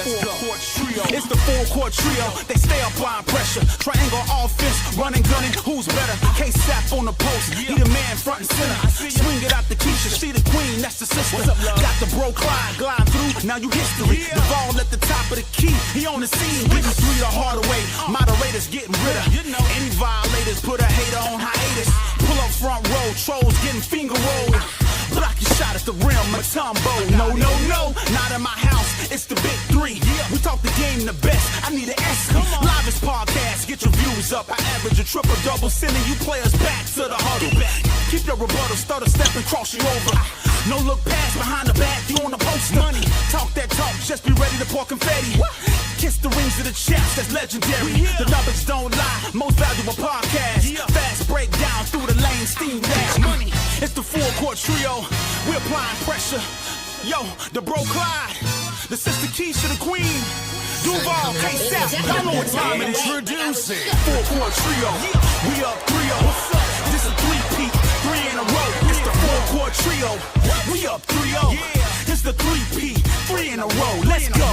full court trio. It's the full court trio. They stay applying pressure. Triangle offense, running, gunning. Who's better? K-Sap on the post. He the man front and center. Swing it out the Keisha. She the queen, that's the sister. Got the bro Clyde glide through. Now you history. The ball at the top of the key. He on the scene. Give you 3 the hard way. Moderators getting rid of. Any violators put a hater on hiatus. Pull up front row. Trolls getting finger rolled. Block your shot at the rim, Matumbo. No, not in my house. It's the big 3. We talk the game the best. I need an S. Livest podcast, get your views up. I average a triple-double, sending you players back to the huddle. Keep your rebuttal, start a step and cross you over. No look past behind the back, you on the poster. Money, talk that talk, just be ready to pour confetti. Kiss the rings of the chest, that's legendary. The numbers don't lie, most valuable podcast. Fast breakdown through the lane, steam dash. Money, it's the full court trio. We're applying pressure. Yo, the bro Clyde, the sister Keisha, the queen. Duval, K-Sap, y'all know what time it is. Introducing full court trio. We up 3-0. This is 3-peat, 3 in a row. It's the full court trio. We up 3-0. It's the 3-peat, 3 in a row. Let's go.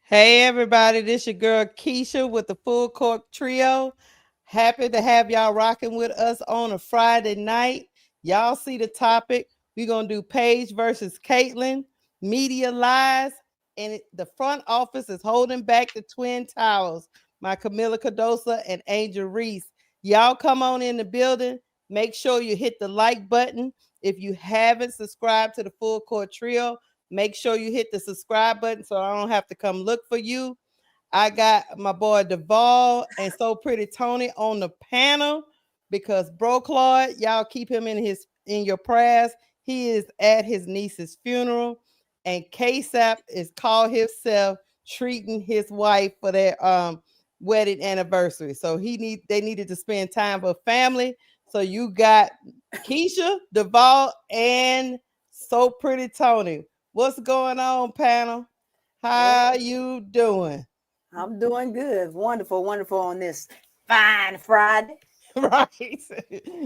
Hey everybody, this your girl Keisha with the Full Court Trio. Happy to have y'all rocking with us on a Friday night. Y'all see the topic. We're going to do Paige versus Caitlyn, media lies, and the front office is holding back the Twin Towers. My Kamilla, Cardoso, and Angel Reese. Y'all come on in the building. Make sure you hit the like button. If you haven't subscribed to the Full Court Trio, make sure you hit the subscribe button so I don't have to come look for you. I got my boy Duval and So Pretty Tony on the panel because Bro Claude, y'all keep him in your prayers. He is at his niece's funeral, and K-Sap is called himself treating his wife for their wedding anniversary. So they needed to spend time with family. So you got Keisha, Duval, and So Pretty Tony. What's going on, panel? How you doing? I'm doing good. Wonderful on this fine Friday. Right.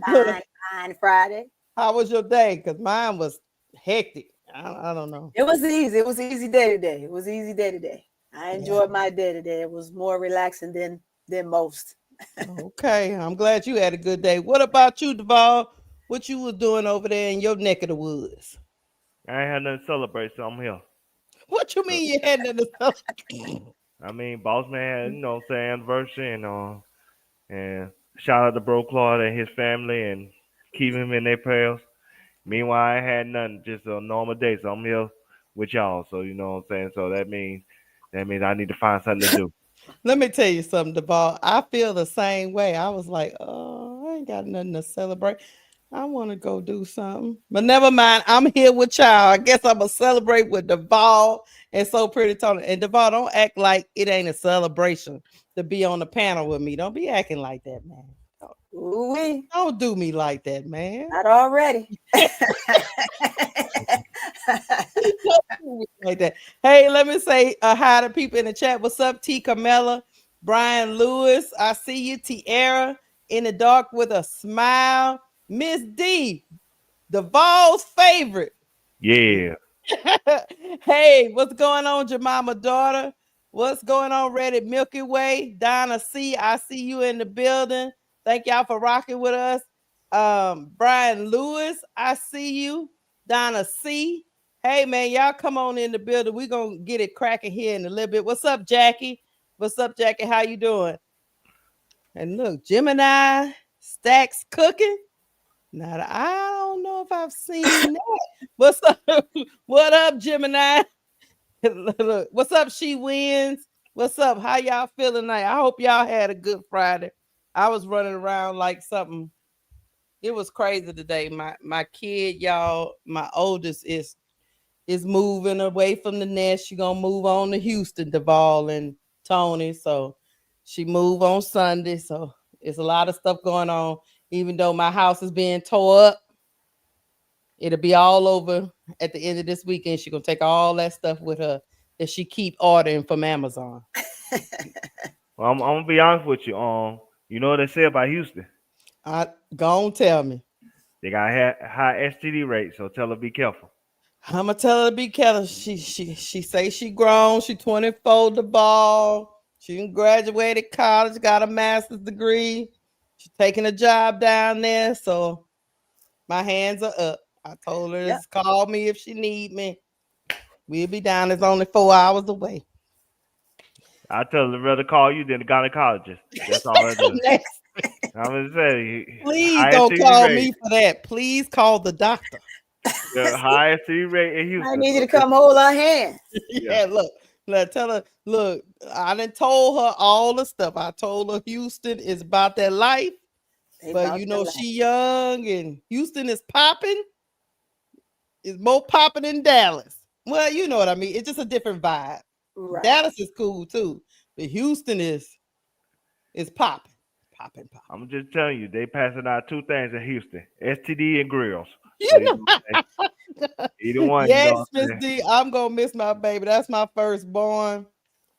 Fine Friday. How was your day? Because mine was hectic. I don't know. It was easy. It was an easy day today. I enjoyed my day today. It was more relaxing than most. Okay. I'm glad you had a good day. What about you, Duval? What you was doing over there in your neck of the woods? I ain't had nothing to celebrate, so I'm here. What you mean you had nothing to celebrate? I mean, boss man had, say anniversary and shout out to Bro Claude and his family and keep him in their prayers. Meanwhile, I had nothing, just a normal day, so I'm here with y'all. So you know what I'm saying. So that means I need to find something to do. Let me tell you something, Duval. I feel the same way. I was like, oh, I ain't got nothing to celebrate. I want to go do something, but never mind. I'm here with y'all. I guess I'm gonna celebrate with Duval and So Pretty Tony. And Duval, don't act like it ain't a celebration to be on the panel with me. Don't be acting like that, man. Don't do me like that, man. Not already. Like that. Hey, let me say hi to people in the chat. What's up, T. Kamilla, Brian Lewis? I see you, Tiara, in the dark with a smile. Miss D, Duval's favorite. Yeah. Hey, what's going on, Jemima daughter? What's going on, Reddit Milky Way? Donna C, I see you in the building. Thank y'all for rocking with us. Brian Lewis, I see you. Donna C. Hey, man, y'all come on in the building. We're going to get it cracking here in a little bit. What's up, Jackie? What's up, Jackie? How you doing? And look, Gemini, Stacks cooking. Now, I don't know if I've seen that. What's up? What up, Gemini? Look, what's up, She Wins? What's up? How y'all feeling tonight? I hope y'all had a good Friday. I was running around like something. It was crazy today. My kid, y'all, my oldest is moving away from the nest. She gonna move on to Houston, Duval and Tony. So she moved on Sunday. So it's a lot of stuff going on. Even though my house is being tore up, it'll be all over at the end of this weekend. She's gonna take all that stuff with her that she keep ordering from Amazon. Well, I'm gonna be honest with you. You know what they say about Houston? I Go on, tell me. They got high STD rates, so tell her be careful. I'ma tell her to be careful. She say she grown. She 24, the ball. She done graduated college, got a master's degree. She's taking a job down there. So my hands are up. I told her Yep. to call me if she need me. We'll be down. It's only 4 hours away. I tell her rather call you than the gynecologist. That's all I do. Next, I'm gonna say please high don't STD call rate. me for that. Please call the doctor. The high STD rate in I Houston. need you So to come hold her hand. Yeah, look, tell her, look, I done told her all the stuff. I told her Houston is about that life, They but about you to know, laugh. she young and Houston is popping, is more popping than Dallas. Well, you know what I mean. It's just a different vibe. Right. Dallas is cool too, but Houston is popping. Popping. I'm just telling you, they passing out two things in Houston: STD and grills. So You either one, you know yes, what I'm Miss saying? D, I'm gonna miss my baby. That's my firstborn.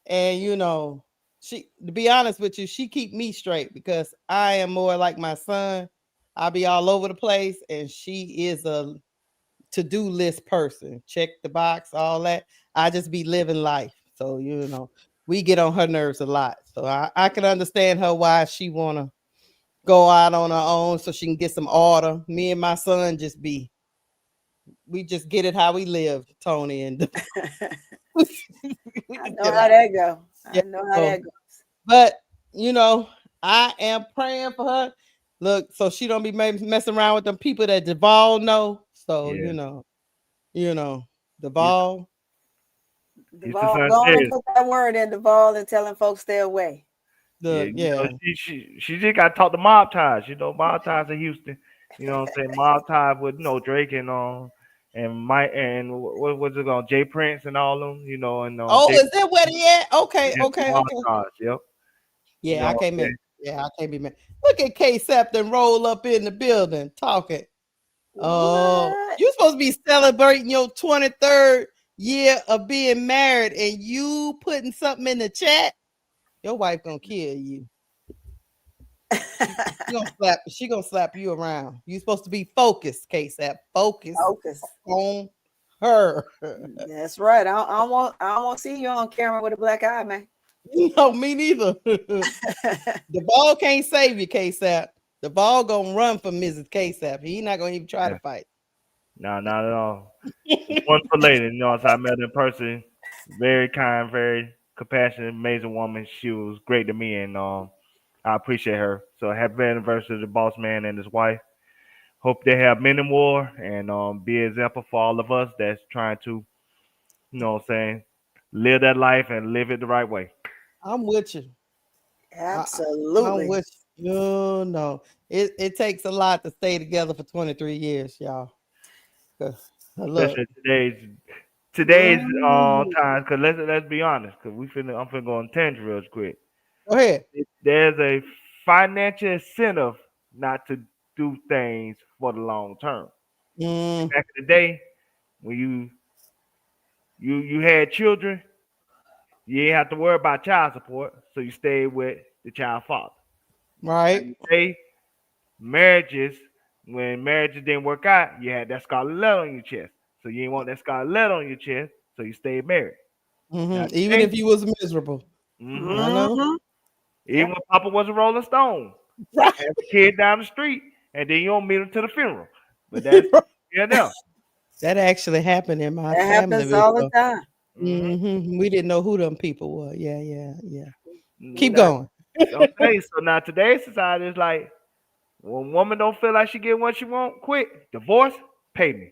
And you know, she to be honest with you, she keep me straight because I am more like my son. I'll be all over the place, and she is a to-do list person. Check the box, all that. I just be living life. So, you know, we get on her nerves a lot. So I can understand her why she wanna go out on her own so she can get some order. Me and my son we just get it how we live, Tony. And we I just know get how out. that go. Yeah. I know how So that goes. but you know, I am praying for her. Look, so she don't be messing around with them people that Duvall know. So Yeah. Houston, Duvall. Houston Duval, Sun go on and says, put that word in Duval and telling folks stay away. yeah, Look, you know, yeah. she just got to talk to mob ties. You know, mob ties in Houston. You know what I'm saying? Mob ties with Drake and Mike and what's it called? Jay Prince and all them. You know, and Oh, Jay is that where he at? Okay, yeah, okay, mob okay. ties. Yep. You Yeah, know I what can't I'm make. saying? Yeah, I can't be mad. Look at K Septon roll up in the building talking. Oh, What? you supposed to be celebrating your 23rd year of being married, and you putting something in the chat. Your wife gonna kill you. She gonna slap you around. You supposed to be focused, K-Sap. Focus Focus. on her. That's right. I don't want to see you on camera with a black eye, man. No, me neither. The ball can't save you, K-Sap. The ball gonna run from Mrs. K-Sap. He not gonna even try to Yeah. fight. No, not at all. Wonderful lady. You know, so I met her in person. Very kind, very compassionate, amazing woman. She was great to me, and I appreciate her. So happy anniversary to the boss man and his wife. Hope they have many more and be an example for all of us that's trying to, what I'm saying, live that life and live it the right way. I'm with you. I'm Absolutely. with you. No. It takes a lot to stay together for 23 years, y'all. 'Cause, look. Especially today's Ooh. times. Cause let's be honest. Cause I'm finna go on tangent real quick. Go ahead. There's a financial incentive not to do things for the long term. Mm, Back in the day, when you had children, you didn't have to worry about child support, so you stayed with the child father. Now right. you say marriages, when marriages didn't work out, you had that scarlet letter on your chest, so you didn't want that scarlet letter on your chest, so you stayed married. Now Even today, if you was miserable. I know. Mm-hmm. even when Papa was a Rolling Stone, Right. had the kid down the street, and then you don't meet him to the funeral. But that's yeah, now. That actually happened in my That family happens all the before. time. Mm-hmm. We didn't know who them people were. Yeah, yeah, yeah. Keep Now, going. okay, so now today's society is like, when a woman don't feel like she get what she want, quit. Divorce, pay me.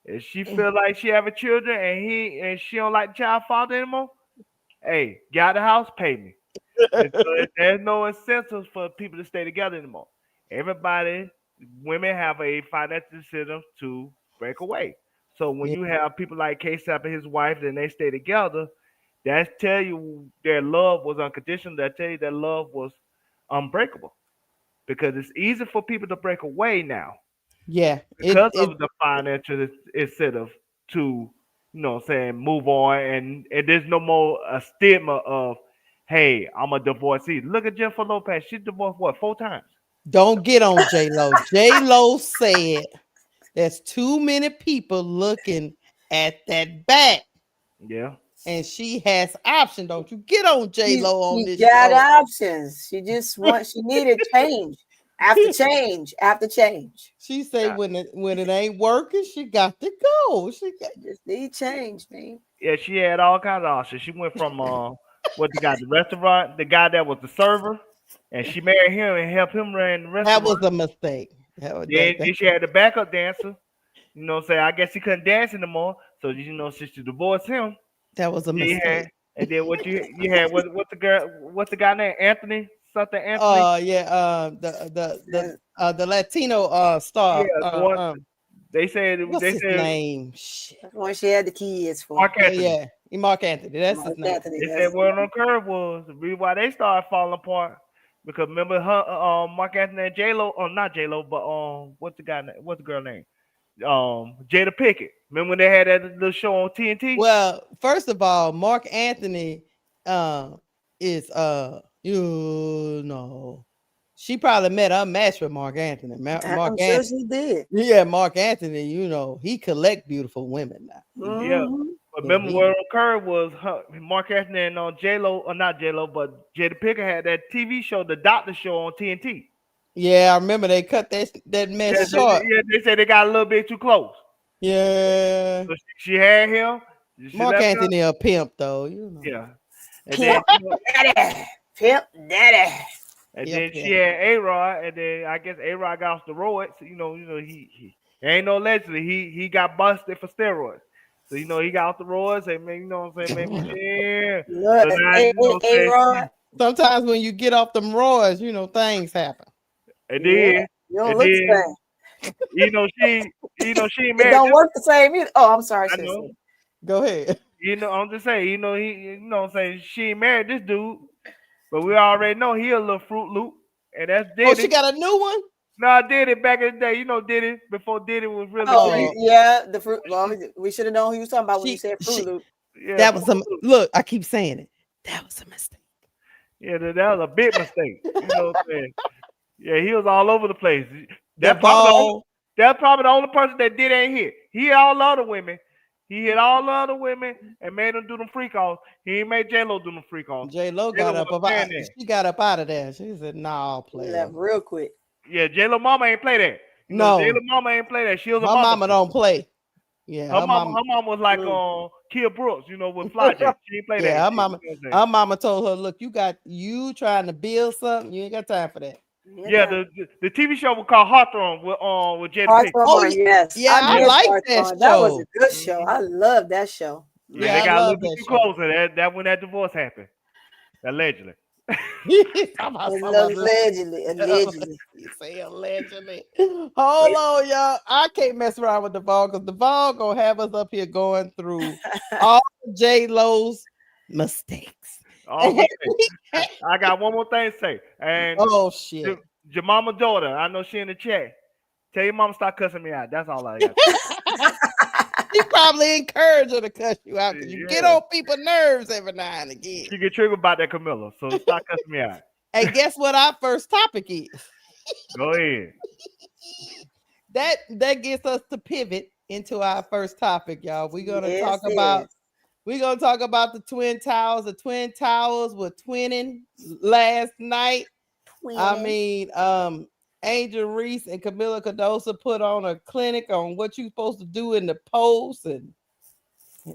If she feel like she having children and she don't like the child father anymore, hey, get out the house, pay me. And so there's no incentives for people to stay together anymore. Everybody, women have a financial incentive to break away. So when Yeah, you have people like K-Sap and his wife and they stay together, that tell you their love was unconditional. That tell you their love was unbreakable. because it's easy for people to break away now Yeah, because of the financial incentive to, move on, and there's no more a stigma of, hey, I'm a divorcee. Look at Jennifer Lopez. She divorced what, 4 times? don't get on J Lo. J Lo said there's too many people looking at that back, Yeah. and she has option. Don't you get on J Lo on She this got show? options. She just she needed change after change after change. She say when it ain't working, she got to go. She got Just need change, man. Yeah, she had all kinds of options. She went from the restaurant, the guy that was the server, and she married him and helped him run the that restaurant. was a mistake. Then she had the backup dancer. I guess he couldn't dance anymore. So since she divorced him, that was a she mistake. had, and then you had what's the guy name? Anthony? Something Anthony? The Latino star. Yeah, they said what's his name? Shit. That's when she had the kids for. Mark Anthony. Yeah, Mark Anthony. That's Mark his name. Anthony, They said what on curve was the reason why they started falling apart. Because remember her, Mark Anthony and J Lo, not J Lo, but what's the girl name? Jada Pinkett. Remember when they had that little show on TNT? Well, first of all, Mark Anthony is she probably met her match with Mark Anthony. Mark I'm Anthony. sure she did. Yeah, Mark Anthony, he collect beautiful women now. Mm-hmm. Yeah. But remember what occurred was Mark Anthony and J Lo, or not J Lo, but Jada Pinkett had that TV show, the Doctor Show on TNT. Yeah, I remember they cut that mess short. They said they got a little bit too close. Yeah. So she had him. Mark Anthony a pimp though, Yeah. And Pimp daddy. Pimp daddy. And then she had A-Rod, and then I guess A-Rod got off the roids. He ain't no allegedly. He got busted for steroids. So he got off the roids, and man, you know what I'm saying, maybe yeah. Look, A-Rod. Sometimes when you get off them roids, things happen. And then you don't look the same. She it don't work the same either. Oh, I'm sorry. I know. Go ahead. I'm just saying, she ain't married this dude, but we already know he a little Fruit Loop, and that's Diddy. Oh, she got a new one? No, Diddy back in the day. Diddy before Diddy was really. Oh, yeah, the Fruit. Well, we should have known who he was talking about when you said Fruit Loop. Yeah, that was look. I keep saying it. That was a mistake. Yeah, that was a big mistake. You know what I'm saying? Yeah, he was all over the place. That's probably the only person that Diddy ain't hit. He hit all the other women. He hit all the other women and made them do them freak offs. He ain't made J-Lo do them freak offs. J-Lo got up about. She got up out of there. She said, "Nah, play left real quick." Yeah, J-Lo mama ain't play that. No, J-Lo mama ain't play that. She was my mama don't play. Yeah, her mama was like Kia Brooks, with Fly J. She ain't play that. Yeah, her mama told her, "Look, you trying to build something. You ain't got time for that." Yeah, the TV show was called Hawthorne with Jada Pinkett. Oh yes, yeah, I like that show. That was a good show. I love that show. Yeah, they got a little bit too close, and that when that divorce happened, allegedly. Allegedly. You say allegedly. Hold on, y'all. I can't mess around with Devon because Devon gonna have us up here going through all J-Lo's mistakes. I got one more thing to say. And shit. Your mama daughter, I know she in the chat. Tell your mama stop cussing me out. That's all I got. She probably encouraged her to cuss you out because you get on people's nerves every now and again. She get triggered about that Kamilla, so stop cussing me out. Hey, guess what our first topic is? Go ahead. That gets us to pivot into our first topic, y'all. We're gonna talk about the Twin Towers. The Twin Towers were twinning last night. I mean, Angel Reese and Kamilla Cardoso put on a clinic on what you're supposed to do in the post and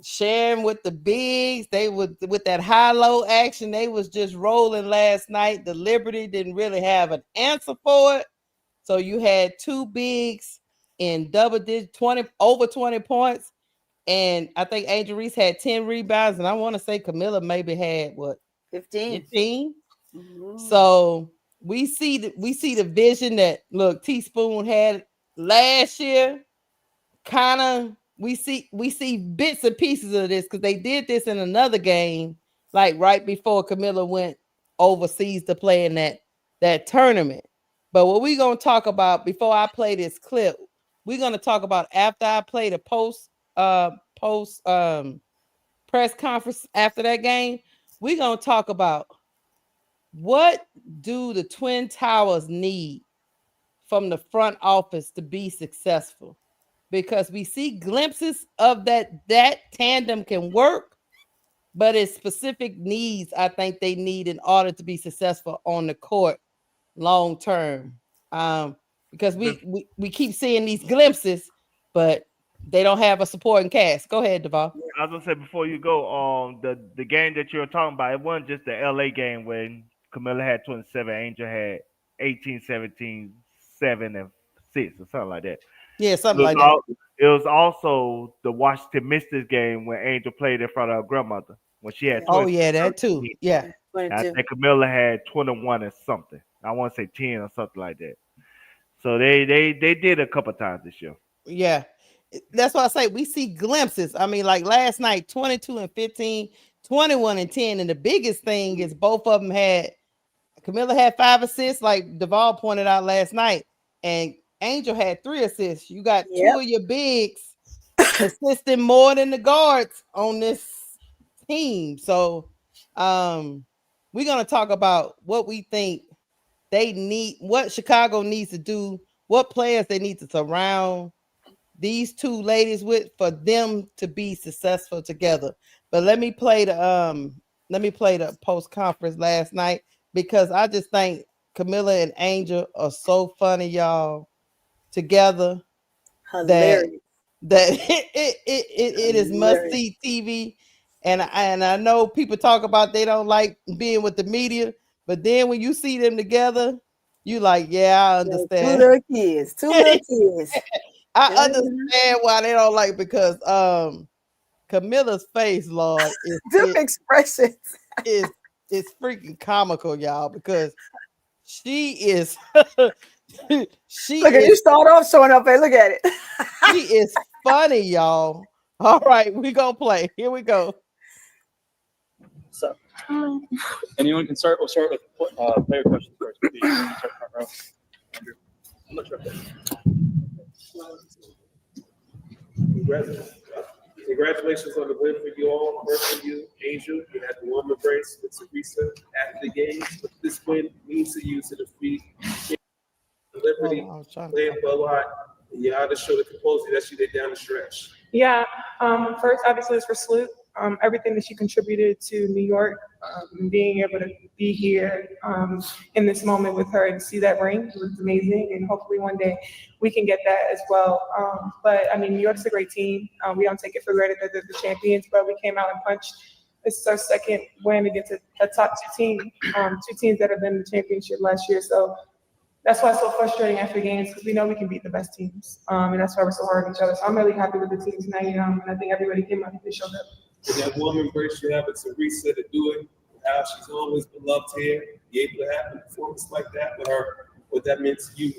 sharing with the bigs. They would with that high-low action. They was just rolling last night. The Liberty didn't really have an answer for it. So you had two bigs in double digit, over 20 points. And I think Angel Reese had 10 rebounds. And I want to say Kamilla maybe had what? 15. Mm-hmm. So we see the vision that Teaspoon had last year. Kind of we see bits and pieces of this because they did this in another game, like right before Kamilla went overseas to play in that tournament. But what we're going to talk about before I play this clip, we're going to talk about after I play the post press conference after that game. We're going to talk about what do the Twin Towers need from the front office to be successful, because we see glimpses of that tandem can work, but it's specific needs I think they need in order to be successful on the court long term. Because we keep seeing these glimpses, but they don't have a supporting cast. Go ahead, Deval. I was gonna say before you go, the game that you're talking about, it wasn't just the LA game when Kamilla had 27, Angel had 18, 17, 7, and 6 or something like that. Yeah, something like that. It was also the Washington Mystics game when Angel played in front of her grandmother when she had 20. Oh yeah, that too. Yeah. I think Kamilla had 21 and something. I want to say 10 or something like that. So they did a couple times this year. Yeah. That's why I say we see glimpses. I mean, like last night, 22 and 15, 21 and 10. And the biggest thing is both of them had, Kamilla had 5 assists, like Deval pointed out last night, and Angel had 3 assists. You got 2 of your bigs assisting more than the guards on this team. So we're going to talk about what we think they need, what Chicago needs to do, what players they need to surround these 2 ladies with for them to be successful together. But let me play the post conference last night, because I just think Kamilla and Angel are so funny, y'all, together. Hilarious. That it is must see TV. And I know people talk about they don't like being with the media, but then when you see them together, you like, yeah, I understand. 2 little kids. I understand why they don't like, because Kamilla's face, Lord, expressions is freaking comical, y'all, because she is you start off showing up. Hey, look at it. She is funny, y'all. All right, we gonna play. Here we go. So, anyone can start. We'll start with player questions first. Start front row. Andrew. I'm not sure. Congratulations on the win for you all. First for you, Angel. You had the warm embrace with Teresa after the game. What this win means to you to defeat Liberty, playing well hot. You had to show the composure that you did down the stretch. Yeah. First, obviously, it's for Sloot. Everything that she contributed to New York, being able to be here in this moment with her and see that ring was amazing. And hopefully one day we can get that as well. But I mean, New York's a great team. We don't take it for granted that they're the champions, but we came out and punched. This is our second win against a top 2 team, 2 teams that have been in the championship last year. So that's why it's so frustrating after games, because we know we can beat the best teams. And that's why we're so hard on each other. So I'm really happy with the team tonight. And I think everybody came out and showed up. And that warm embrace you have with Teresa to do it, how she's always been loved here, be able to have a performance like that with her, what that meant to you.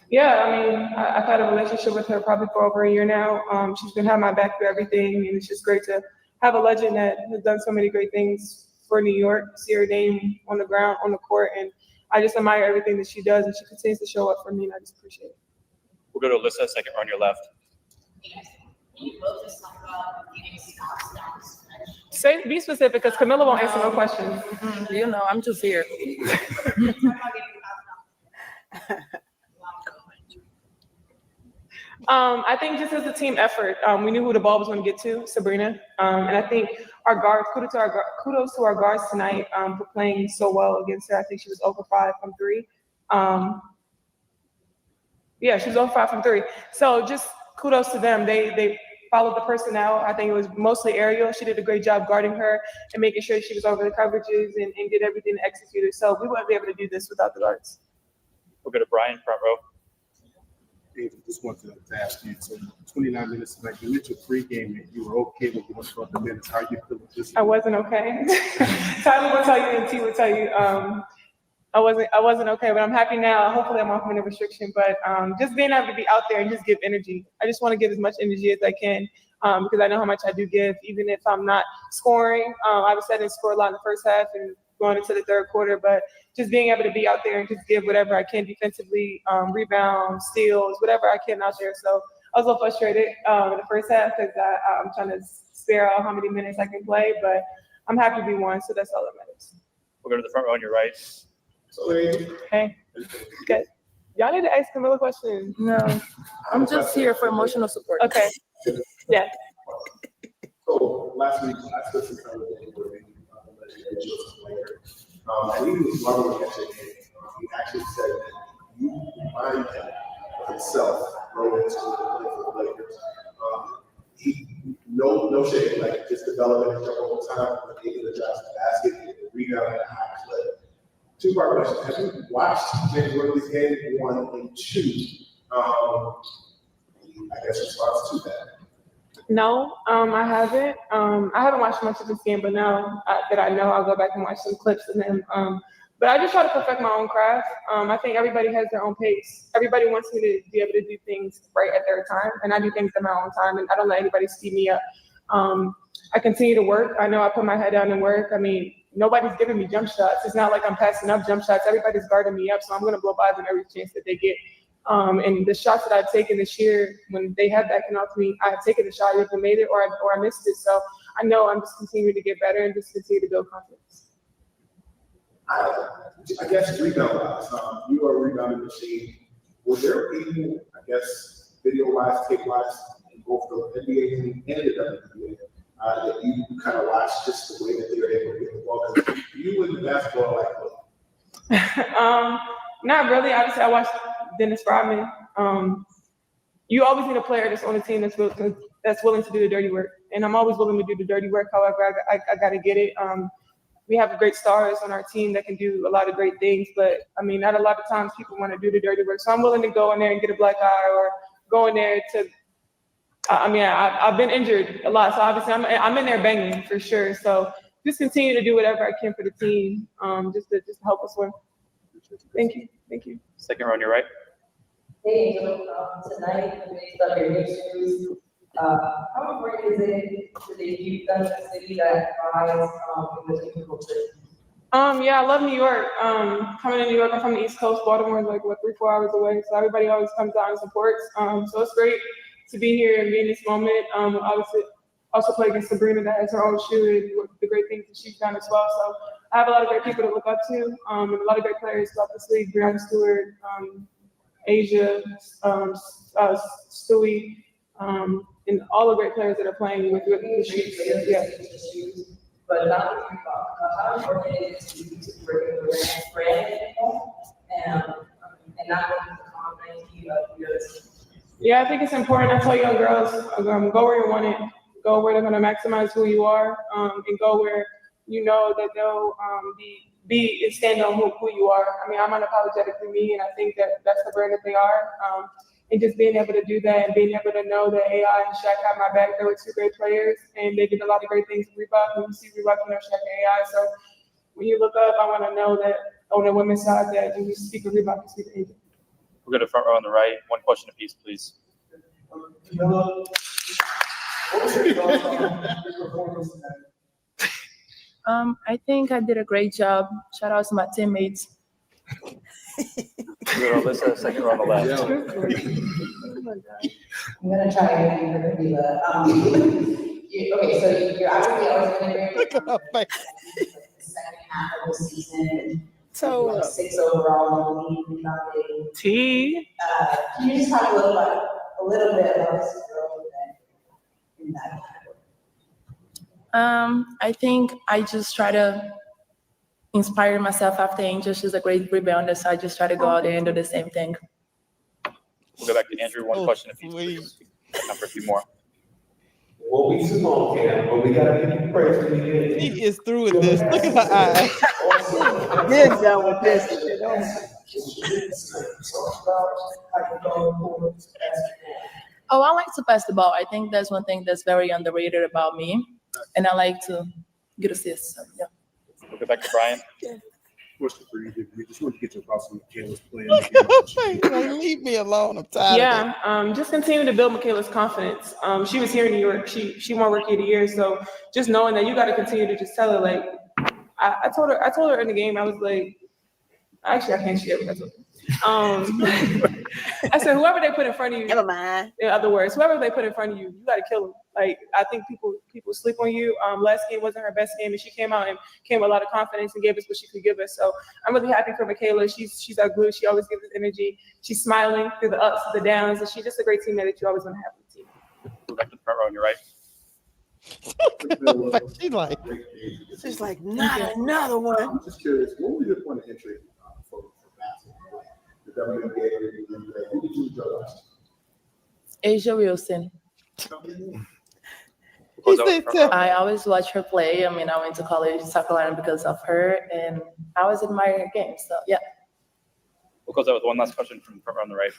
Yeah, I mean, I've had a relationship with her probably for over a year now. She's been having my back through everything, and it's just great to have a legend that has done so many great things for New York, see her name on the ground, on the court, and I just admire everything that she does, and she continues to show up for me, and I just appreciate it. We'll go to Alyssa, second row on your left. Be specific, because Kamilla won't answer no questions. You know, I'm just here. I think just as a team effort, we knew who the ball was going to get to, Sabrina. And I think our guards, kudos to our guards tonight for playing so well against her. I think she was over 5 from 3. Yeah, she was over 5 from 3. So just kudos to them. They followed the personnel. I think it was mostly Ariel. She did a great job guarding her and making sure she was over the coverages and did everything to execute it. So we wouldn't be able to do this without the guards. We'll go to Brian, front row. Dave, just wanted to ask you, so 29 minutes tonight, you mentioned pregame that you were okay with going for the minutes. How are you feeling this? I wasn't okay. Tyler will tell you and T will tell you. I wasn't okay, but I'm happy now. Hopefully I'm off minute restriction, but just being able to be out there and just give energy. I just want to give as much energy as I can because I know how much I do give, even if I'm not scoring. I was setting score a lot in the first half, and going into the third quarter, but just being able to be out there and just give whatever I can defensively, rebounds, steals, whatever I can out there. So I was a little frustrated in the first half because I'm trying to spare out how many minutes I can play, but I'm happy we won, so that's all that matters. We'll go to the front row on your right. Hey, good. Y'all need to ask Kamilla questions. No, I'm just here for emotional support. Okay. Yeah. So last week, I spent some time with David, and he was loving the game. He actually said that you remind him of himself going into the play for the Lakers. He no shade, like just developing his own time, able to drive the basket, and rebound at a high clip. Two-part question: have you watched James Worthy's game 1 and 2? I guess response to that. No, I haven't. I haven't watched much of this game, but now that I know, I'll go back and watch some clips of them. But I just try to perfect my own craft. I think everybody has their own pace. Everybody wants me to be able to do things right at their time, and I do things at my own time, and I don't let anybody speed me up. I continue to work. I know I put my head down and work. I mean, nobody's giving me jump shots. It's not like I'm passing up jump shots. Everybody's guarding me up, so I'm going to blow by them every chance that they get. And the shots that I've taken this year, when they have backing off me, I've taken the shot, either made it or I missed it. So I know I'm just continuing to get better and just continue to build confidence. I guess rebound-wise, you are a rebounding machine. Were there people, I guess, video-wise, tape-wise, in both the NBA team and the WNBA, that you kind of watched just the way that they were able to get the ball? Because you in the basketball like what? Not really. Obviously, I watched Dennis Rodman. You always need a player that's on the team that's willing to do the dirty work, and I'm always willing to do the dirty work. However, I got to get it. We have great stars on our team that can do a lot of great things, but I mean, not a lot of times people want to do the dirty work. So I'm willing to go in there and get a black eye, or go in there to. I mean, I've been injured a lot, so obviously I'm in there banging for sure. So just continue to do whatever I can for the team, just to help us win. Thank you. Second row on your right. Hey, Angel, tonight, based on your issues, how important is it to the youth of the city that rise in the technical trade? Yeah, I love New York. Coming to New York, I'm from the East Coast. Baltimore is like 3-4 hours away, so everybody always comes out and supports. So it's great to be here and be in this moment. Obviously, also play against Sabrina that has her own shoe and the great things that she's done as well. So I have a lot of great people to look up to, and a lot of great players throughout this league. Brianna Stewart, Asia, Stewie, and all the great players that are playing with the shoes. Yeah. But not how important it is to bring the brand and not let the confidence of yours. Yeah, I think it's important. I tell young girls, go where you want it, go where they're going to maximize who you are, and go where you know that they'll be and stand on who you are. I mean, I'm unapologetically me, and I think that's the brand that they are. And just being able to do that and being able to know that AI and Shaq have my back. They were two great players, and they did a lot of great things with Reebok. When you see Reebok, you know Shaq and AI. So when you look up, I want to know that on the women's side that when you speak of Reebok, you speak of Angel. We'll go to front row on the right. One question apiece, please. Kamilla, what was your thoughts on your performance tonight? I think I did a great job. Shout out to my teammates. Let's second row on the left. I'm gonna try again for Kamilla. Okay, so you're obviously always going to Look at her face. the second half of the season. So 6 overall in the league. T. Can you just talk a little bit about this growth in that category? I think I just try to inspire myself after Angel. She's a great rebounder, so I just try to go out there and do the same thing. We'll go back to Andrew. One question apiece, please. Time for a few more. Well, we too long, Cam, but we gotta give you praise for you. she is through with this. Look at her eyes. Been done with this. Oh, I like to pass the ball. I think that's one thing that's very underrated about me, and I like to get assists. So, yeah. We'll go back to Brian. Question for you, we just want to get your thoughts on Michaela's play. Look at her face. Like, leave me alone. I'm tired of it. Just continue to build Michaela's confidence. She was here in New York. She won Rookie of the Year. So just knowing that you got to continue to just tell her, like, I told her in the game, I was like, actually, I can't share what I told her. I said, whoever they put in front of you, Never mind. in other words, whoever they put in front of you, you got to kill them. Like, I think people sleep on you. Last game wasn't her best game, and she came out and came with a lot of confidence and gave us what she could give us. So I'm really happy for Michaela. She's our glue. She always gives us energy. She's smiling through the ups and the downs, and she's just a great teammate that you always want to have on the team. Go back to the front row on your right. She's like, not another one. I'm just curious, what was your point of entry for basketball? The WNBA, who did you enjoy watching? Asia Wilson. I always watch her play. I mean, I went to college in South Carolina because of her, and I always admire her game. So, yeah. We'll close out with one last question from the front row on the right.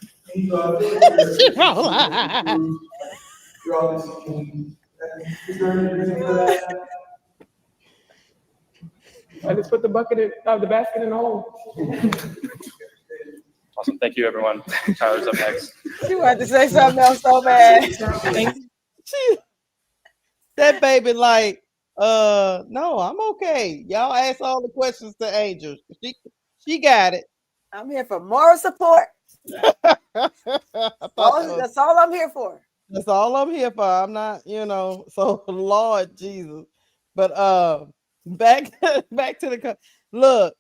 I just put the basket in the hole. Awesome. Thank you, everyone. Tyler's up next. She wanted to say something else so bad. That baby like, no, I'm okay. Y'all ask all the questions to Angel. She got it. I'm here for moral support. That's all I'm here for. That's all I'm here for. I'm not, so Lord Jesus. But back to the look,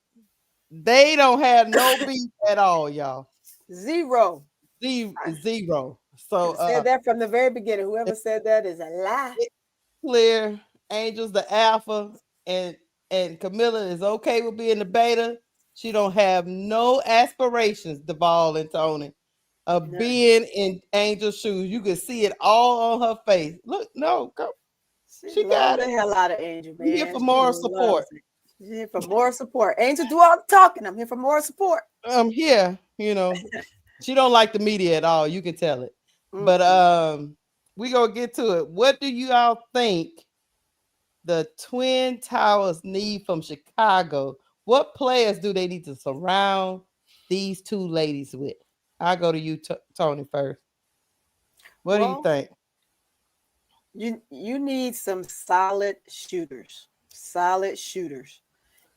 they don't have no beef at all, y'all. Zero. So said that from the very beginning. Whoever said that is a lie. Clear. Angel's the alpha, and Kamilla is okay with being the beta. She don't have no aspirations, Duvall and Tony, of being in Angel's shoes. You can see it all on her face. Look, no, go. She got the hell out of Angel, man. Here for moral support. She's here for moral support. Angel, do all the talking. I'm here for moral support. I'm here, She don't like the media at all. You can tell it. But we gonna get to it. What do you all think the Twin Towers need from Chicago? What players do they need to surround these two ladies with? I'll go to you, Tony, first. What do you think? You need some solid shooters,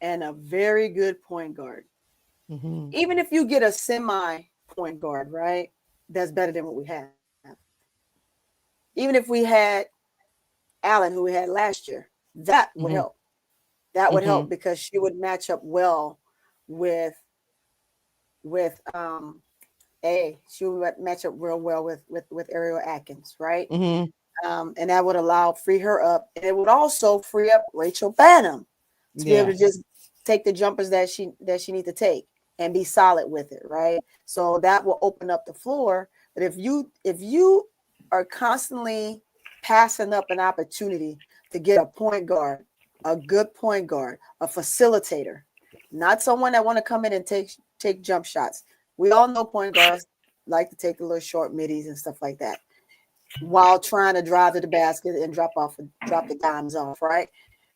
and a very good point guard. Mm-hmm. Even if you get a semi point guard, right? That's better than what we have. Even if we had Allen, who we had last year, that would help. That would help because she would match up well with she would match up real well with Ariel Atkins, right? And that would free her up, and it would also free up Rachel Banham to be able to just take the jumpers that she needs to take and be solid with it, right? So that will open up the floor. But if you are constantly passing up an opportunity to get a point guard, a good point guard, a facilitator, not someone that want to come in and take jump shots. We all know point guards like to take the little short middies and stuff like that while trying to drive to the basket and drop the dimes off, right?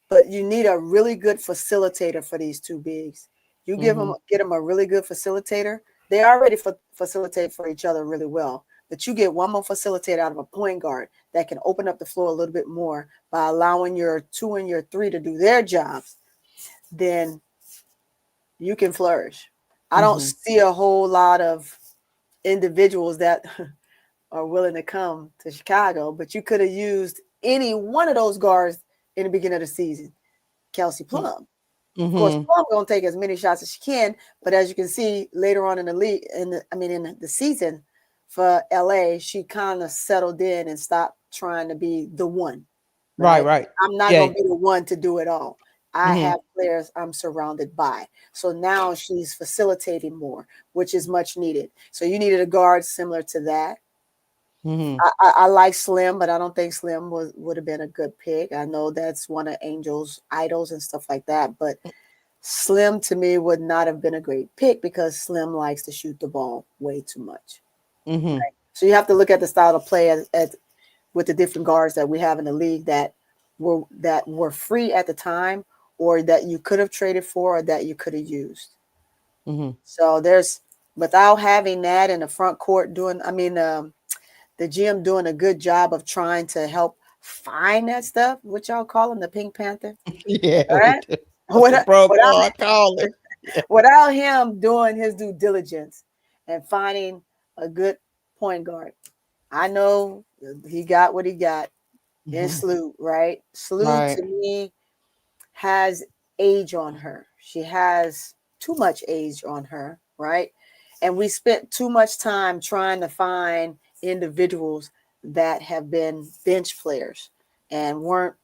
But you need a really good facilitator for these two bigs. You get them a really good facilitator. They already facilitate for each other really well, but you get one more facilitator out of a point guard that can open up the floor a little bit more by allowing your 2 and your 3 to do their jobs, then you can flourish. I don't see a whole lot of individuals that are willing to come to Chicago, but you could have used any one of those guards in the beginning of the season. Kelsey Plum. Of course, Plum gonna take as many shots as she can, but as you can see later on in the league, in the season for LA, she kind of settled in and stopped trying to be the one. Right. I'm not gonna be the one to do it all. I have players I'm surrounded by. So now she's facilitating more, which is much needed. So you needed a guard similar to that. I like Slim, but I don't think Slim would have been a good pick. I know that's one of Angel's idols and stuff like that, but Slim to me would not have been a great pick because Slim likes to shoot the ball way too much. Right? So you have to look at the style of play with the different guards that we have in the league that were free at the time, or that you could have traded for, or that you could have used. So there's, without having that in the front court the GM doing a good job of trying to help find that stuff, what y'all call him, the Pink Panther. Yeah. Right? Without him doing his due diligence and finding a good point guard. I know he got what he got in Sloot, right? Sloot to me has age on her. She has too much age on her, right? And we spent too much time trying to find individuals that have been bench players and weren't,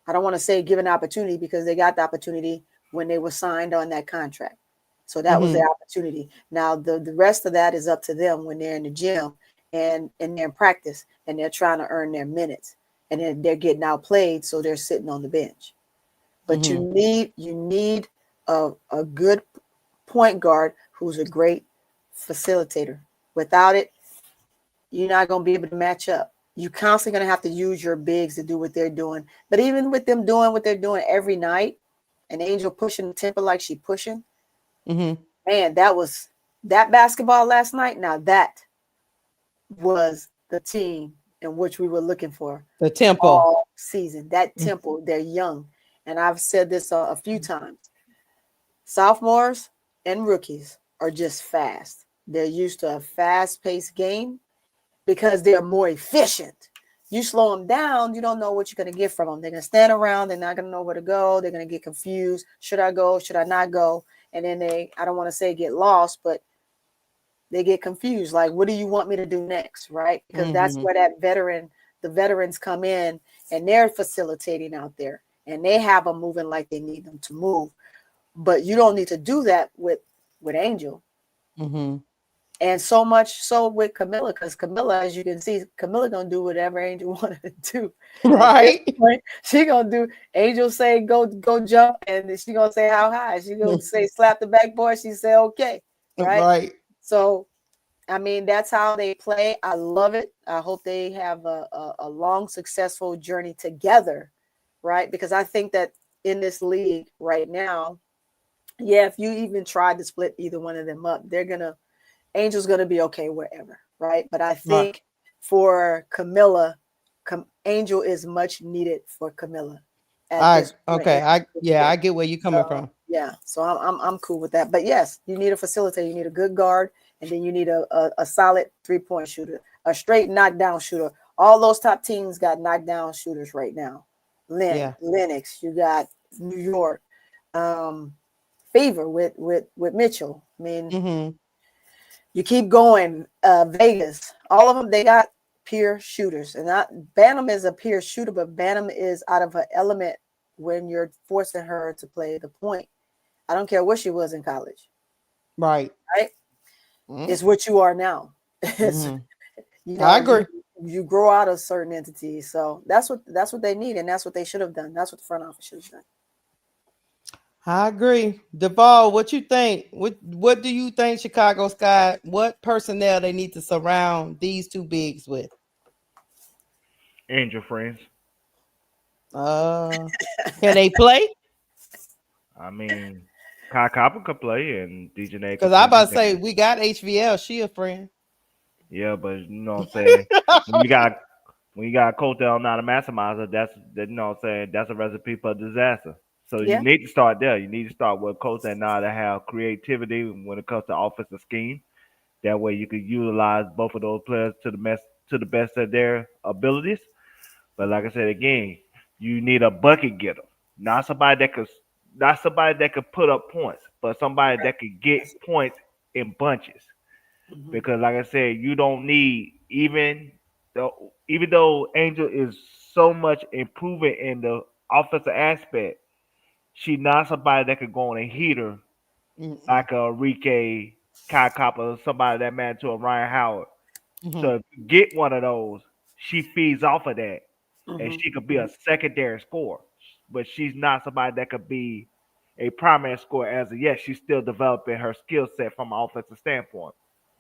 I don't want to say given opportunity, because they got the opportunity when they were signed on that contract. So that was their opportunity. Now the rest of that is up to them when they're in the gym and they're in practice and they're trying to earn their minutes, and then they're getting outplayed, so they're sitting on the bench. But you need a good point guard who's a great facilitator. Without it, you're not going to be able to match up. You're constantly going to have to use your bigs to do what they're doing. But even with them doing what they're doing every night, and Angel pushing the tempo like she pushing, man, that basketball last night. Now that was the team in which we were looking for. The tempo all season. That tempo, they're young. And I've said this a few times. Sophomores and rookies are just fast. They're used to a fast-paced game because they're more efficient. You slow them down, you don't know what you're going to get from them. They're going to stand around. They're not going to know where to go. They're going to get confused. Should I go? Should I not go? And then I don't want to say get lost, but they get confused. Like, what do you want me to do next? Right? Because that's where the veterans come in, and they're facilitating out there, and they have them moving like they need them to move. But you don't need to do that with Angel. And so much so with Kamilla, because Kamilla, as you can see, Kamilla gonna do whatever Angel wanted to do. Right. She gonna do, Angel say go jump, and she gonna say how high. She gonna say slap the backboard. She say okay. Right. So, I mean, that's how they play. I love it. I hope they have a long, successful journey together, right? Because I think that in this league right now, if you even tried to split either one of them up, Angel's gonna be okay wherever, right? But I think for Kamilla, Angel is much needed for Kamilla. I get where you're coming from. Yeah, so I'm cool with that. But yes, you need a facilitator, you need a good guard, and then you need a solid 3-point shooter, a straight knockdown shooter. All those top teams got knockdown shooters right now. Lennox, you got New York, Fever with Mitchell. I mean, you keep going, Vegas, all of them, they got pure shooters. And Bantam is a pure shooter, but Bantam is out of her element when you're forcing her to play the point. I don't care what she was in college. Right. It's what you are now. I agree. You grow out of certain entities. So that's what they need, and that's what they should have done. That's what the front office should have done. I agree. Duvall, what you think? What do you think Chicago Sky, what personnel they need to surround these two bigs with? Angel friends. Can they play? I mean, Kai Copper could play and DJ Nate. Because I about to say we got HVL, she a friend. Yeah, but you know what I'm saying? when you got a coach that not a maximizer, that's you know what I'm saying, that's a recipe for disaster. So you need to start there. You need to start with a coach that know how to have creativity when it comes to offensive scheme. That way you can utilize both of those players to the best of their abilities. But like I said again, you need a bucket getter, not somebody that could put up points, but somebody that could get points in bunches. Because like I said, you don't need, even though Angel is so much improving in the offensive aspect, she's not somebody that could go on a heater like a Rike, Kai Copper, somebody that man to a Ryan Howard. So if you get one of those, she feeds off of that, and she could be a secondary scorer. But she's not somebody that could be a primary scorer as of yet. She's still developing her skill set from an offensive standpoint.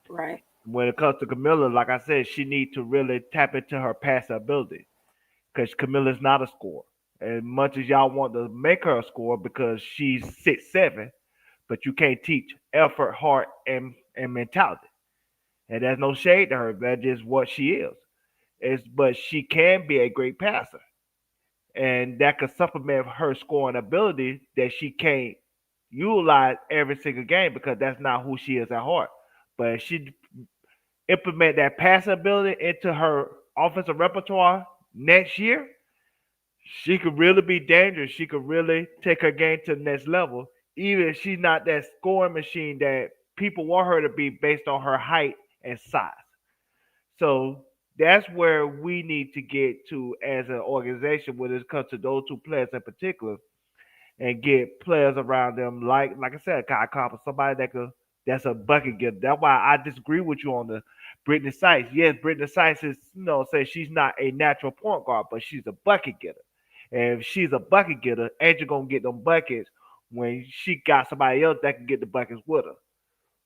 Right. When it comes to Kamilla, like I said, she needs to really tap into her passive ability, because Kamilla's not a scorer. As much as y'all want to make her a scorer because she's 6'7", but you can't teach effort, heart, and mentality. And there's no shade to her. That's just what she is. But she can be a great passer. and that could supplement her scoring ability that she can't utilize every single game because that's not who she is at heart. But if she implement that passing ability into her offensive repertoire next year, she could really be dangerous. She could really take her game to the next level, even if she's not that scoring machine that people want her to be based on her height and size. So that's where we need to get to as an organization when it comes to those two players in particular, and get players around them like I said, Kyle Copper, somebody that's a bucket getter. That's why I disagree with you on the Brittany Sykes. Yes, Brittany Sykes is say she's not a natural point guard, but she's a bucket getter. And if she's a bucket getter, Angel gonna get them buckets when she got somebody else that can get the buckets with her.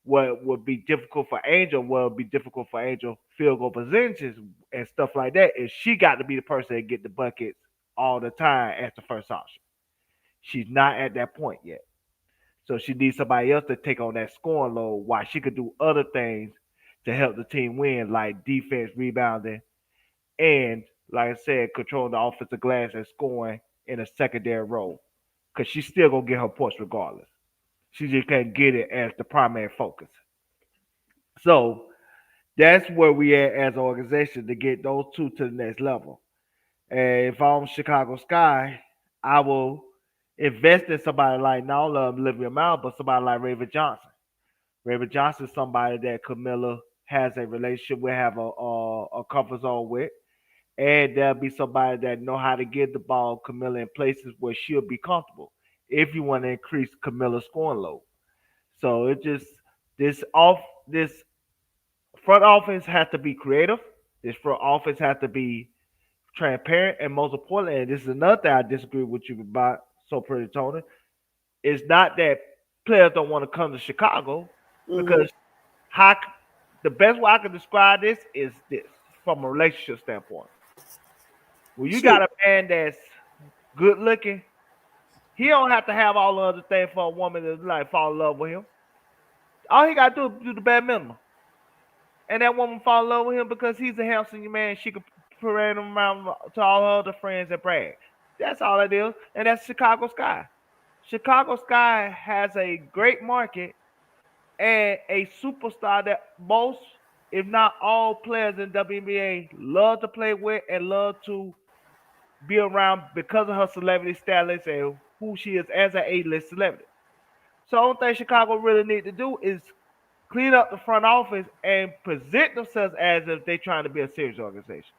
What would be difficult for Angel, what would be difficult for Angel field goal percentages and stuff like that is she got to be the person that get the buckets all the time as the first option. She's not at that point yet. So she needs somebody else to take on that scoring load while she could do other things to help the team win, like defense, rebounding, and like I said, controlling the offensive glass and scoring in a secondary role. Because she's still gonna get her points regardless. She just can't get it as the primary focus. So that's where we at as an organization to get those two to the next level. And if I'm Chicago Sky, I will invest in somebody like not only Olivia Mount, but somebody like Raven Johnson. Raven Johnson is somebody that Kamilla has a relationship with, have a comfort zone with. And there'll be somebody that know how to get the ball Kamilla in places where she'll be comfortable if you want to increase Camilla's scoring load. So it just this front office has to be creative. This front office has to be transparent, and most importantly, and this is another thing I disagree with you about, so pretty Tony. It's not that players don't want to come to Chicago because how the best way I can describe this is this from a relationship standpoint. When you got a man that's good looking, he don't have to have all the other things for a woman to like fall in love with him. All he got to do is the bare minimum. And that woman fall in love with him because he's a handsome man. She could parade him around to all her other friends and brag. That's all it is. And that's Chicago Sky. Chicago Sky has a great market and a superstar that most, if not all, players in WNBA love to play with and love to be around because of her celebrity status and who she is as an A-list celebrity. So the only thing Chicago really need to do is clean up the front office and present themselves as if they're trying to be a serious organization.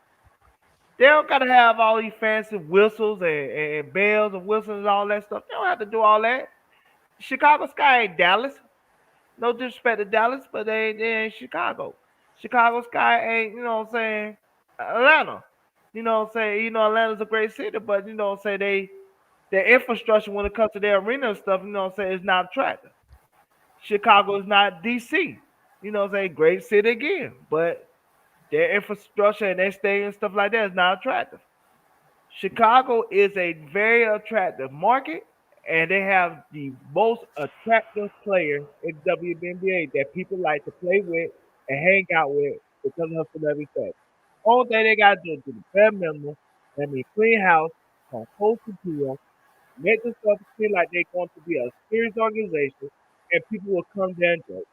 They don't got to have all these fancy whistles and bells and whistles and all that stuff. They don't have to do all that. Chicago Sky ain't Dallas. No disrespect to Dallas, but they ain't Chicago. Chicago Sky ain't, Atlanta. Atlanta's a great city, but, their infrastructure when it comes to their arena and stuff, is not attractive. Chicago is not DC. Great city again, but their infrastructure and their stadium and stuff like that is not attractive. Chicago is a very attractive market, and they have the most attractive players in WNBA that people like to play with and hang out with because of celebrity status. All thing they got to do is do the bare minimum, clean house, from coast to heel, make themselves feel like they're going to be a serious organization, and people will come there and joke.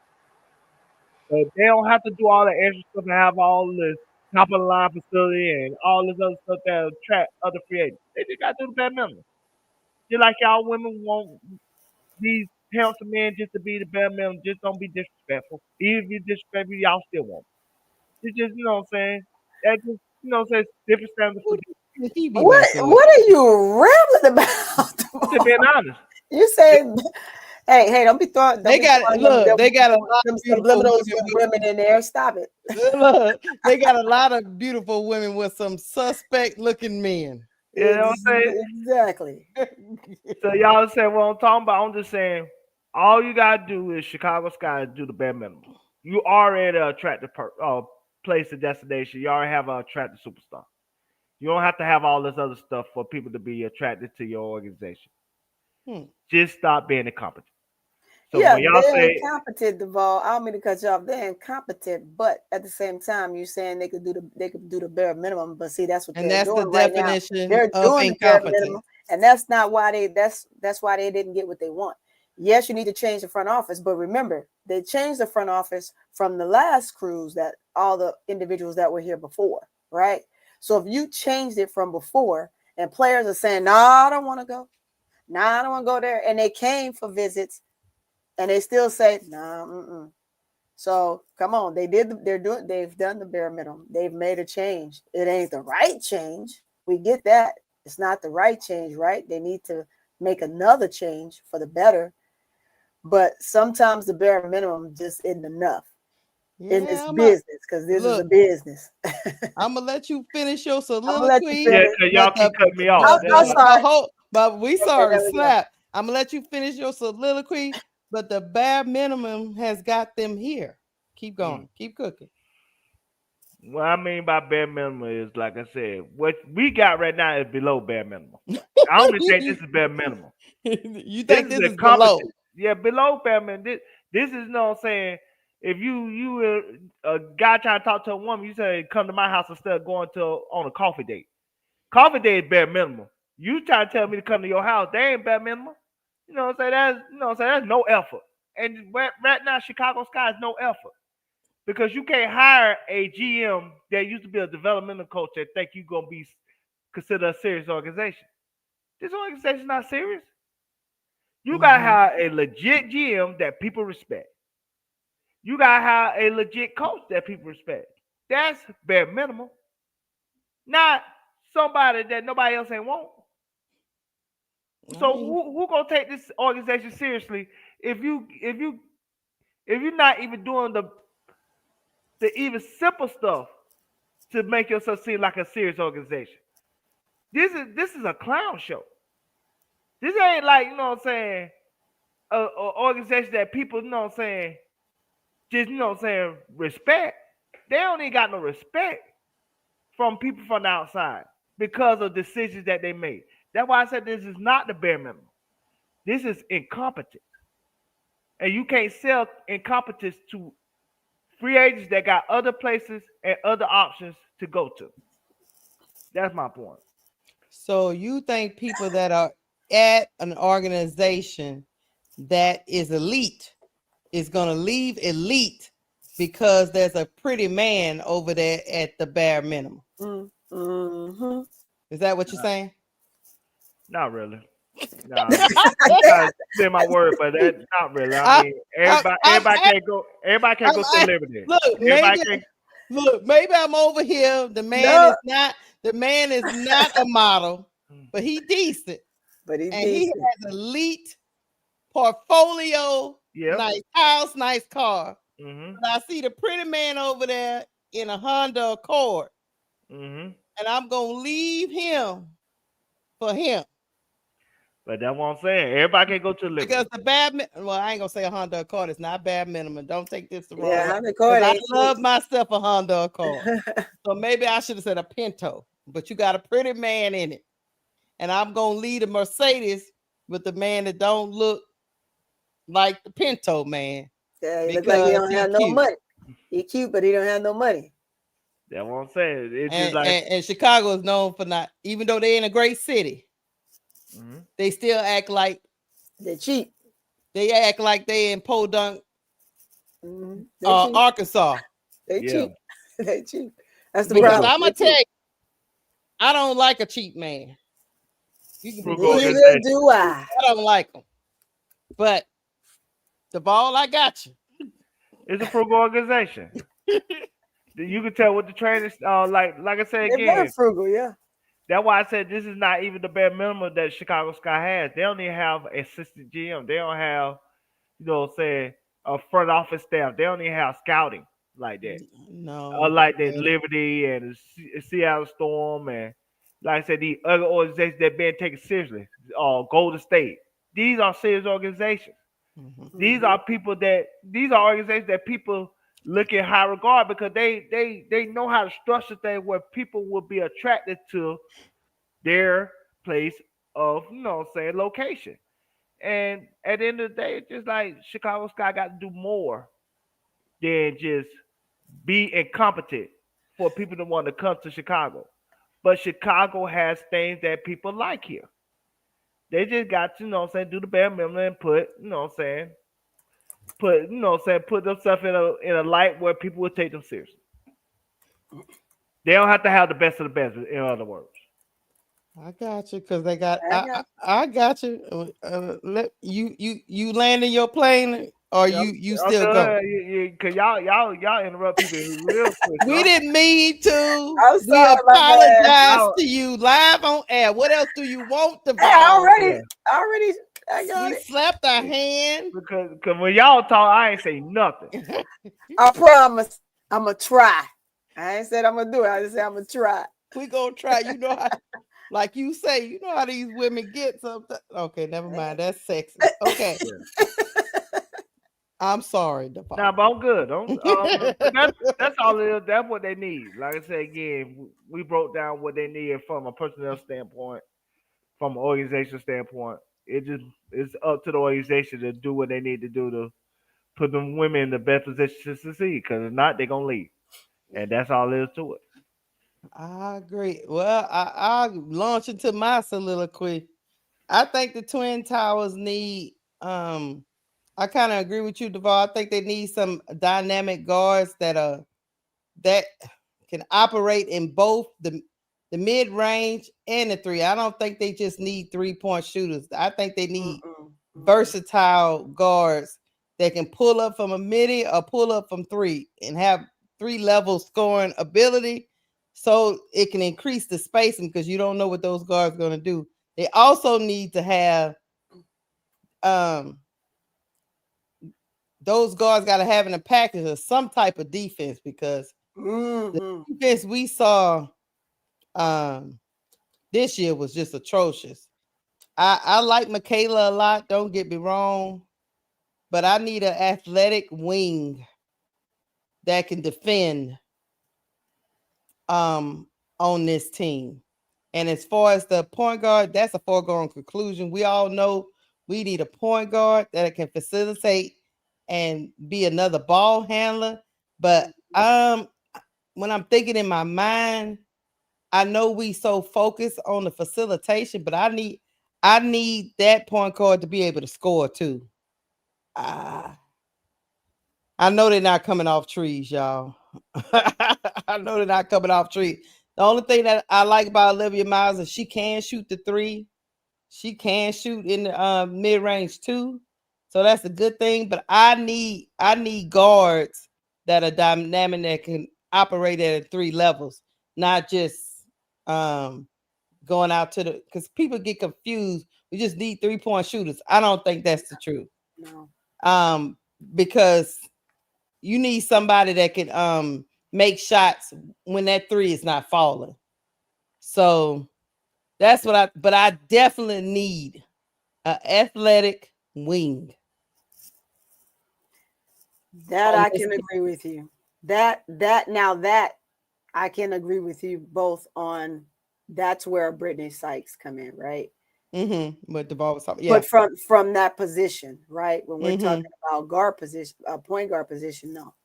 But they don't have to do all the extra stuff and have all this top of the line facility and all this other stuff that attract other free agents. They just got to do the bare minimum. Just like y'all women want these handsome men just to be the bare minimum, just don't be disrespectful. Even if you disrespectful, y'all still want. It's just, what I'm saying? That just, says different standards for What are you rambling about? To being honest. You said, hey, don't be throwing. They got a lot of beautiful women in there. Stop it. Look, they got a lot of beautiful women with some suspect looking men. You know what I'm saying? Exactly. So y'all say what I'm talking about. I'm just saying, all you gotta do is Chicago Sky do the bare minimum. You already attract the place and destination. You already have an attractive superstar. You don't have to have all this other stuff for people to be attracted to your organization. Just stop being incompetent. So yeah, when y'all they're say incompetent, Duval. I don't mean to cut you off. They're incompetent, but at the same time, you're saying they could do the bare minimum. But see, that's what And they're that's the doing right now. definition They're of doing the bare incompetence. minimum, and that's not why that's why they didn't get what they want. Yes, you need to change the front office, but remember, they changed the front office from the last cruise that all the individuals that were here before, right? So if you changed it from before, and players are saying, "No, I don't want to go. No, I don't want to go there," and they came for visits, and they still say, "No." So come on, they've done the bare minimum. They've made a change. It ain't the right change. We get that. It's not the right change, right? They need to make another change for the better. But sometimes the bare minimum just isn't enough in this business, because this is a business. I'm gonna let you finish your I'm gonna let you soliloquy. finish. because y'all keep cutting me off. I'm sorry. But we Okay, sorry, there we go. Slap. I'm gonna let you finish your soliloquy, but the bare minimum has got them here. Keep going. Keep cooking. What I mean by bare minimum is, like I said, what we got right now is below bare minimum. I don't even think this is bare minimum. You think this is below? incompetence. Yeah, below bare minimum. This is no saying. If you a guy trying to talk to a woman, you say come to my house instead of going on a coffee date. Coffee date is bare minimum. You trying to tell me to come to your house, they ain't bare minimum. You know what I'm saying? That's no effort. And right now, Chicago Sky is no effort. Because you can't hire a GM that used to be a developmental coach that think you're gonna be considered a serious organization. This organization is not serious. You gotta hire a legit GM that people respect. You gotta hire a legit coach that people respect. That's bare minimum. Not somebody that nobody else ain't want. So who gonna take this organization seriously if you're not even doing the even simple stuff to make yourself seem like a serious organization? This is a clown show. This ain't like, you know what I'm saying, a organization that people, you know what I'm saying, just, you know what I'm saying, respect. They don't even got no respect from people from the outside because of decisions that they made. That's why I said this is not the bare minimum. This is incompetence. And you can't sell incompetence to free agents that got other places and other options to go to. That's my point. So you think people that are at an organization that is elite is going to leave elite because there's a pretty man over there at the bare minimum? Mm-hmm. Is that what you're saying? Not really. No, I say my word, but that's not really. I mean, everybody can't go. Everybody can't go to Liberty. Look, maybe I'm over here. The man is not a model, but he decent. He has elite portfolio, nice house, nice car. But I see the pretty man over there in a Honda Accord, and I'm gonna leave him for him. But that's what I'm saying. Everybody can go to Liberty. Because the I ain't gonna say a Honda Accord. It's not bare minimum. Don't take this the wrong way. Honda Accord. I love myself a Honda Accord. So maybe I should have said a Pinto. But you got a pretty man in it, and I'm gonna lead a Mercedes with the man that don't look like the Pinto man. Yeah, he look like he don't have no money. He cute, but he don't have no money. That's what I'm saying. It's just and Chicago is known for not, even though they're in a great city, they still act like they're cheap. They act like they in Podunk, Arkansas. They cheap. They cheap. That's the because problem. I'm gonna tell you, I don't like a cheap man. Neither do I. I don't like them. But the ball, I got you. It's a frugal organization. You can tell what the trainers like I said again. They're very frugal, yeah. That's why I said this is not even the bare minimum that Chicago Sky has. They don't even have assistant GM. They don't have, you know what I'm saying, a front office staff. They don't even have scouting like that. No. Like the Liberty and the Seattle Storm and, like I said, the other organizations that been taken seriously. Golden State. These are serious organizations. These are organizations that people look in high regard because they know how to structure things where people will be attracted to their place of, you know what I'm saying, location. And at the end of the day, it's just like Chicago Sky got to do more than just be incompetent for people to want to come to Chicago. But Chicago has things that people like here. They just got to, do the bare minimum and put, put themselves in a light where people would take them seriously. They don't have to have the best of the best, in other words. I got you, because they got. I got you. Let you land in your plane, or you still go? Cause y'all interrupt people real quick. We didn't mean to. I'm We sorry about that. apologize to you live on air. What else do you want to? I got we it. slapped our hand because when y'all talk, I ain't say nothing. I promise. I'm gonna try. I ain't said I'm gonna do it. I just said I'm gonna try. We gonna try. You know how, like you say, you know how these women get sometimes. Okay, never mind. That's sexy. Okay. I'm sorry, DePaul. Nah, but I'm good. That's all it is. That's what they need. Like I said again, we broke down what they need from a personnel standpoint, from an organization standpoint. It's up to the organization to do what they need to do to put them women in the best position to succeed. Because if not, they're gonna leave, and that's all there is to it. I agree. Well, I'll launch into my soliloquy. I think the Twin Towers need. I kind of agree with you, Duval. I think they need some dynamic guards that can operate in both the mid range and the three. I don't think they just need 3-point shooters. I think they need versatile guards that can pull up from a midi or pull up from three and have 3-level scoring ability, so it can increase the spacing, because you don't know what those guards are going to do. They also need to have those guards got to have in a package of some type of defense, because the defense we saw this year was just atrocious. I like Michaela a lot, don't get me wrong, but I need an athletic wing that can defend on this team. And as far as the point guard, that's a foregone conclusion. We all know we need a point guard that can facilitate and be another ball handler. But when I'm thinking in my mind, I know we so focused on the facilitation, but I need that point guard to be able to score too. I know they're not coming off trees, y'all. I know they're not coming off trees. The only thing that I like about Olivia Miles is she can shoot the three. She can shoot in the mid-range too. So that's a good thing. But I need guards that are dynamic, that can operate at 3 levels, not just going out to the, because people get confused. We just need 3-point shooters. I don't think that's the truth. No. Because you need somebody that can make shots when that 3 is not falling. So that's what I definitely need an athletic wing. That I can agree with you. That I can agree with you both on. That's where Brittany Sykes come in, right? But the ball was talking, yeah. But from that position, right? When we're talking about guard position, point guard position, no.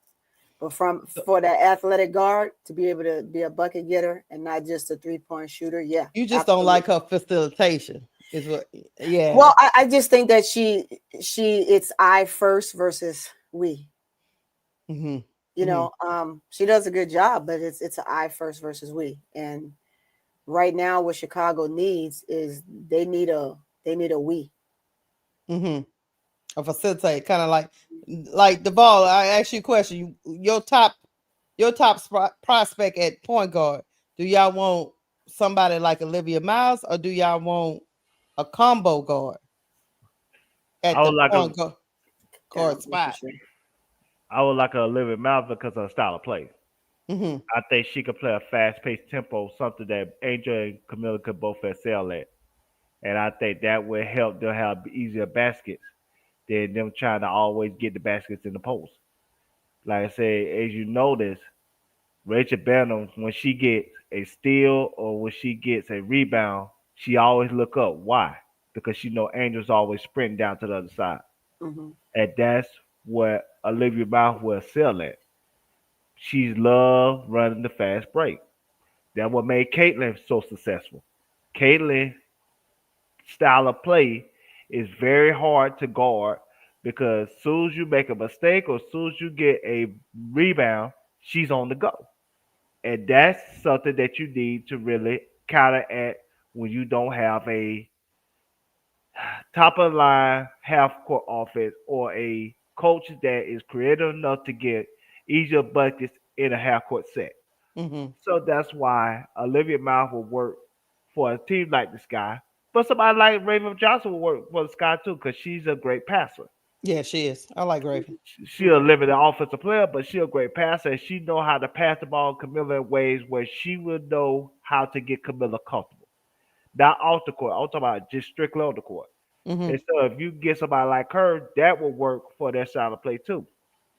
But for that athletic guard to be able to be a bucket getter and not just a 3-point shooter, yeah. You just don't like her facilitation, is what? Yeah. Well, I just think that it's I first versus we. You know, she does a good job, but it's an I first versus we. And right now, what Chicago needs is they need a we. A facilitate, kind of like the ball. I ask you a question. Your top prospect at point guard. Do y'all want somebody like Olivia Miles, or do y'all want a combo guard at the point guard spot? I would like Olivia Miles because of her style of play. I think she could play a fast-paced tempo, something that Angel and Kamilla could both excel at. And I think that would help them have easier baskets than them trying to always get the baskets in the post. Like I said, as you notice, Rachel Bynum, when she gets a steal or when she gets a rebound, she always look up. Why? because she know Angel's always sprinting down to the other side. Mhm. And that's what Olivia Mouth will sell at. She's loved running the fast break. That's what made Caitlyn so successful. Caitlyn's style of play is very hard to guard because as soon as you make a mistake or as soon as you get a rebound, she's on the go. And that's something that you need to really counteract when you don't have a top of the line half court offense or a coach that is creative enough to get easier buckets in a half court set. Mm-hmm. So that's why Olivia Mouth will work for a team like the Sky. But somebody like Raven Johnson will work for the Sky too because she's a great passer. Yeah, she is. I like Raven. She's a limited offensive player, but she's a great passer. And she know how to pass the ball to Kamilla in ways where she would know how to get Kamilla comfortable. Not off the court. I'm talking about just strictly on the court. Mm-hmm. And so if you get somebody like her, that will work for that style of play too.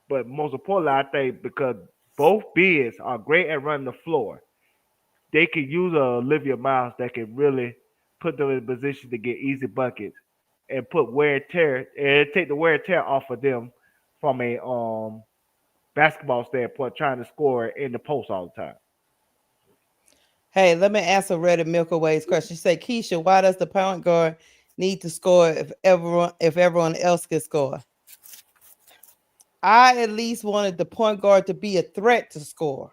But most importantly, I think because both bigs are great at running the floor, they can use a Olivia Miles that can really put them in a position to get easy buckets and put wear and tear and take the wear and tear off of them from a basketball standpoint, trying to score in the post all the time. Hey, let me answer Reddit Milky Way's question. She said, Keisha, why does the point guard need to score if everyone else can score? I at least wanted the point guard to be a threat to score.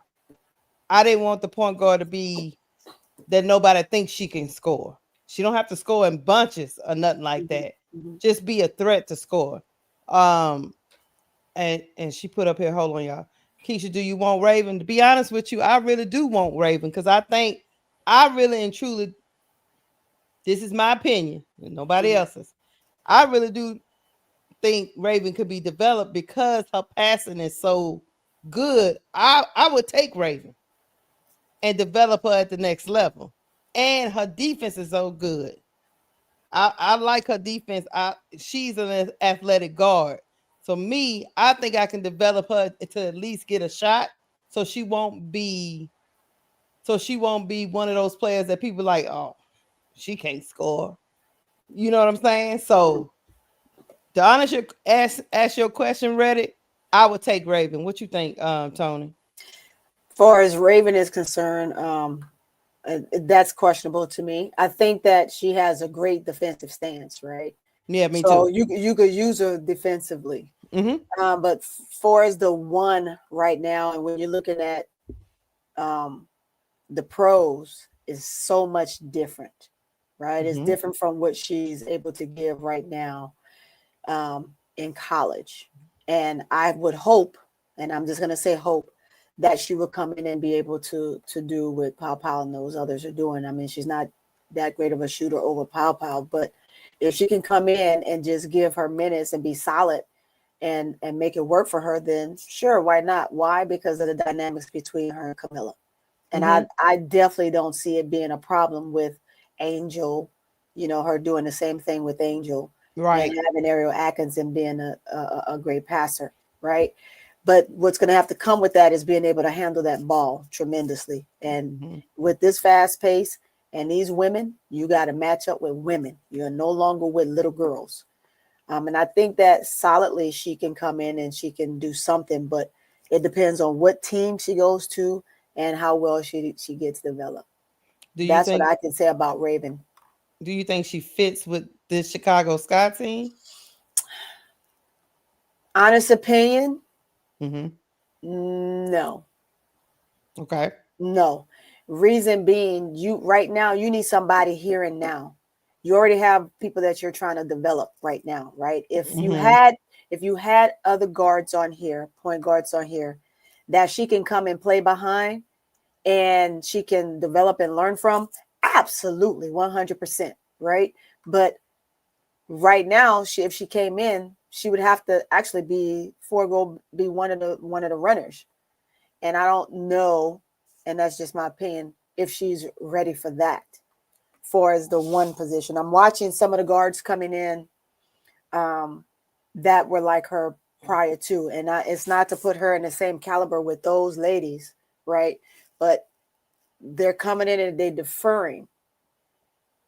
I didn't want the point guard to be that nobody thinks she can score. She don't have to score in bunches or nothing like that. Just be a threat to score. And she put up here, hold on, y'all. Keisha, do you want Raven? To be honest with you, I really do want Raven because I think I really and truly, this is my opinion, and nobody else's. I really do think Raven could be developed because her passing is so good. I would take Raven and develop her at the next level. And her defense is so good. I like her defense. She's an athletic guard. So me, I think I can develop her to at least get a shot. So she won't be one of those players that people like, oh, she can't score. You know what I'm saying? So to ask your question, Reddit, I would take Raven. What you think, Tony? As far as Raven is concerned, that's questionable to me. I think that she has a great defensive stance, right? Yeah, me so too. You could use her defensively. Mm-hmm. But far as the one right now, and when you're looking at the pros, is so much different, right? It's different from what she's able to give right now in college. And I would hope, and I'm just going to say hope, that she will come in and be able to do what Pow Pow and those others are doing. I mean, she's not that great of a shooter over Pow Pow, but if she can come in and just give her minutes and be solid and make it work for her, then sure, why not? Why? Because of the dynamics between her and Kamilla. And I definitely don't see it being a problem with Angel, her doing the same thing with Angel, right? And having Ariel Atkinson being a great passer, right? But what's going to have to come with that is being able to handle that ball tremendously. And with this fast pace and these women, you got to match up with women. You're no longer with little girls. And I think that solidly she can come in and she can do something, but it depends on what team she goes to and how well she gets developed. That's what I can say about Raven. Do you think she fits with the Chicago Sky team? Honest opinion? Mm-hmm. No. Okay. No. Reason being, right now you need somebody here and now. You already have people that you're trying to develop right now, right? If you had other guards on here, point guards on here, that she can come and play behind and she can develop and learn from, absolutely 100%, right? But right now, if she came in, she would have to actually be one of the runners. And I don't know, and that's just my opinion, if she's ready for that. For as the one position, I'm watching some of the guards coming in that were like her prior to, and it's not to put her in the same caliber with those ladies, right? But they're coming in and they're deferring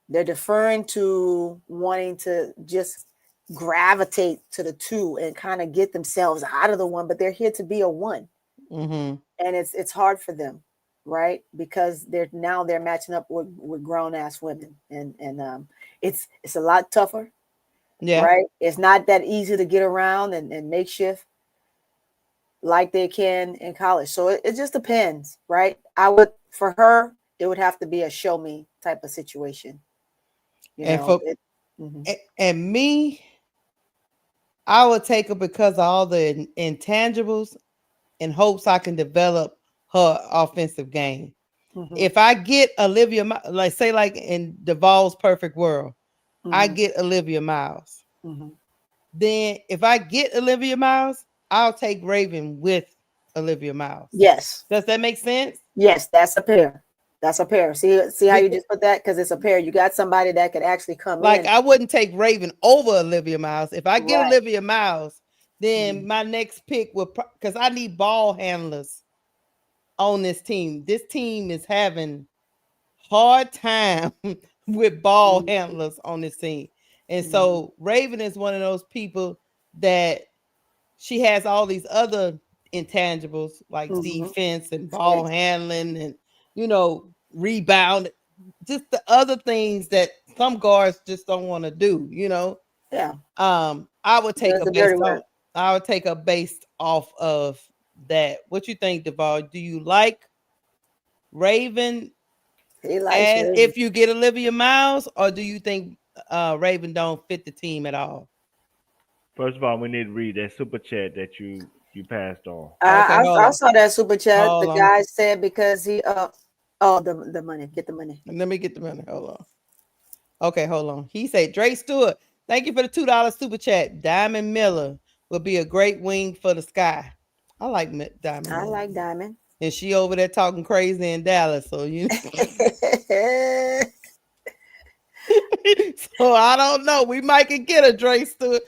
They're deferring to wanting to just gravitate to the 2 and kind of get themselves out of the 1, but they're here to be a 1. Mm-hmm. And it's hard for them, right? Because they're matching up with grown ass women, and it's a lot tougher. Yeah. Right. It's not that easy to get around and makeshift like they can in college. So it just depends, right? For her, it would have to be a show me type of situation. And me, I would take her because of all the intangibles in hopes I can develop her offensive game. Mm-hmm. If I get Olivia, like say like in Duvall's Perfect World, I get Olivia Miles. Then if I get Olivia Miles, I'll take Raven with Olivia Miles. Yes. Does that make sense? Yes, that's a pair. That's a pair. See how you just put that? Because it's a pair. You got somebody that could actually come like in. I wouldn't take Raven over Olivia Miles. If I get Olivia Miles, then my next pick would, because I need ball handlers on this team. This team is having hard time with ball handlers on this team. And so Raven is one of those people that she has all these other intangibles like defense and ball handling and, rebound, just the other things that some guards just don't want to do, Yeah. I would take a based off of that. What you think, Duval? Do you like Raven? If you get Olivia Miles, or do you think Raven don't fit the team at all? First of all, we need to read that super chat that you passed on. I saw that super chat. The guy said because he the money. Get the money. Let me get the money. Hold on. Okay, hold on. He said, Dre Stewart, thank you for the $2 super chat. Diamond Miller will be a great wing for the Sky. I like Diamond. I like Diamond. And she over there talking crazy in Dallas. So so I don't know. We might can get a Dre Stewart.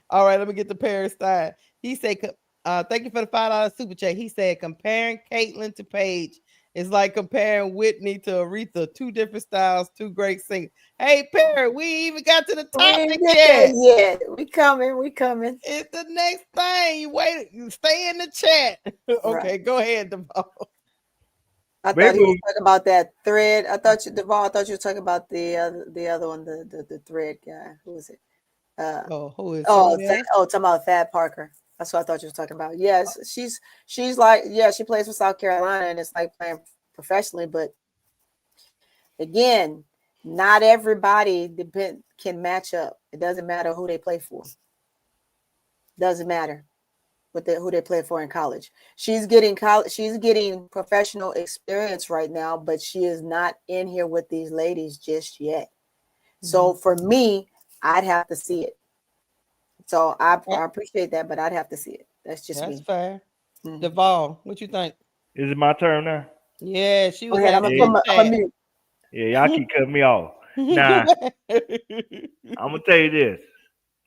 All right, let me get the Paris Stein. He said, thank you for the $5 super chat. He said, comparing Caitlyn to Paige is like comparing Whitney to Aretha. 2 different styles, 2 great singers. Hey, Perry, we even got to the topic yet. Yeah, we coming. It's the next thing. You stay in the chat. Okay, go ahead, Duval. I thought you were talking about that thread. Duval, I thought you were talking about the other one, the thread guy. Who is it? Who is? Talking about Thad Parker. That's what I thought you were talking about. Yes, she's like, she plays for South Carolina, and it's like playing professionally. But again, not everybody can match up. It doesn't matter who they play for. Doesn't matter who they play for in college. She's getting professional experience right now, but she is not in here with these ladies just yet. So for me, I'd have to see it. So I appreciate that, but I'd have to see it. That's me. That's fair. Duval, what you think? Is it my turn now? Yeah, she was. I'm gonna mute. Yeah, y'all keep cutting me off. Now, I'm gonna tell you this.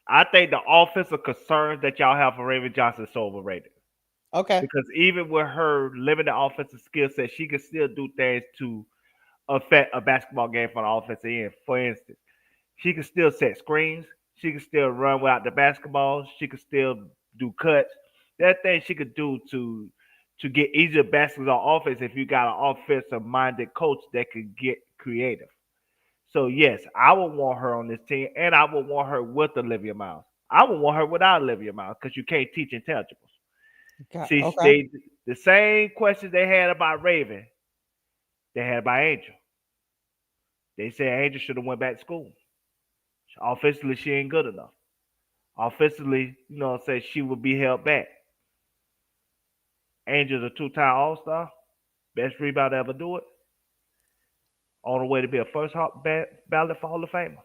I think the offensive concerns that y'all have for Raven Johnson is so overrated. Okay. Because even with her limited offensive skill set, she can still do things to affect a basketball game from the offensive end. For instance, she can still set screens. She can still run without the basketball. She can still do cuts. That thing she could do to get easier baskets on offense if you got an offensive-minded coach that could get creative. So, yes, I would want her on this team, and I would want her with Olivia Miles. I would want her without Olivia Miles because you can't teach intangibles. The same questions they had about Raven, they had about Angel. They said Angel should have went back to school. Offensively, she ain't good enough. Offensively, she would be held back. Angel's a 2-time All-Star, best rebounder to ever do it. On the way to be a first ballot for Hall of Famer.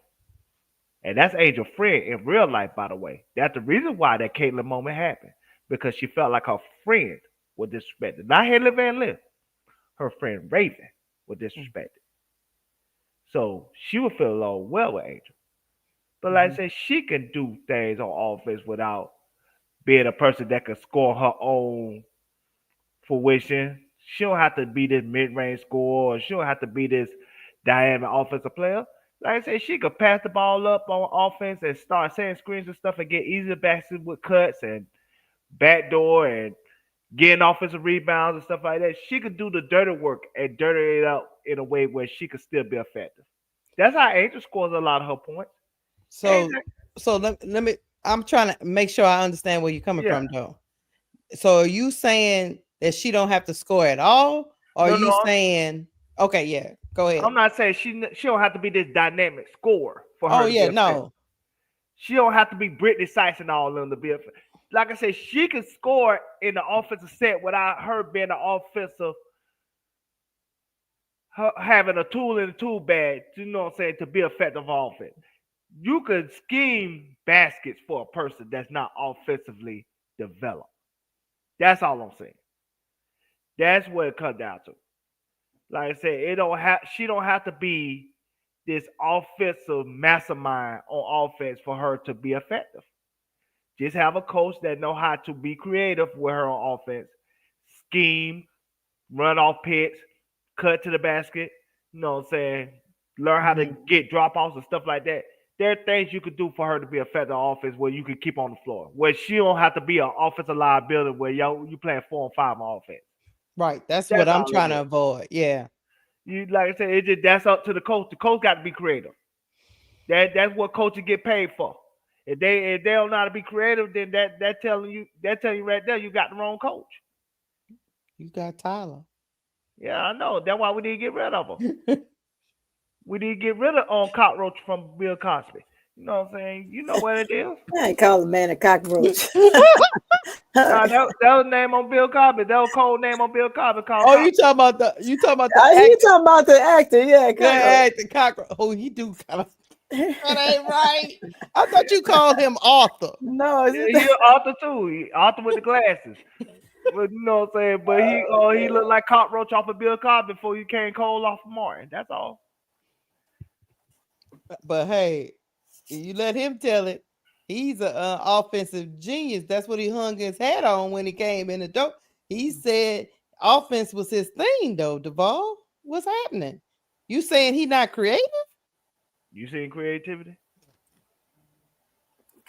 And that's Angel's friend in real life, by the way. That's the reason why that Caitlyn moment happened. Because she felt like her friend was disrespected. Not Haley Van Lith. Her friend Raven was disrespected. So she would feel along well with Angel. But like I said, she can do things on offense without being a person that can score her own fruition. She don't have to be this mid-range scorer, or she don't have to be this dynamic offensive player. Like I said, she could pass the ball up on offense and start setting screens and stuff and get easy baskets with cuts and backdoor and getting offensive rebounds and stuff like that. She could do the dirty work and dirty it up in a way where she could still be effective. That's how Angel scores a lot of her points. So let me. I'm trying to make sure I understand where you're coming from, though. So are you saying that she don't have to score at all, or are you saying? Okay, yeah, go ahead. I'm not saying she don't have to be this dynamic scorer for her. Oh yeah, no. She don't have to be Brittany Sykes and all of them to be effective. Like I said, she can score in the offensive set without her being an offensive, having a tool in the tool bag, you know what I'm saying, to be effective offense. You could scheme baskets for a person that's not offensively developed. That's all I'm saying. That's what it comes down to. Like I said, she don't have to be this offensive mastermind on offense for her to be effective. Just have a coach that know how to be creative with her on offense, scheme, run off picks, cut to the basket, you know what I'm saying, learn how to get drop-offs and stuff like that. There are things you could do for her to be effective on offense where you could keep on the floor, where she don't have to be an offensive liability where you playing 4 and 5 on offense. Right, that's what I'm trying to avoid. Yeah. You like I said, that's up to the coach. The coach got to be creative. That's what coaches get paid for. If they don't know how to be creative, then that telling you right there you got the wrong coach. You got Tyler. Yeah, I know. That's why we need to get rid of him. We need to get rid of Cockroach from Bill Cosby. You know what I'm saying? You know what it is. I ain't call the man a cockroach. Nah, that was name on Bill Cosby. That was cold name on Bill Cosby. You talking about the you talking about the actor? Yeah, the cockroach. Oh, he do kind of. That ain't right. I thought you called him Arthur. No, he's Arthur too. He Arthur with the glasses. But you know what I'm saying? But he looked like Cockroach off of Bill Cosby before he came cold off of Martin. That's all. But hey, you let him tell it. He's an offensive genius. That's what he hung his hat on when he came in the door. He said offense was his thing, though. Duvall, what's happening? You saying he not creative? You seen creativity?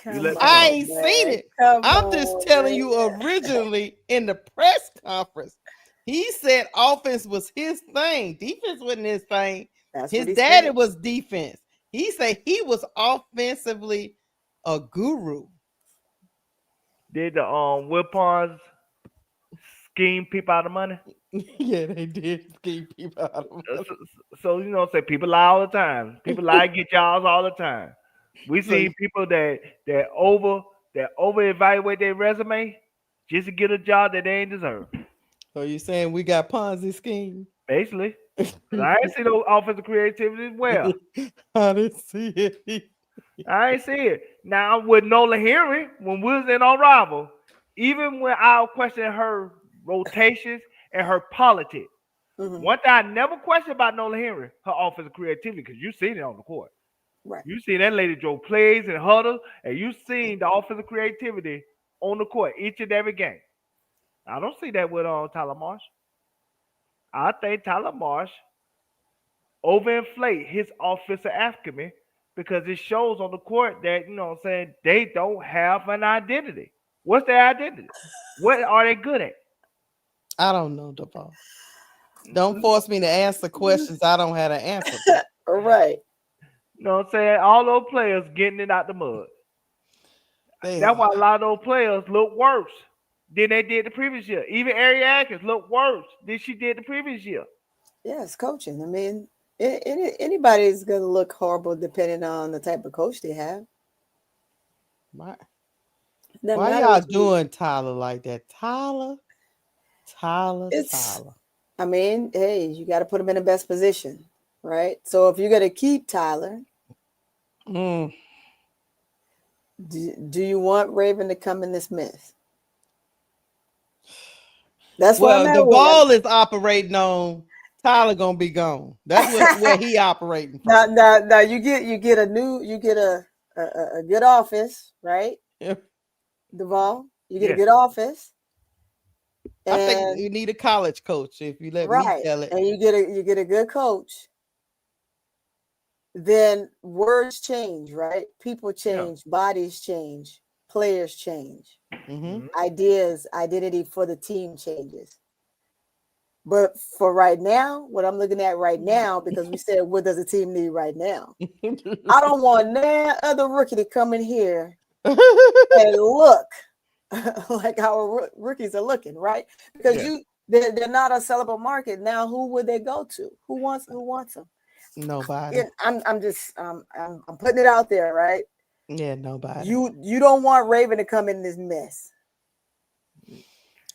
I ain't seen it. I'm just telling you. Originally in the press conference, he said offense was his thing. Defense wasn't his thing. His daddy was defense. He said he was offensively a guru. Did the Wilpons scheme people out of money? Yeah, they did scheme people out of money. So you know, say people lie all the time. People lie to get jobs all the time. We see people that over evaluate their resume just to get a job that they ain't deserve. So you saying we got Ponzi scheme? Basically. I ain't see no offensive creativity as well. I didn't see it. I ain't see it. Now with Nola Henry, when we was in our rival, even when I questioned her rotations and her politics, one thing I never questioned about Nola Henry, her offensive creativity, because you seen it on the court. Right. You see that lady drove plays and huddles, and you seen the offensive creativity on the court each and every game. I don't see that with Tyler Marsh. I think Tyler Marsh overinflate his offensive acumen because it shows on the court that, you know what I'm saying, they don't have an identity. What's their identity? What are they good at? I don't know, Duvall. Don't force me to answer questions I don't have an answer to. All right. You know what I'm saying? All those players getting it out the mud. That's why a lot of those players look worse than they did the previous year. Even Ari Atkins looked worse than she did the previous year. Yes, coaching. I mean, anybody's going to look horrible depending on the type of coach they have. Why y'all doing Tyler like that? Tyler. I mean, hey, you got to put him in the best position, right? So if you're going to keep Tyler, do you want Raven to come in this mess? That's what the ball is operating on. Tyler gonna be gone. That's where he operating from. Now you get a good office, right? Yeah. Duvall, you get a good office. I think you need a college coach if you let me tell it. And you get a good coach, then words change, right? People change, bodies change, players change, ideas, identity for the team changes. But for right now, what I'm looking at right now, because we said, what does the team need right now? I don't want no other rookie to come in here and look like our rookies are looking, right? Because they're not a sellable market now. Who would they go to? Who wants them? Nobody. I'm putting it out there, right? Yeah, nobody. You don't want Raven to come in this mess.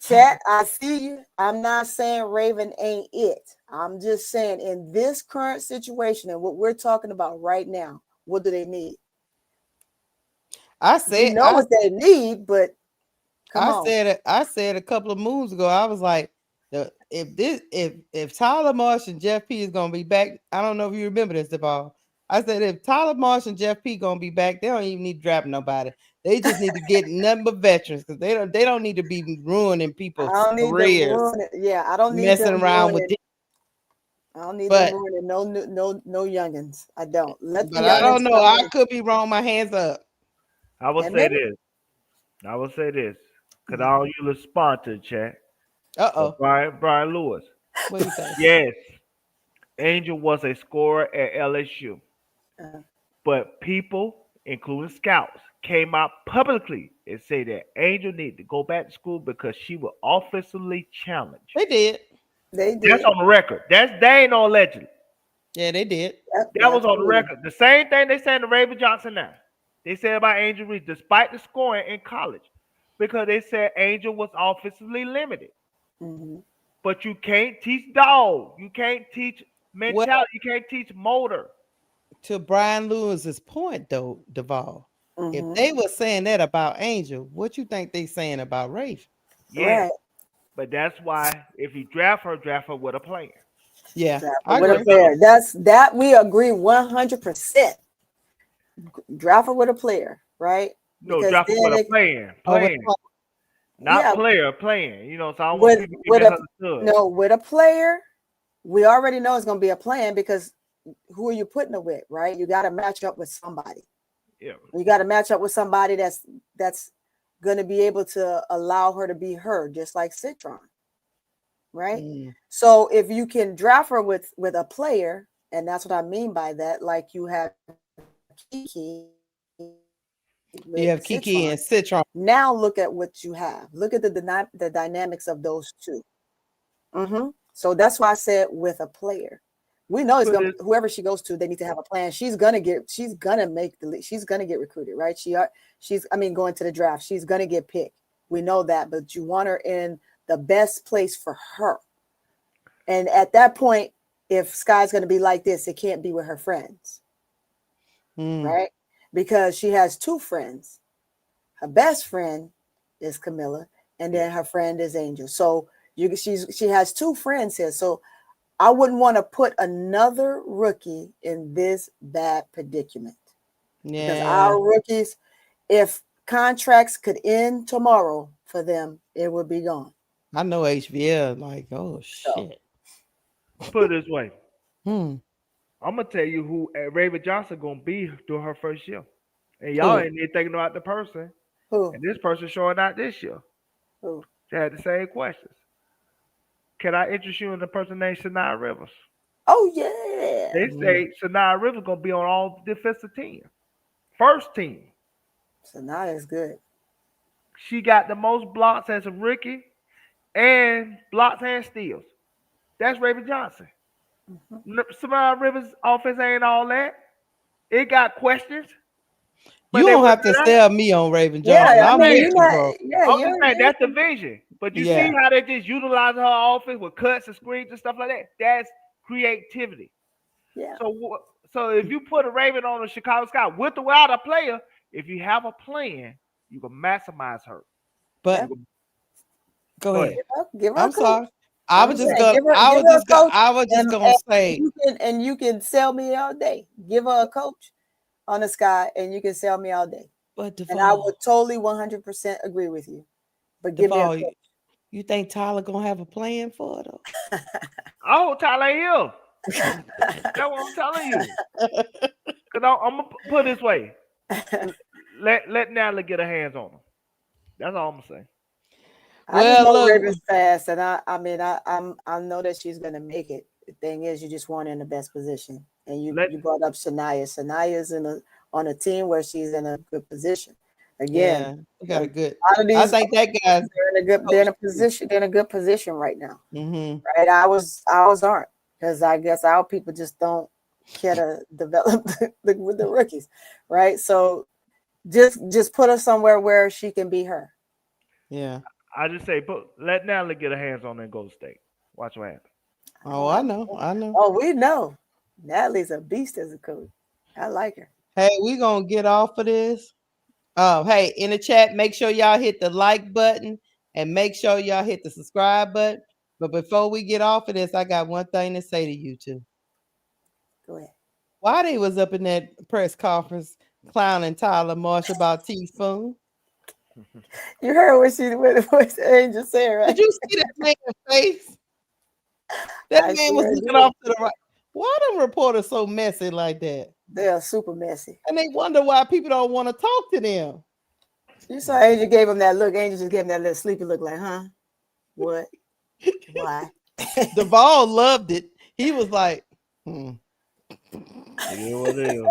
Chat, I see you. I'm not saying Raven ain't it. I'm just saying in this current situation and what we're talking about right now, what do they need? We know what they need, but I said a couple of moons ago, I was like, if Tyler Marsh and Jeff P is gonna be back, I don't know if you remember this, Devon. I said if Tyler Marsh and Jeff P gonna be back, they don't even need to draft nobody. They just need to get nothing but veterans because they don't need to be ruining people's careers. I don't need messing around with it. I don't need them ruining no youngins. I don't. But I don't know. I could be wrong. My hands up. I will say this. Because all you little sponsor chat. Brian Lewis. What do you think? Yes. Angel was a scorer at LSU. But people, including scouts, came out publicly and said that Angel needed to go back to school because she was offensively challenged. They did. That's on the record. They ain't on allegedly. Yeah, they did. That was on the record. The same thing they said to Raven Johnson now. They said about Angel Reese, despite the scoring in college, because they said Angel was offensively limited. But you can't teach dog. You can't teach mentality. You can't teach motor. To Brian Lewis's point, though, Duvall, if they were saying that about Angel, what you think they saying about Raven? Yeah, right. But that's why if you draft her with a player. Yeah, with a player. That we agree 100%. Draft her with a player, right? No, draft her with a playing. Not player, playing. You know, so I don't want people to be misunderstood. No, with a player, we already know it's going to be a plan because who are you putting it with, right? You got to match up with somebody. Yeah. You got to match up with somebody that's going to be able to allow her to be her, just like Citron, right? So if you can draft her with a player, and that's what I mean by that, like you have Kiki. You have Kiki and Citron. Now look at what you have. Look at the dynamics of those two. So that's why I said with a player. We know it's gonna whoever she goes to, they need to have a plan. She's gonna get recruited, right? She's going to the draft. She's gonna get picked. We know that, but you want her in the best place for her. And at that point, if Sky's gonna be like this, it can't be with her friends. Right? Because she has two friends. Her best friend is Kamilla, and then her friend is Angel. So she has two friends here. So I wouldn't want to put another rookie in this bad predicament. Yeah. Because our rookies, if contracts could end tomorrow for them, it would be gone. I know HBL, like, oh shit. Put it this way. I'm gonna tell you who Raven Johnson gonna be during her first year, and y'all ain't even thinking about the person. Who? And this person showing out this year. Who? They had the same questions. Can I interest you in the person named Sanaa Rivers? Oh yeah. They say Sanaa Rivers gonna be on all defensive team, first team. Sanaa is good. She got the most blocks as a rookie, and blocks and steals. That's Raven Johnson. Sanaa Rivers' offense ain't all that. It got questions. You don't have to sell me on Raven Johnson. I'm with you, bro. I'm just saying that's the vision. But you see how they just utilize her offense with cuts and screens and stuff like that. That's creativity. Yeah. So if you put a Raven on the Chicago Sky with or without a player, if you have a plan, you can maximize her. But go ahead. Give her I'm a sorry. coach. I was just gonna say, and you can sell me all day. Give her a coach on the Sky, and you can sell me all day. But and I would totally 100% agree with you. But give me a coach. You think Tyler gonna have a plan for her though? Oh, Tyler Hill. That's what I'm telling you. Cause I'm gonna put it this way. Let Natalie get her hands on him. That's all I'm gonna say. I just Well, know look, Raven's fast, and I know that she's gonna make it. The thing is, you just want her in the best position, and you brought up Shania. Shania's on a team where she's in a good position. Again, we got a good. A lot of these, I think that guy's they're in a position. They're in a good position right now. Mm-hmm. Right? Ours aren't, because I guess our people just don't care to develop the rookies, right? So just put her somewhere where she can be her. Yeah. I just say, let Natalie get her hands on and go to state. Watch what happens. Oh, I know. Oh, we know. Natalie's a beast as a coach. I like her. Hey, we gonna get off of this. Hey, in the chat, make sure y'all hit the like button and make sure y'all hit the subscribe button. But before we get off of this, I got one thing to say to you two. Go ahead. Why they was up in that press conference clowning Tyler Marsh about teaspoon? You heard what Angel said, right? Did you see that man's face? That man was looking off to the right. Why them reporters so messy like that? They are super messy. And they wonder why people don't want to talk to them. You saw Angel gave him that look. Angel just gave him that little sleepy look like, huh? What? Why? Duvall loved it. He was like, It is what it is.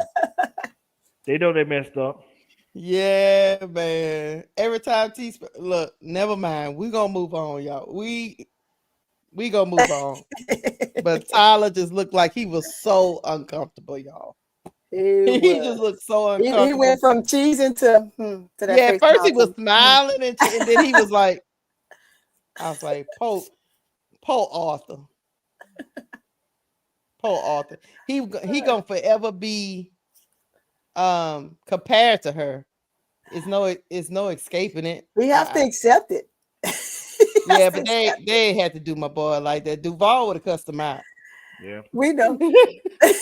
They know they messed up. Yeah, man. Every time teaspoon, look, never mind. We gonna move on, y'all. We gonna move on. But Tyler just looked like he was so uncomfortable, y'all. He just looked so uncomfortable. He went from cheesing to that. Yeah, at first he was smiling and then he was like, I was like, Poe Arthur. Poe Arthur. He gonna forever be compared to her. It's no escaping it. We have to accept it. Yeah, but they had to do my boy like that. Duvall would have cussed him out. Yeah, we know.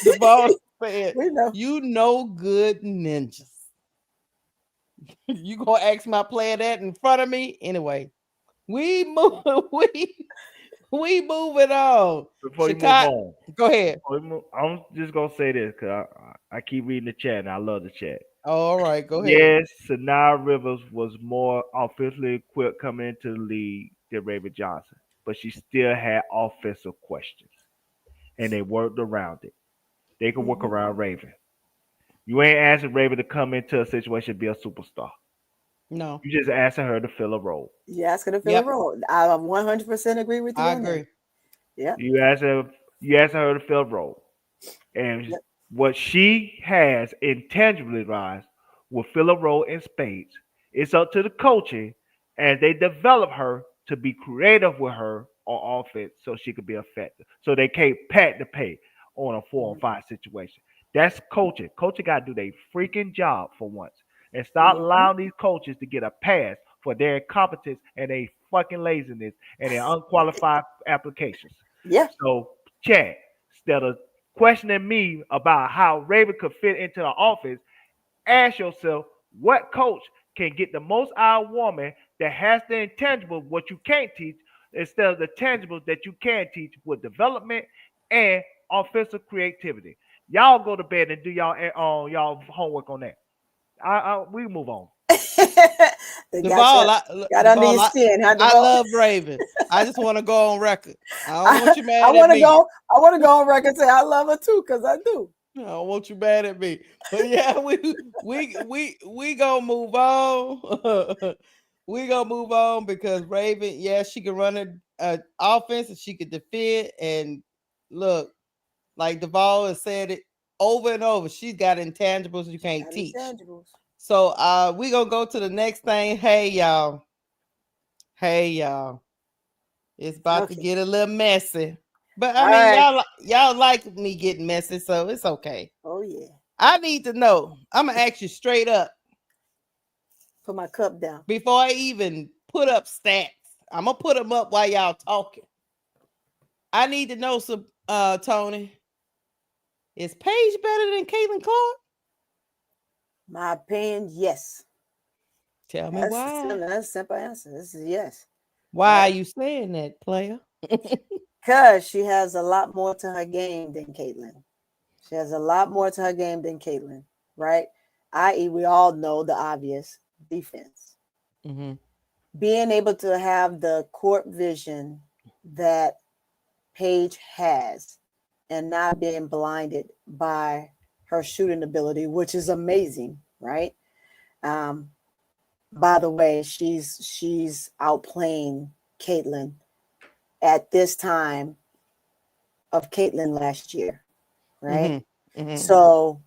Duvall said, we know. You know good ninjas. You gonna ask my player that in front of me? Anyway, we moving on. Before you move on, go ahead. I'm just gonna say this because I keep reading the chat and I love the chat. All right, go ahead. Yes, Sanaa Rivers was more offensively equipped coming into the league than Raven Johnson, but she still had offensive questions, and they worked around it. They could work around Raven. You ain't asking Raven to come into a situation and be a superstar. No. You just asking her to fill a role. You asking her to fill a role. I 100% agree with you. I agree. Yeah. You asking her to fill a role. And what she has intangibly rise will fill a role in spades. It's up to the coaching as they develop her to be creative with her on offense so she could be effective. So they can't pat the pay on a 4-on-5 situation. That's coaching. Coaching got to do their freaking job for once. And stop allowing these coaches to get a pass for their incompetence and their fucking laziness and their unqualified applications. Yeah. So, Chad, instead of questioning me about how Raven could fit into the offense, ask yourself what coach can get the most out of a woman that has the intangible, what you can't teach, instead of the tangibles that you can teach with development and offensive creativity. Y'all go to bed and do y'all homework on that. We move on. Duvall, I love Raven. I just want to go on record. I don't want you mad at me. I want to go on record and say I love her too, because I do. I don't want you mad at me. But yeah, we gonna move on. We gonna move on because Raven, yeah, she can run an offense and she can defend. And look, like Duvall has said it over and over, she's got intangibles you can't teach. So we gonna go to the next thing. Hey y'all. It's about to get a little messy. But I mean, y'all like me getting messy, so it's okay. Oh yeah. I need to know. I'm gonna ask you straight up. Put my cup down. Before I even put up stats, I'm gonna put them up while y'all talking. I need to know some Tony. Is Paige better than Caitlyn Clark? My opinion, yes. Tell me why. That's a simple answer. This is yes. Why are you saying that, player? Because she has a lot more to her game than Caitlyn. She has a lot more to her game than Caitlyn, right? I.e., we all know the obvious defense. Mm-hmm. Being able to have the court vision that Paige has and not being blinded by her shooting ability, which is amazing, right? By the way, she's outplaying Caitlyn at this time of Caitlyn last year, right? Mm-hmm. Mm-hmm. So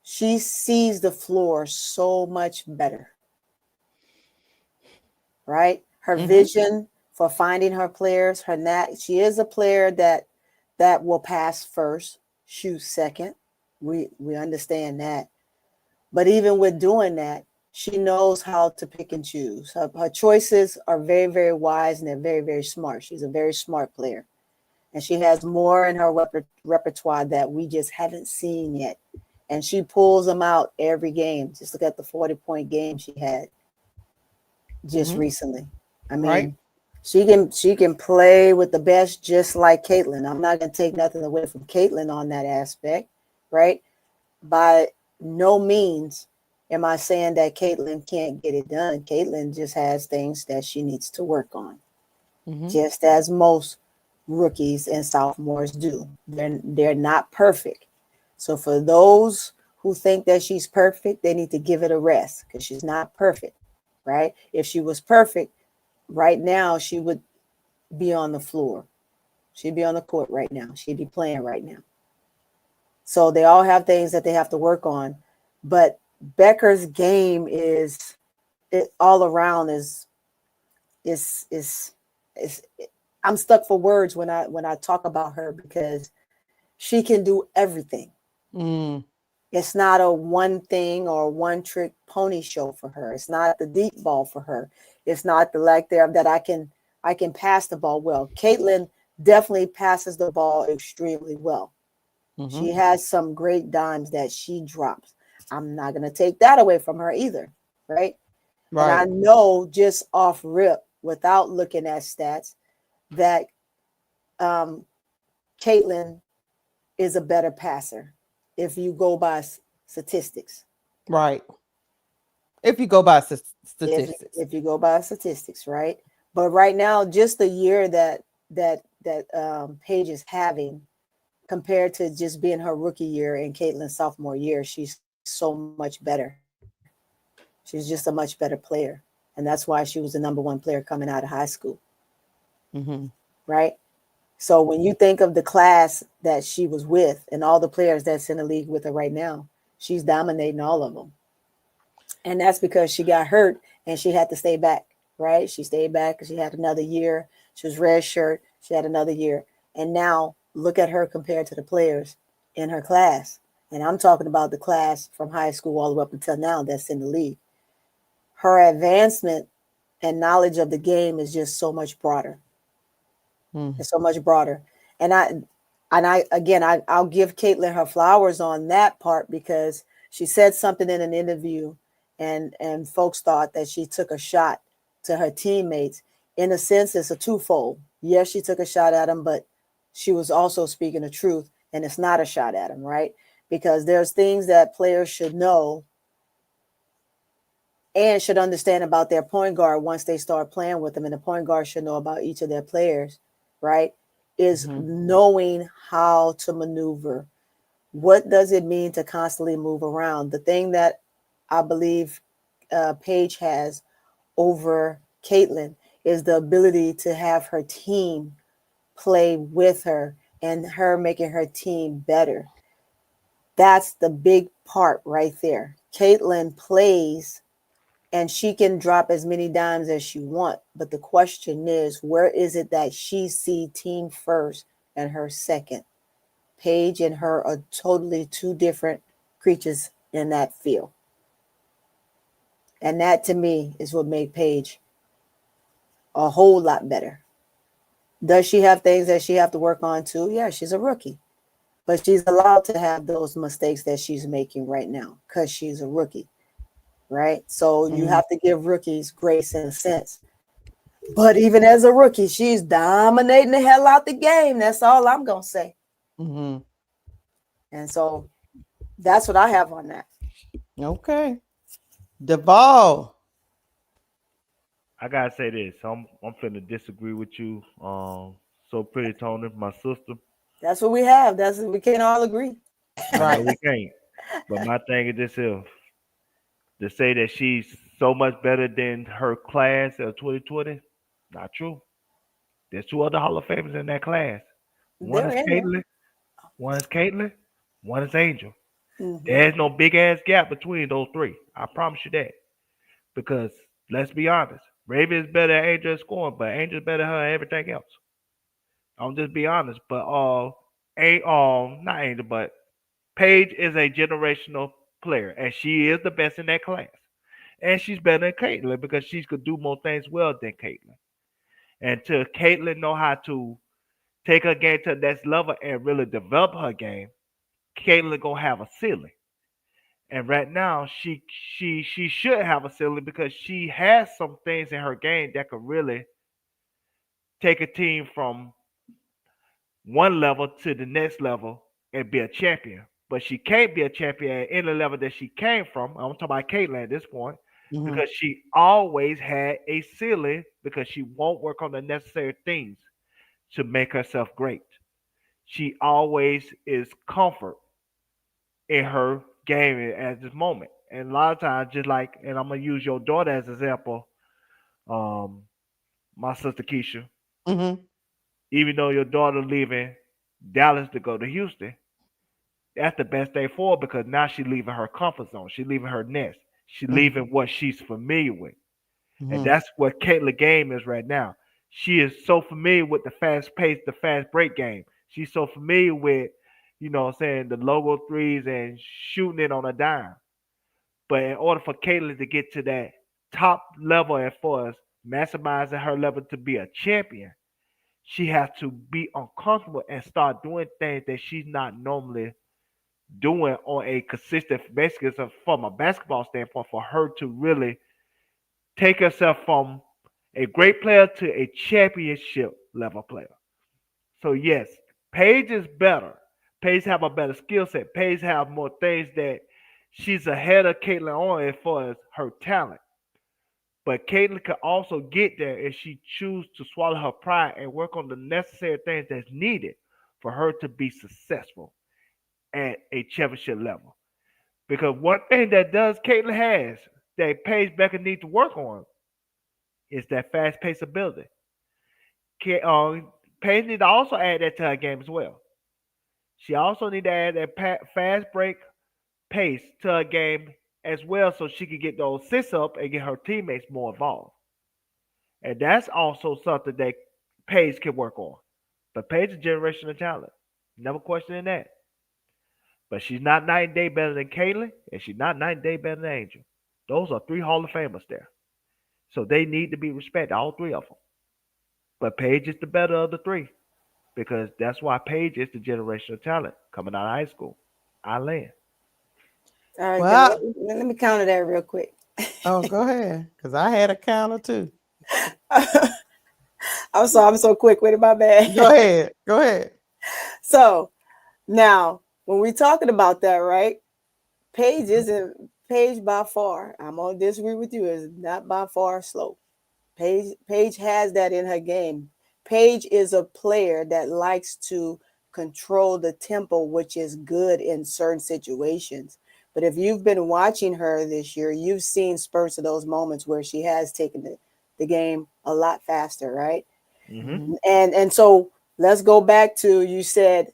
she sees the floor so much better, right? Her Mm-hmm. vision for finding her players, she is a player that will pass first, shoot second. We understand that. But even with doing that, she knows how to pick and choose. Her choices are very, very wise, and they're very, very smart. She's a very smart player. And she has more in her repertoire that we just haven't seen yet. And she pulls them out every game. Just look at the 40-point game she had just recently. I mean, she can play with the best, just like Caitlyn. I'm not going to take nothing away from Caitlyn on that aspect, right? By no means am I saying that Caitlyn can't get it done. Caitlyn just has things that she needs to work on, just as most rookies and sophomores do. They're not perfect. So for those who think that she's perfect, they need to give it a rest, because she's not perfect, right? If she was perfect, right now she would be on the floor. She'd be on the court right now. She'd be playing right now. So they all have things that they have to work on. But Bueckers' game is all around is I'm stuck for words when I talk about her, because she can do everything. It's not a one thing or one trick pony show for her. It's not the deep ball for her. It's not the lack thereof that I can pass the ball well. Caitlyn definitely passes the ball extremely well. She has some great dimes that she drops. I'm not going to take that away from her either, right? And I know just off rip, without looking at stats, that Caitlyn is a better passer if you go by statistics. Right. If you go by statistics. If you go by statistics, right? But right now, just the year that Paige is having, compared to just being her rookie year and Caitlyn's sophomore year, she's so much better. She's just a much better player. And that's why she was the number one player coming out of high school. Right? So when you think of the class that she was with and all the players that's in the league with her right now, she's dominating all of them. And that's because she got hurt and she had to stay back, right? She stayed back because she had another year. She was red shirt. She had another year. And now look at her compared to the players in her class. And I'm talking about the class from high school all the way up until now that's in the league. Her advancement and knowledge of the game is just so much broader. It's so much broader. And I'll give Caitlyn her flowers on that part, because she said something in an interview and folks thought that she took a shot to her teammates. In a sense, it's a twofold. Yes, she took a shot at them, but she was also speaking the truth, and it's not a shot at them, right? Because there's things that players should know and should understand about their point guard once they start playing with them, and the point guard should know about each of their players, right? Is knowing how to maneuver. What does it mean to constantly move around? The thing that I believe Paige has over Caitlyn is the ability to have her team play with her and her making her team better. That's the big part right there. Caitlyn plays and she can drop as many dimes as she wants. But the question is, where is it that she sees team first and her second? Paige and her are totally two different creatures in that field. And that, to me, is what made Paige a whole lot better. Does she have things that she have to work on too? Yeah, she's a rookie. But she's allowed to have those mistakes that she's making right now because she's a rookie, right? So you have to give rookies grace in a sense. But even as a rookie, she's dominating the hell out the game. That's all I'm gonna say. Mm-hmm. And so that's what I have on that. Okay. Duvall. I gotta say this. I'm finna disagree with you. So pretty Tony, my sister. That's what we have. We can't all agree. I know we can't. But my thing is this here. To say that she's so much better than her class of 2020, not true. There's two other Hall of Famers in that class. One is Caitlyn, one is Angel. Mm-hmm. There's no big ass gap between those three. I promise you that. Because let's be honest, Raven is better at Angel at scoring, but Angel's better at her at everything else. I'll just be honest. But not Angel, but Paige is a generational player, and she is the best in that class. And she's better than Caitlyn because she could do more things well than Caitlyn. And to Caitlyn know how to take her game to the next level and really develop her game, Caitlyn gonna have a ceiling. And right now, she should have a ceiling because she has some things in her game that could really take a team from one level to the next level and be a champion. But she can't be a champion at any level that she came from. I'm talking about Caitlyn at this point. Mm-hmm. Because she always had a ceiling because she won't work on the necessary things to make herself great. She always is comfort in her game at this moment. And a lot of times, just like, and I'm gonna use your daughter as an example, my sister Keisha. Mm-hmm. Even though your daughter leaving Dallas to go to Houston, that's the best thing for her because now she's leaving her comfort zone. She's leaving her nest. She's leaving what she's familiar with. Mm-hmm. And that's what Caitlyn's game is right now. She is so familiar with the fast pace, the fast break game. She's so familiar with, the logo threes and shooting it on a dime. But in order for Caitlyn to get to that top level as far as maximizing her level to be a champion, she has to be uncomfortable and start doing things that she's not normally doing on a consistent basis from a basketball standpoint for her to really take herself from a great player to a championship level player. So yes, Paige is better. Paige have a better skill set. Paige have more things that she's ahead of Caitlyn on as far as her talent. But Caitlyn can also get there if she chooses to swallow her pride and work on the necessary things that's needed for her to be successful at a championship level. Because one thing that Caitlyn has that Paige Bueckers needs to work on is that fast pace ability. Paige needs to also add that to her game as well. She also needs to add that fast break pace to her game as well so she can get those assists up and get her teammates more involved. And that's also something that Paige can work on. But Paige is generational talent. Never questioning that. But she's not night and day better than Caitlyn, and she's not night and day better than Angel. Those are three Hall of Famers there. So they need to be respected, all three of them. But Paige is the better of the three because that's why Paige is the generational talent coming out of high school. I land. All right, well, let me counter that real quick. Oh, go ahead, because I had a counter too. I'm so quick with it, my bad. Go ahead. So now, when we're talking about that, right? Paige isn't Paige by far. I'm gonna disagree with you. Is not by far slow. Paige has that in her game. Paige is a player that likes to control the tempo, which is good in certain situations. But if you've been watching her this year, you've seen spurts of those moments where she has taken the game a lot faster, right? Mm-hmm. And so let's go back to, you said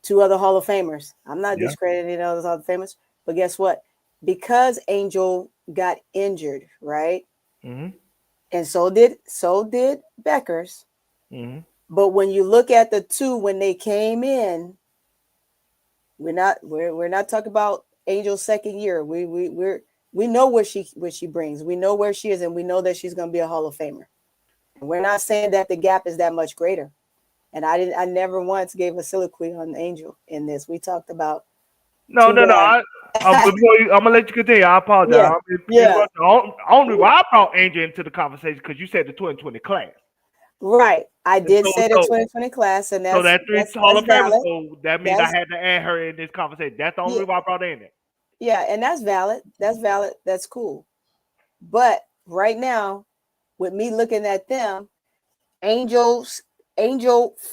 two other Hall of Famers. I'm not discrediting those Hall of Famers, but guess what? Because Angel got injured, right? Mm-hmm. And so did Bueckers. Mm-hmm. But when you look at the two when they came in, we're not talking about Angel's second year. We know what she brings. We know where she is, and we know that she's going to be a Hall of Famer. And we're not saying that the gap is that much greater. And I never once gave a soliloquy on Angel in this. We talked about No. I'm gonna let you continue. I apologize. Yeah. only why I brought Angel into the conversation because you said the 2020 class. Right. I did So- say the so- 2020 class, and So that that's Hall of Fame, valid. so that means I had to add her in this conversation. That's the only reason why I brought her in there. Yeah, and that's valid. That's valid. That's cool. But right now, with me looking at them, Angel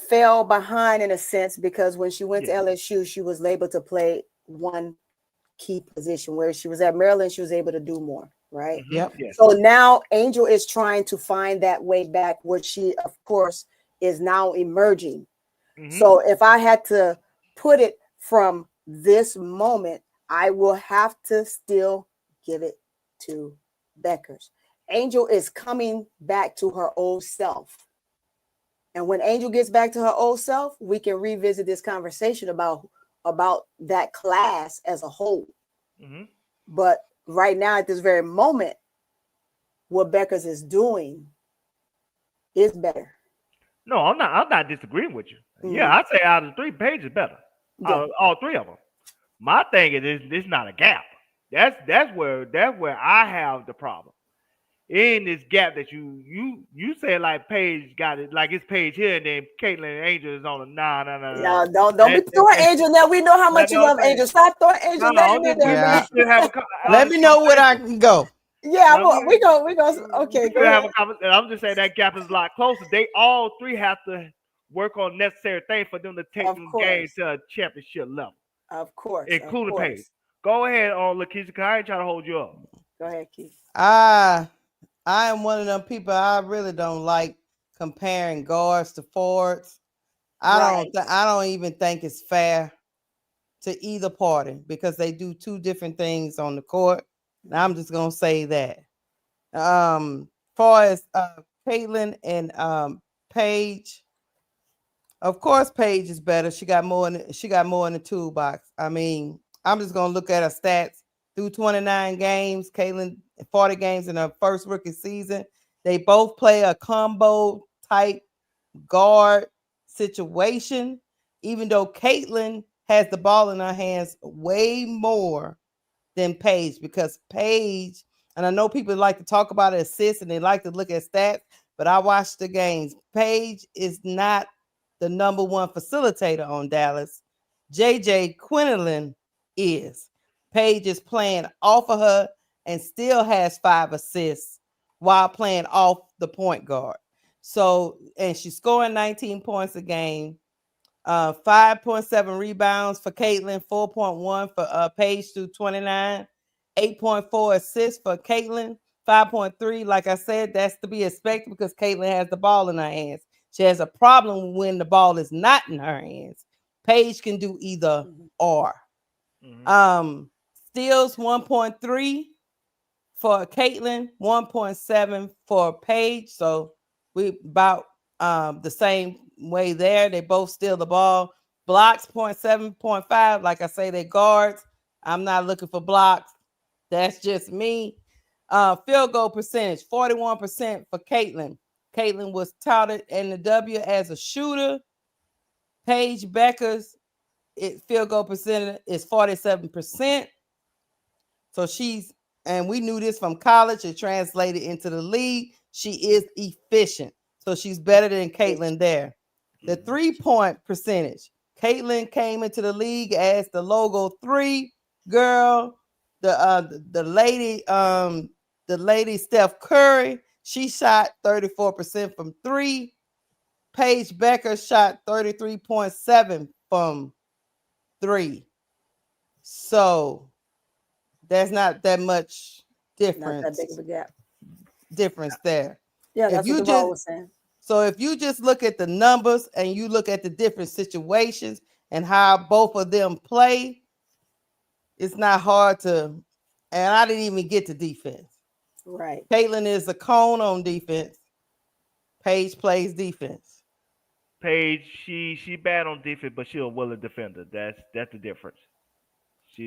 fell behind in a sense because when she went to LSU, she was able to play one key position. Where she was at Maryland, she was able to do more, right? Yep. Yes. So now Angel is trying to find that way back, which she, of course, is now emerging. So if I had to put it from this moment, I will have to still give it to Bueckers. Angel is coming back to her old self. And when Angel gets back to her old self, we can revisit this conversation about that class as a whole. But right now, at this very moment, what Bueckers is doing is better. No, I'm not disagreeing with you. Yeah, I'd say out of the three, Paige is better. All three of them. My thing is, it's not a gap. That's where I have the problem. In this gap that you say like Paige got it, like it's Paige here, and then Caitlyn and Angel is on a no. Don't be throwing Angel now. We know how much you love Angel. Stop throwing Angel name in there. Let me know where I can go. Yeah, we go. Okay, go ahead. I'm just saying that gap is a lot closer. They all three have to work on necessary things for them to take them games to a championship level. Of course, including Paige. Go ahead on Lakeisha, because I ain't trying to hold you up. Go ahead, Keith. I am one of them people. I really don't like comparing guards to forwards. I don't even think it's fair to either party because they do two different things on the court. Now, I'm just gonna say that. Far as Caitlyn and Paige, of course, Paige is better. She got more in the toolbox. I mean, I'm just gonna look at her stats through 29 games. Caitlyn 40 games in her first rookie season. They both play a combo type guard situation, even though Caitlyn has the ball in her hands way more than Paige, because Paige, and I know people like to talk about assists and they like to look at stats, but I watched the games. Paige is not the number one facilitator on Dallas. JJ Quinlan is. Paige is playing off of her and still has 5 assists while playing off the point guard. So, and she's scoring 19 points a game, 5.7 rebounds for Caitlyn, 4.1 for Paige through 29, 8.4 assists for Caitlyn, 5.3. Like I said, that's to be expected because Caitlyn has the ball in her hands. She has a problem when the ball is not in her hands. Paige can do either or. Steals 1.3 for Caitlyn, 1.7 for Paige. So we about the same way there. They both steal the ball. Blocks 0.7, 0.5. Like I say, they guards. I'm not looking for blocks. That's just me. Field goal percentage, 41% for Caitlyn. Caitlyn was touted in the W as a shooter. Paige Bueckers' field goal percentage is 47%. So and we knew this from college, it translated into the league. She is efficient. So she's better than Caitlyn there. The 3-point percentage. Caitlyn came into the league as the logo 3 girl. The lady Steph Curry, she shot 34% from 3. Paige Bueckers shot 33.7 from 3. So there's not that much difference. Not that big of a gap. Difference there. Yeah, that's what Duval was saying. So if you just look at the numbers and you look at the different situations and how both of them play, it's not hard to, and I didn't even get to defense. Right. Caitlyn is a cone on defense. Paige plays defense. Paige, she bad on defense, but she's a willing defender. That's the difference.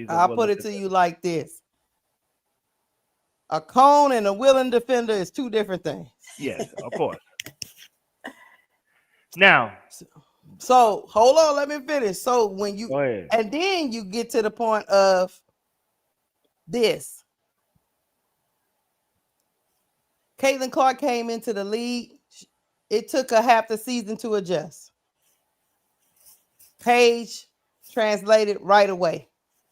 I'll put it to you like this. A cone and a willing defender is 2 different things. Yes, of course. Now, so hold on, let me finish. So when you, go ahead. And then you get to the point of this. Caitlyn Clark came into the league. It took her half the season to adjust. Paige translated right away.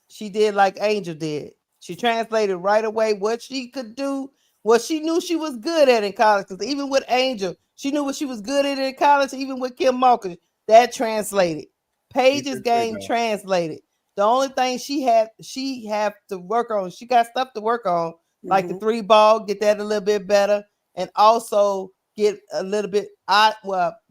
She did like Angel did. She translated right away what she could do, what she knew she was good at in college. Because even with Angel, she knew what she was good at in college. Even with Kim Mulkey, that translated. Paige's game translated. The only thing she had to work on, she got stuff to work on, like the 3 ball, get that a little bit better, and also get a little bit.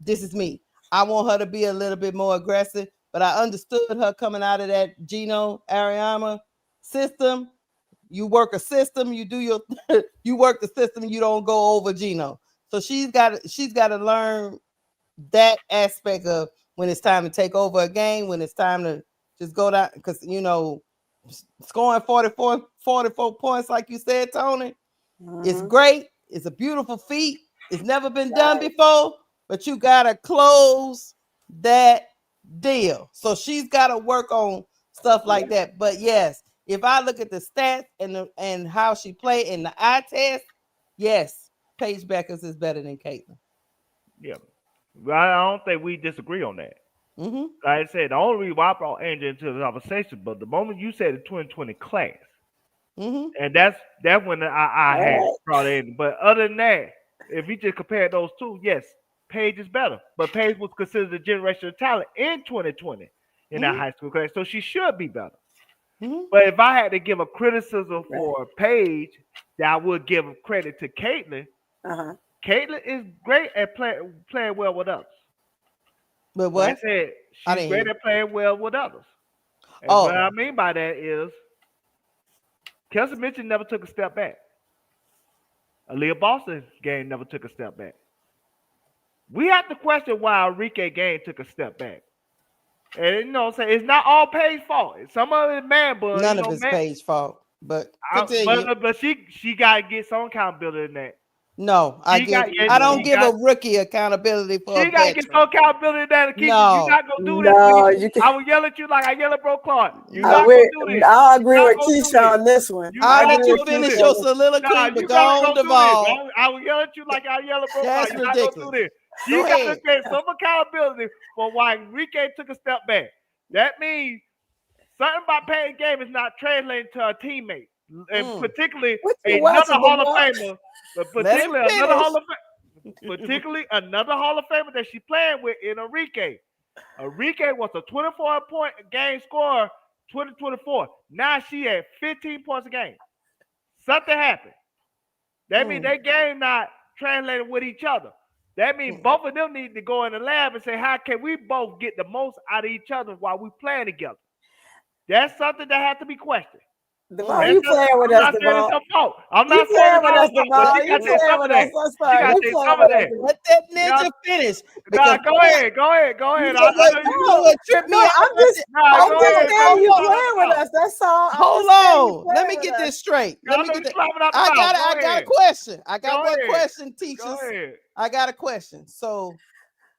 This is me. I want her to be a little bit more aggressive, but I understood her coming out of that Gino Ariama system. You work a system, you do your, you work the system, you don't go over Gino. So she's got to learn that aspect of when it's time to take over a game, when it's time to just go down, because scoring 44 points, like you said, Tony, it's great. It's a beautiful feat. It's never been done before, but you gotta close that deal. So she's got to work on stuff like that. But yes, if I look at the stats and how she played in the eye test, yes, Paige Bueckers is better than Caitlyn. Yeah, I don't think we disagree on that. Like I said, the only reason why I brought Angel into the conversation, but the moment you said the 2020 class, and that's when I had brought in. But other than that, if you just compare those two, yes, Paige is better. But Paige was considered a generational talent in 2020 in that high school class, so she should be better. But if I had to give a criticism for Paige, that I would give credit to Caitlyn. Caitlyn is great at playing well with others. But what? Like I said, she's great at playing well with others. And what I mean by that is Kelsey Mitchell never took a step back. Aaliyah Boston's game never took a step back. We have to question why Enrique game took a step back. And you know what I'm saying? It's not all Paige's fault. Some of it man, but none of it's Paige's fault. But but she gotta get some accountability in that. No, I don't give a rookie accountability for she gotta get some accountability in that. You're not gonna do this. I will yell at you like I yell at Bro Clark. You're not gonna do this. I'll agree with Keisha on this one. I'll let you finish your soliloquy, but don't devolve. I will yell at you like I yell at Bro Clark. You're ridiculous. not gonna do this. You got to get some accountability for why Enrique took a step back. That means something about Paige's game is not translating to a teammate, and particularly another Hall of Famer. But particularly another Hall of Famer that she playing with in Enrique. Enrique was a 24-point game scorer 2024. Now she at 15 points a game. Something happened. That means their game not translating with each other. That means both of them need to go in the lab and say, how can we both get the most out of each other while we playing together? That's something that has to be questioned. Devon, you playing with us, Devon. I'm not saying with us, Devon. You playing with us. That's fine. You playing with us. Let that ninja finish. Go ahead. I know you trip me. I'm just saying you playing with us. That's all. Hold on. Let me get this straight. I got a question. I got one question, teachers. I got a question. So,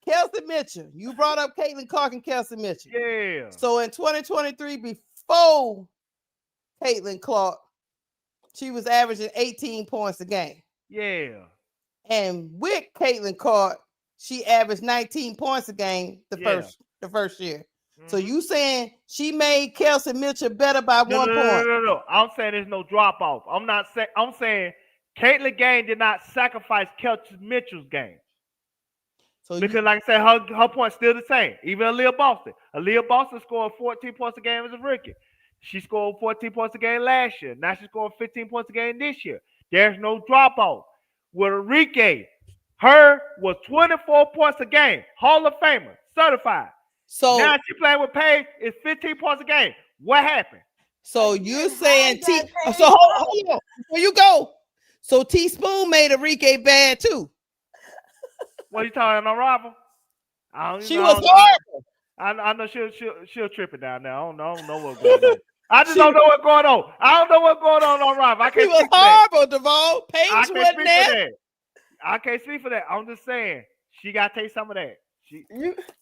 Kelsey Mitchell, you brought up Caitlyn Clark and Kelsey Mitchell. Yeah. So in 2023, before Caitlyn Clark, she was averaging 18 points a game. Yeah. And with Caitlyn Clark, she averaged 19 points a game the first year. So you saying she made Kelsey Mitchell better by 1 point? No. I'm saying there's no drop off. I'm saying Caitlyn game did not sacrifice Kelsey Mitchell's game. So because like I said, her point's still the same. Even Aaliyah Boston. Aaliyah Boston scored 14 points a game as a rookie. She scored 14 points a game last year. Now she's scoring 15 points a game this year. There's no drop off. With Enrique, her was 24 points a game. Hall of Famer, certified. So now she playing with Paige, it's 15 points a game. What happened? So you're saying so hold on. Before you go. So Teaspoon made Enrique bad too. What are you talking about, rival? She was horrible. I know she'll trip it down there. I don't know what's going on. I just don't know what's going on. I don't know what's going on rival. I can't. She was horrible, Devon. Paige wasn't there. I can't speak for that. I'm just saying she got to take some of that.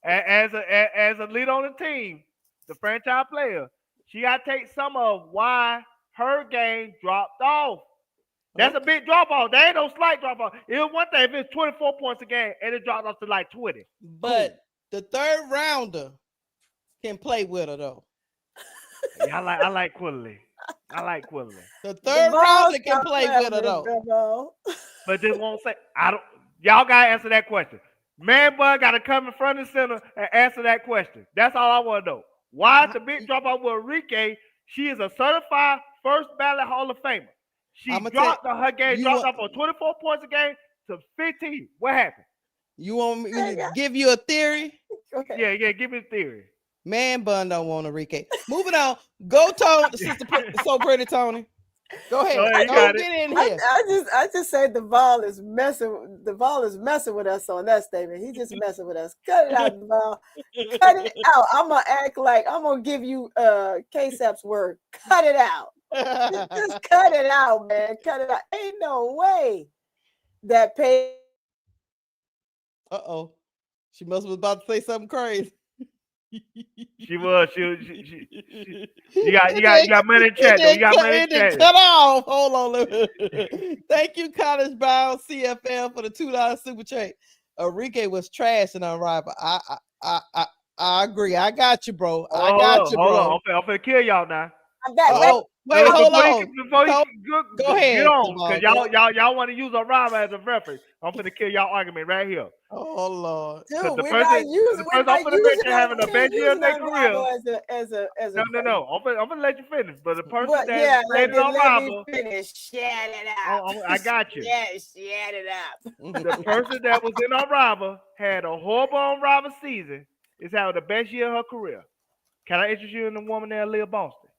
As a lead on the team, the franchise player, she got to take some of why her game dropped off. That's a big drop off. There ain't no slight drop off. It was one thing if it's 24 points a game and it dropped off to like 20. But the third rounder can play with her though. Yeah, I like Quilly. I like Quilly. The third rounder can play with her though. But just won't say I don't. Y'all gotta answer that question. Man bun gotta come in front and center and answer that question. That's all I want to know. Why is the big drop off with Enrique? She is a certified first ballot Hall of Famer. She dropped her game, dropped off on 24 points a game to 15. What happened? You want me to give you a theory? Yeah, give me a theory. Man bun don't want Enrique. Moving on. Go Tony, sister so pretty Tony. Go ahead. Go get in here. I just say the ball is messing with us on that statement. He's just messing with us. Cut it out, the ball. Cut it out. I'm gonna give you K-Sap's word. Cut it out. Just cut it out, man. Cut it out. Ain't no way that Paige. She must have was about to say something crazy. She was. You got money in chat. You got money in chat. Cut off. Hold on. Thank you, College Bound CFL for the $2 super chat. Enrique was trash and unrivaled. I agree. I got you, bro. I got you, bro. I'm finna kill y'all now. I'm back. Wait, hold on. Before you go ahead. Get on, because y'all want to use a rhyme as a reference. I'm finna kill y'all argument right here. Oh Lord, dude, the person I'm finna mention having the best year of their career. No. I'm gonna let you finish, but the person that played it on rival. Shut it out. I got you. Yeah, shut it up. The person that was in our rival had a horrible on rival season. Is having the best year of her career. Can I interest you in the woman there, Leah Boston?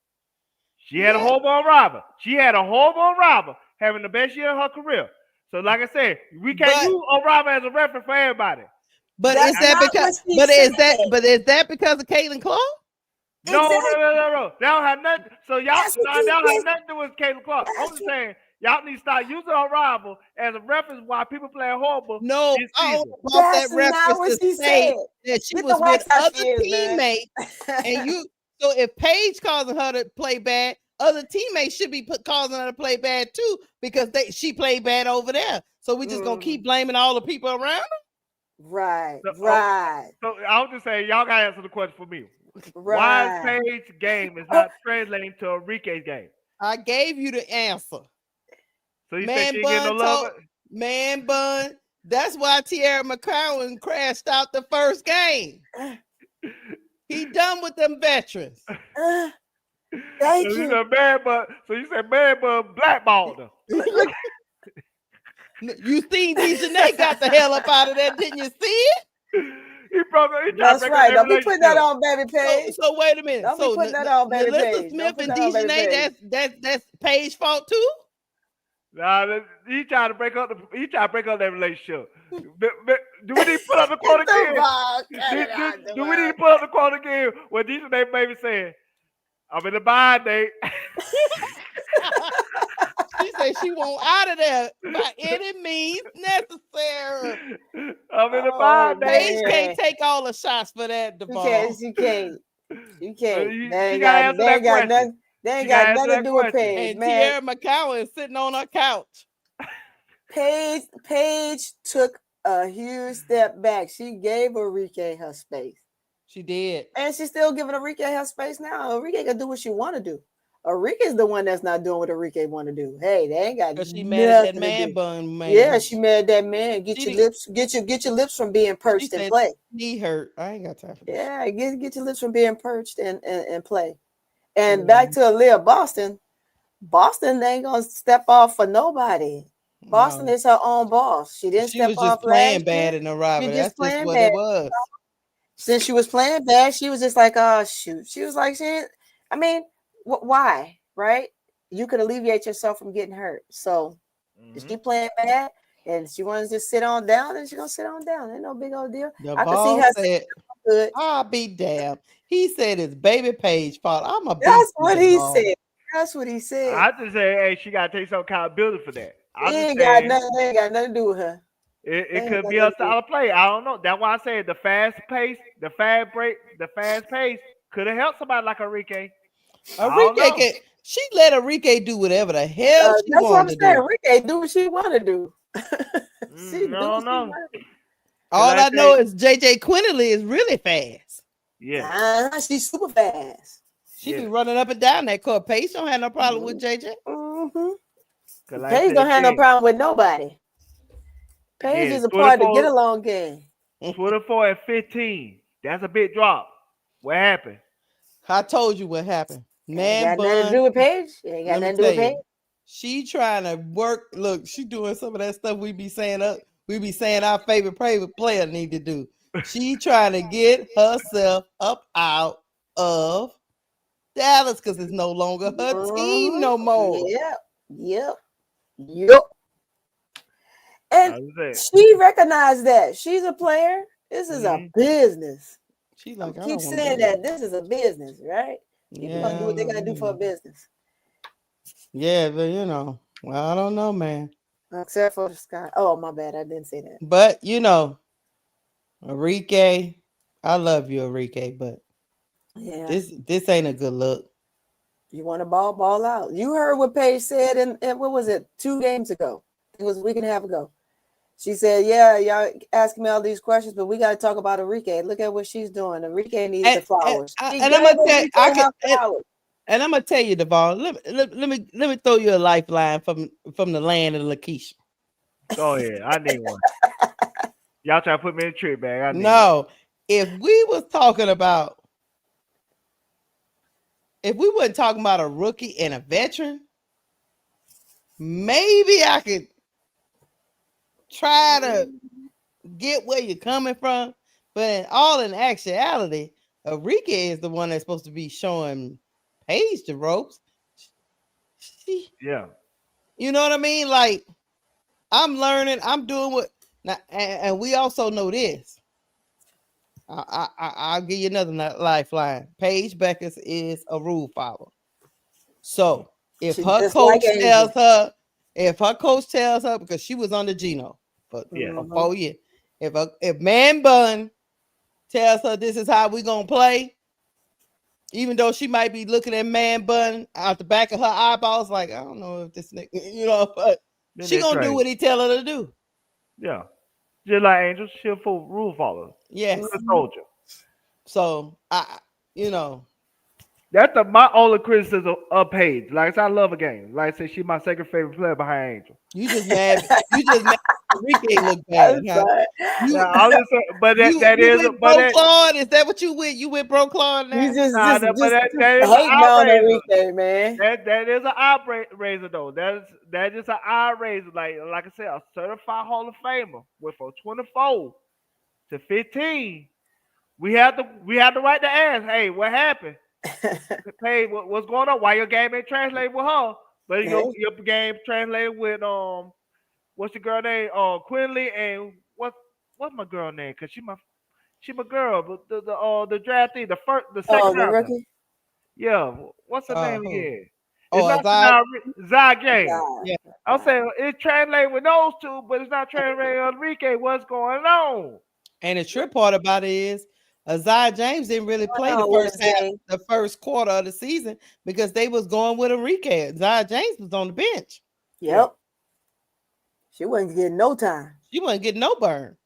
She had a horrible on rival. She had a horrible on rival, having the best year of her career. So, like I said, we can't use O'Rival as a reference for everybody. But is that because? But is that because of Caitlyn Clark? No. That don't have nothing. So y'all don't have nothing to do with Caitlyn Clark. I'm just saying y'all need to start using O'Rival as a reference while people playing horrible. No, I don't want that reference to say that she was with other teammates, and you. So if Paige causing her to play bad, other teammates should be causing her to play bad too because she played bad over there. So we just gonna keep blaming all the people around her? Right. So I'll just say y'all gotta answer the question for me. Why Paige's game is not translating to Enrique's game? I gave you the answer. So you said she get no love? Man bun. That's why Tierra McCowan crashed out the first game. He done with them veterans. Thank you. So you said man bun blackballed her. You seen Dejanay got the hell up out of there, didn't you see it? He broke it. That's right. Don't be putting that on, baby Paige. So wait a minute. Don't be putting that on, baby Paige. Smith and Dejanay, that's Paige's fault too. Nah, he tried to break up that relationship. Do we need to put up the quote again? Do we need to put up the quote again when Dejanay baby said, "I'm in the bind date." She said she won't out of there by any means necessary. I'm in the bind date. Paige can't take all the shots for that. You can't. They ain't got nothing to do with Paige. And Tierra McCowan is sitting on her couch. Paige took a huge step back. She gave Enrique her space. She did. And she's still giving Enrique her space now. Enrique can do what she want to do. Enrique's the one that's not doing what Enrique want to do. Hey, they ain't got she mad at that man bun, man. Yeah, she mad at that man. Get your lips from being perched and play. Knee hurt. I ain't got time for that. Yeah, get your lips from being perched and play. And back to Aaliyah Boston. Boston ain't gonna step off for nobody. Boston is her own boss. She didn't step off. She was just playing bad in the rival. That's just what it was. Since she was playing bad, she was just like, oh shoot. She was like, why? Right? You could alleviate yourself from getting hurt. So if she playing bad and she wants to just sit on down, then she's gonna sit on down. Ain't no big old deal. I can see her said, good. I'll be damned. He said it's baby Paige fault. That's what he said. That's what he said. I just say, hey, she gotta take some accountability for that. They ain't got nothing to do with her. It could be a style of play. I don't know. That's why I said the fast pace She let Enrique do whatever the hell she That's what I'm wanted to saying. do. Enrique do what she want to do. No. All I know is JJ Quinterly is really fast. Yeah. She's super fast. She be running up and down that court. Paige don't have no problem with JJ. Paige don't have no problem with nobody. Paige is a part of the get along game. 24 and 15. That's a big drop. What happened? I told you what happened. Man, got nothing to do with Paige. Ain't got nothing to do with Paige. She trying to work. Look, she doing some of that stuff we be saying our favorite player need to do. She trying to get herself up out of Dallas because it's no longer her team no more. Yep. And she recognized that she's a player. This is a business. She like keep saying that this is a business, right? People gonna do what they gotta do for a business. Yeah, but well, I don't know, man. Except for Scott. Oh, my bad, I didn't say that. But Enrique, I love you, Enrique, but this ain't a good look. You want to ball out. You heard what Paige said and what was it, 2 games ago? It was a week and a half ago. She said, yeah, y'all asking me all these questions, but we got to talk about Enrique. Look at what she's doing. Enrique needs the flowers. And I'm gonna tell you, Devon, let me throw you a lifeline from the land of Lakeisha. Go ahead. I need one. Y'all try to put me in a trick bag. If we wasn't talking about a rookie and a veteran, maybe I could try to get where you're coming from. But in actuality, Enrique is the one that's supposed to be showing Paige the ropes. You know what I mean? Like, I'm learning, I'm doing what now, and we also know this. I'll give you another lifeline. Paige Bueckers is a rule follower. So if her coach tells her, because she was under Gino for 4 years, if Man Bun tells her this is how we gonna play, even though she might be looking at Man Bun out the back of her eyeballs, like, I don't know if this nigga, but she gonna do what he tell her to do. Yeah. Just like Angel, she'll full rule follower. Yes. She's a soldier. So that's my only criticism of Paige. Like I said, I love a game. Like I said, she's my second favorite player behind Angel. You just mad Enrique look bad. Huh? Claude, is that what you with? You with Bro Claude now? You just hating on Enrique, man. That is an eye raiser though. That is an eye raiser. Like I said, a certified Hall of Famer went from 24 to 15. We had the right to ask, hey, what happened? Hey, what's going on? Why your game ain't translated with her? But your game translated with what's the girl name? Quinley, and what's my girl name? Cause she my girl, but the draftee, the second round. Rookie? Yeah, what's her name again? It's not Zai James. Yeah. I'm saying it's translated with those two, but it's not translated with Enrique. What's going on? And the trip part about it is Zai James didn't really play the first quarter of the season because they was going with Enrique. Zai James was on the bench. Yep. She wasn't getting no time. She wasn't getting no burn.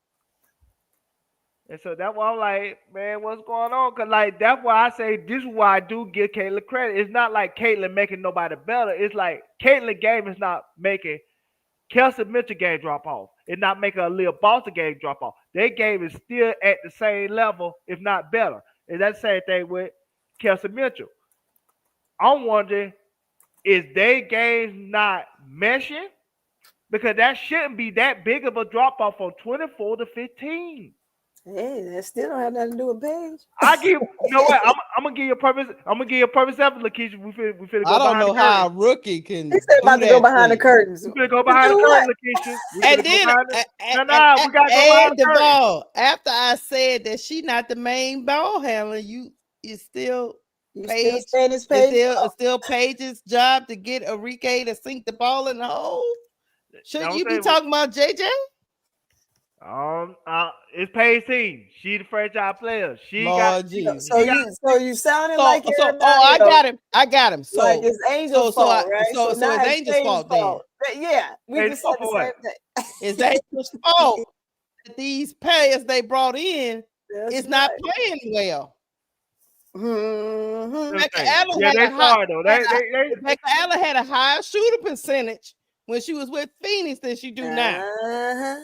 And so that's why I'm like, man, what's going on? Because, like, that's why I say this is why I do give Caitlyn credit. It's not like Caitlyn making nobody better. It's like Caitlyn game is not making Kelsey Mitchell game drop off. It's not making a Leah Boston game drop off. Their game is still at the same level, if not better. And that's the same thing with Kelsey Mitchell. I'm wondering, is their game not meshing? Because that shouldn't be that big of a drop off from 24 to 15. Hey, that still don't have nothing to do with Paige. You know what? I'm gonna give you a purpose. I'm gonna give you a purpose effort, Lakeisha. We finna go. I don't know how a rookie can. He said about to go behind the curtains. We finna go behind the curtains, Lakeisha. And then, we gotta go behind the ball. After I said that she not the main ball handler, it's still Paige. It's still Paige's job to get Enrique to sink the ball in the hole. Shouldn't you be talking about JJ? It's Paige team. She the franchise player. She Lord got. Jesus. So you sounded like everybody I else, got him. I got him. So like it's Angel's fault, right? So now it's Angel's fault then. Yeah, we Hey, just said the for same what? thing. It's Angel's fault that these players they brought in That's is not right. playing well. Mhm. Rebecca Allen Yeah, had they a high, sorry though. They Rebecca Allen had a higher shooter percentage when she was with Phoenix than she do now. Uh-huh.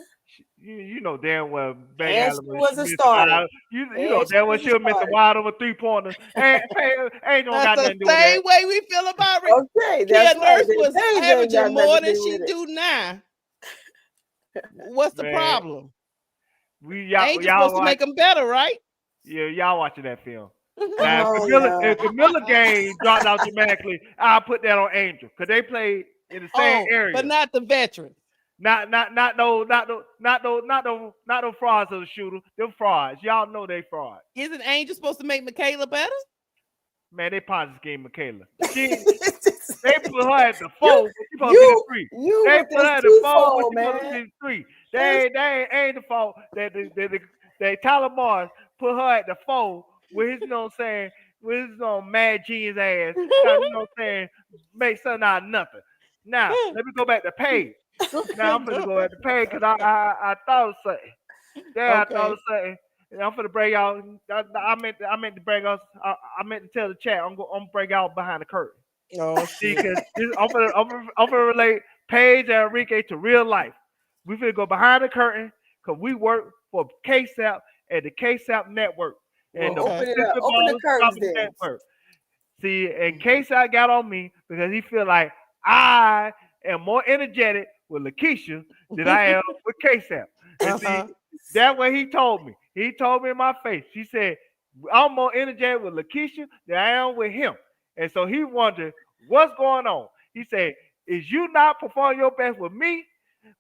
You know damn well Beck And Allen she was a miss starter. wide. You know And she damn well was a she'll miss a starter. wide over 3-pointers. Ain't don't got That's nothing the to do with that. same way we feel about Okay, Kia that's right. Nurse was Paige ain't averaging got more nothing to than do she with it. do now. What's the Man, problem? y'all Ain't you supposed to watch, make them better, right? yeah, y'all watching that film. Now Oh, if Kamilla game dropped out dramatically, I'll put that on Angel because they play in the same area. But not the veterans. Not no frauds of the shooter. Them frauds. Y'all know they frauds. Isn't Angel supposed to make Michaela better? Man, they positive game Michaela. They put her at the 4, but she supposed to be the 3. They put her at the 4, but she supposed to be the 3. They ain't the fault that they Tyler Mars put her at the 4 with his, you know what I'm saying, with his mad genius ass, trying to, you know what I'm saying, make something out of nothing. Now, let me go back to Paige. Now I'm finna go back to Paige because I thought of something. Yeah, Okay. I thought of something. And I'm finna bring y'all. I meant to bring us. I meant to tell the chat. I'm gonna bring y'all behind the curtain. Oh See, shit. because I'm finna relate Paige and Enrique to real life. We finna go behind the curtain because we work for KSAP and the KSAP network and Well, the open it up. Open the Ballers curtains Shopping then. Network. See, and KSAP got on me because he feel like I am more energetic with Lakeisha than I am with KSAP. And see, that's what he told me. He told me in my face. He said, I'm more energetic with Lakeisha than I am with him. And so he wondered, what's going on? He said, is you not performing your best with me,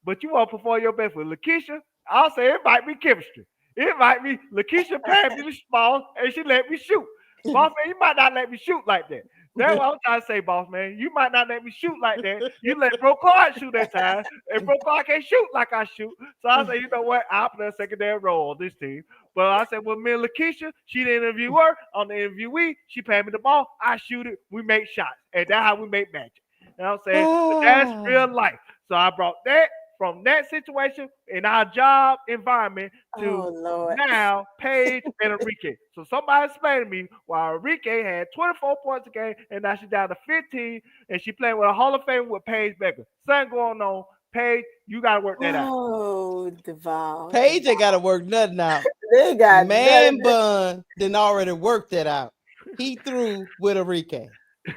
but you want to perform your best with Lakeisha? I'll say it might be chemistry. It might be Lakeisha passed me the ball and she let me shoot. Boss man, you might not let me shoot like that. That's what I'm trying to say, boss man. You might not let me shoot like that. You let Bro Clark shoot that time, and Bro Clark can't shoot like I shoot. So I say, you know what? I'll play a secondary role on this team. But I said, well, me and Lakeisha, she the interviewer. On the interviewee, she paid me the ball. I shoot it. We make shots. And that's how we make magic. You know what I'm saying? But that's real life. So I brought that from that situation in our job environment to now Paige and Enrique. So somebody explain to me why Enrique had 24 points a game and now she's down to 15 and she playing with a Hall of Fame with Paige Bueckers. Something going on. Paige, you gotta work that out. Oh, Deval. Paige ain't gotta work nothing out. They got Man Bun didn't already work that out. He threw with Enrique.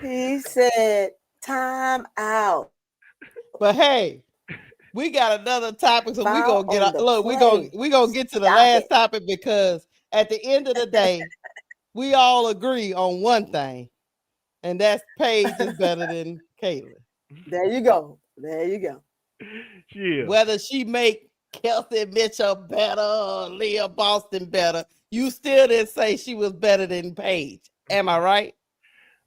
He said, time out. But hey, we got another topic, so we're gonna get look, we're gonna get to the Stop last it. topic because at the end of the day, we all agree on one thing, and that's Paige is better than Caitlyn. There you go. There you go. Yeah. Whether she make Kelsey Mitchell better or Leah Boston better, you still didn't say she was better than Paige. Am I right?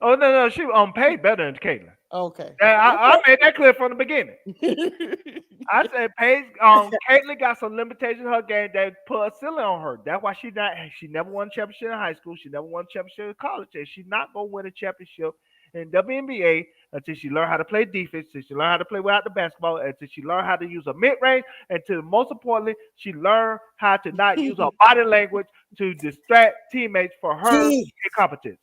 Oh no, she on Paige better than Caitlyn. Okay. I made that clear from the beginning. I said Paige, Caitlyn got some limitations in her game that put a ceiling on her. That's why she never won a championship in high school. She never won a championship in college. And she's not gonna win a championship in WNBA until she learn how to play defense, until she learn how to play without the basketball, until she learn how to use a mid-range, until most importantly, she learn how to not use her body language to distract teammates for her incompetence.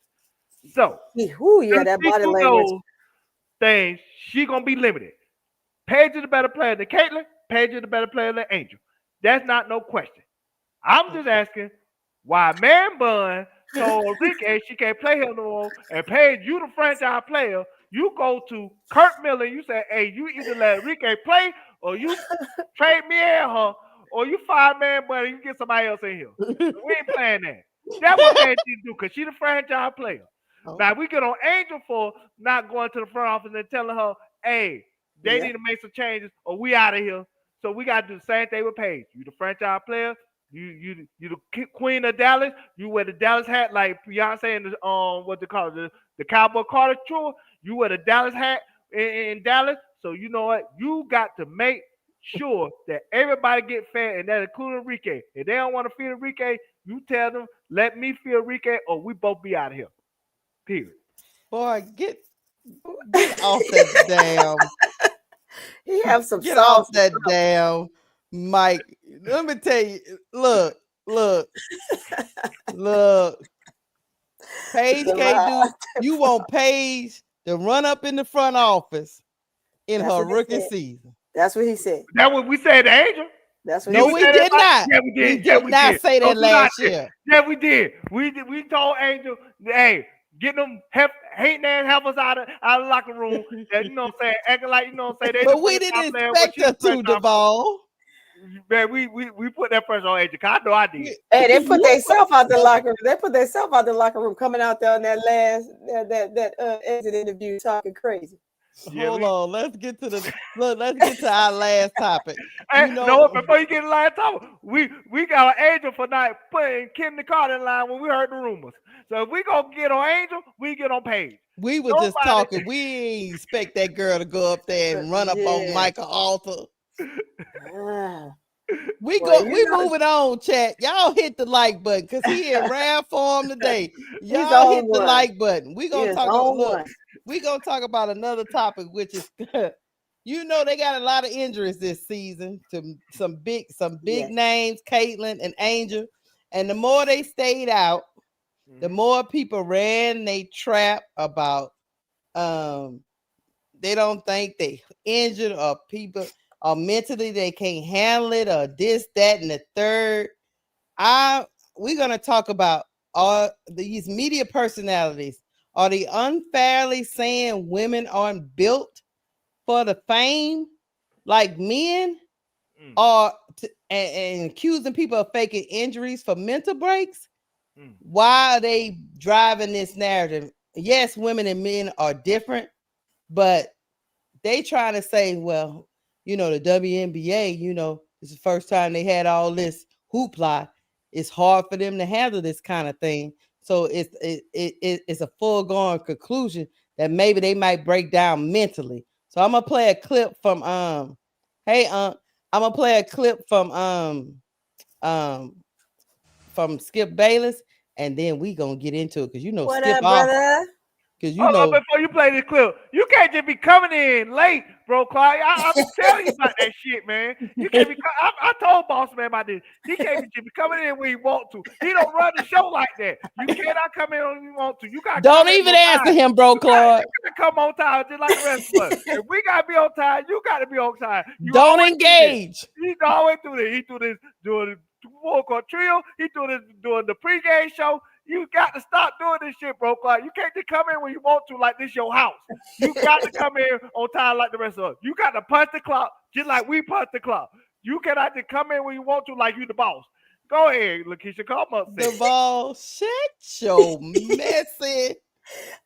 So, that body language things, she gonna be limited. Paige is a better player than Caitlyn. Paige is a better player than Angel. That's not no question. I'm just asking why Man Bun told Enrique she can't play him no more, and Paige, you the franchise player. You go to Kurt Miller and you say, hey, you either let Enrique play or you trade me and her, or you fire Man Bun and you get somebody else in here. We ain't playing that. That's what Paige needs to do because she the franchise player. Now we get on Angel for not going to the front office and telling her, hey, they need to make some changes or we out of here. So we got to do the same thing with Paige. You the franchise player. You the queen of Dallas. You wear the Dallas hat like Beyonce and the what they call it, the Cowboy Carter tour. You wear the Dallas hat in Dallas. So you know what? You got to make sure that everybody get fed, and that including Enrique. If they don't want to feed Enrique, you tell them, let me feed Enrique, or we both be out of here. Period. Boy, get off that damn. He have some Get sauce. off that damn mic. Let me tell you. Look. Paige can't do. You want Paige to run up in the front office in her rookie season. That's what he said. That's what we said to Angel. That's what no, we did not. Yeah, we did. We did not say that last year. Yeah, we did. We told Angel, hey, get them hating ass helpers out of the locker room. That, you know what I'm saying? Acting like, you know what I'm saying? But we didn't expect her to, Duval. Man, we put that pressure on Angel. I know I did. Hey, they put themselves out the locker room. They put themselves out the locker room, coming out there on that last exit interview, talking crazy. Hold on, let's get to our last topic. Hey, no, before you get to the last topic, we got an Angel for not putting Kim Carter in line when we heard the rumors. So if we gonna get on Angel, we get on Paige. We were just talking. We ain't expect that girl to go up there and run up on Michael Arthur. We moving on, chat. Y'all hit the like button because he in rare form today. Y'all hit the like button. We gonna talk about another topic, which is they got a lot of injuries this season to some big names, Caitlyn and Angel. And the more they stayed out, the more people ran they trap about they don't think they injured or people or mentally they can't handle it or this, that, and the third. We're gonna talk about all these media personalities. Are they unfairly saying women aren't built for the fame like men, or and accusing people of faking injuries for mental breaks? Why are they driving this narrative? Yes, women and men are different, but they trying to say, well, the WNBA, it's the first time they had all this hoopla. It's hard for them to handle this kind of thing. So it's a foregone conclusion that maybe they might break down mentally. So I'm gonna play a clip from I'm gonna play a clip from Skip Bayless, and then we gonna get into it because what Skip up, brother? Because before you play this clip, you can't just be coming in late, bro, Clyde. I'm telling you about that shit, man. You can't be. I told Boss Man about this. He can't just be coming in when he want to. He don't run the show like that. You cannot come in when you want to. You got don't even answer him, bro, Claude. You gotta come on time just like the rest of us. If we gotta be on time, you gotta be on time. Don't engage. He always do this. He do this doing the full court trio. He do this doing the pregame show. You got to stop doing this shit, bro. Clark. You can't just come in when you want to like this your house. You got to come in on time like the rest of us. You got to punch the clock just like we punch the clock. You cannot just come in when you want to like you the boss. Go ahead, Lakeisha, come up. The ball, shut your messy.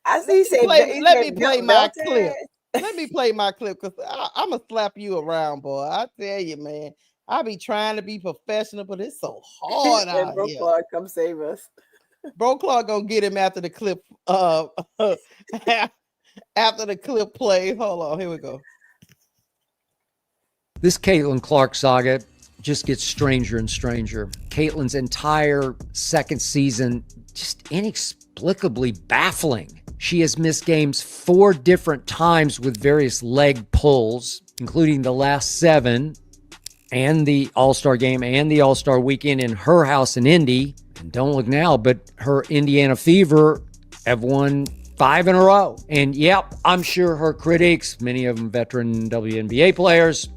I see. Let me play my clip. Let me play my clip because I'm going to slap you around, boy. I tell you, man. I be trying to be professional, but it's so hard out Bro here. Clark, come save us. Bro Clark gonna get him after the clip. After the clip plays. Hold on, here we go. This Caitlyn Clark saga just gets stranger and stranger. Caitlyn's entire second season just inexplicably baffling. She has missed games 4 different times with various leg pulls, including the last 7 and the All-Star game and the All-Star weekend in her house in Indy. And don't look now, but her Indiana Fever have won 5 in a row. And yep, I'm sure her critics, many of them veteran WNBA players,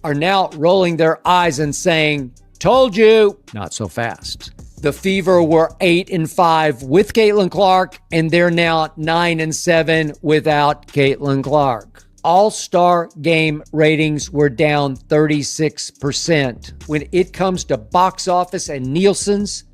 are now rolling their eyes and saying, told you, not so fast. The Fever were 8-5 with Caitlyn Clark, and they're now 9-7 without Caitlyn Clark. All-Star game ratings were down 36%. When it comes to box office and Nielsen's,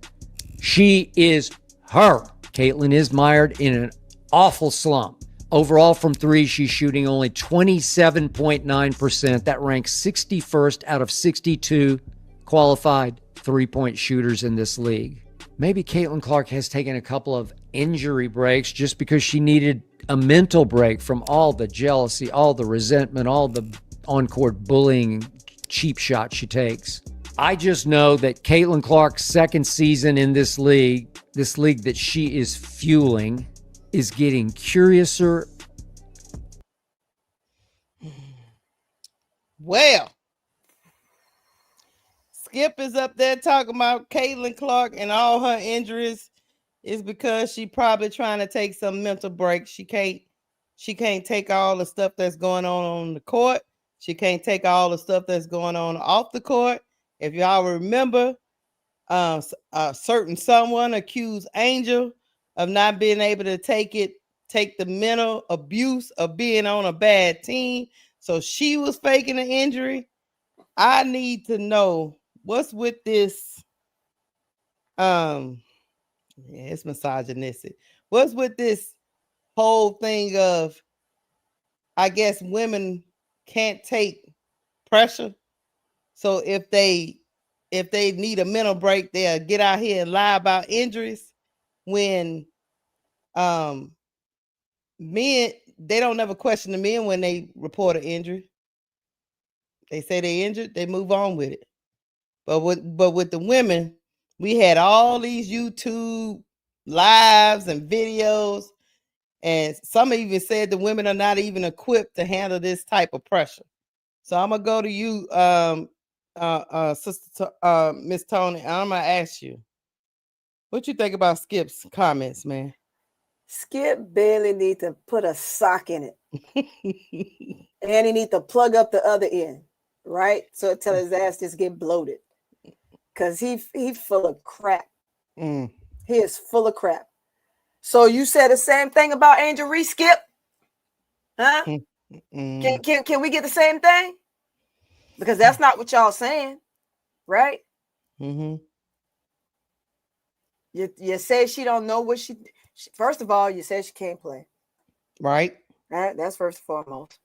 she is her. Caitlyn is mired in an awful slump. Overall from 3, she's shooting only 27.9%. That ranks 61st out of 62 qualified three-point shooters in this league. Maybe Caitlyn Clark has taken a couple of injury breaks just because she needed a mental break from all the jealousy, all the resentment, all the on-court bullying, cheap shot she takes. I just know that Caitlin Clark's second season in this league that she is fueling, is getting curiouser. Well, Skip is up there talking about Caitlin Clark and all her injuries is because she probably trying to take some mental break. She can't take all the stuff that's going on the court. She can't take all the stuff that's going on off the court. If y'all remember, a certain someone accused Angel of not being able to take the mental abuse of being on a bad team. So she was faking an injury. I need to know what's with this. It's misogynistic. What's with this whole thing of, I guess women can't take pressure. So if they need a mental break, they'll get out here and lie about injuries. When men, they don't never question the men when they report an injury. They say they injured, they move on with it. But with the women, we had all these YouTube lives and videos, and some even said the women are not even equipped to handle this type of pressure. So I'm gonna go to you, Sister Miss Tony. I'm gonna ask you, what you think about Skip's comments, man? Skip Bailey need to put a sock in it, and he need to plug up the other end, right? So until his ass just get bloated, because he full of crap. He is full of crap. So you said the same thing about Angel Reese, Skip? Huh? Can we get the same thing? Because that's not what y'all saying, right? You say she don't know what she first of all, you said she can't play. Right. That's first and foremost.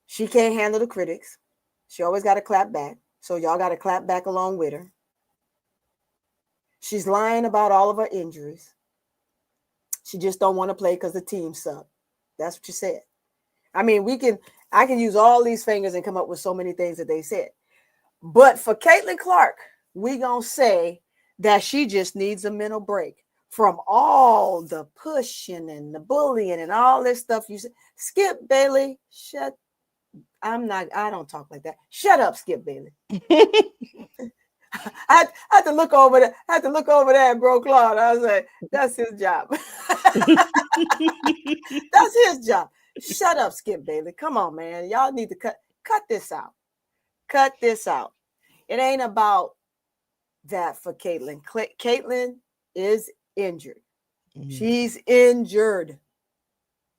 She can't handle the critics. She always got to clap back. So y'all got to clap back along with her. She's lying about all of her injuries. She just don't want to play because the team sucked. That's what you said. I mean, I can use all these fingers and come up with so many things that they said. But for Caitlin Clark, we gonna say that she just needs a mental break from all the pushing and the bullying and all this stuff you said. Skip Bailey, I don't talk like that. Shut up, Skip Bailey. I had to look over that. And bro Claude. I was like, that's his job. That's his job. Shut up, Skip Bailey. Come on, man. Y'all need to cut this out. Cut this out. It ain't about that for Caitlin. Caitlin is injured. She's injured.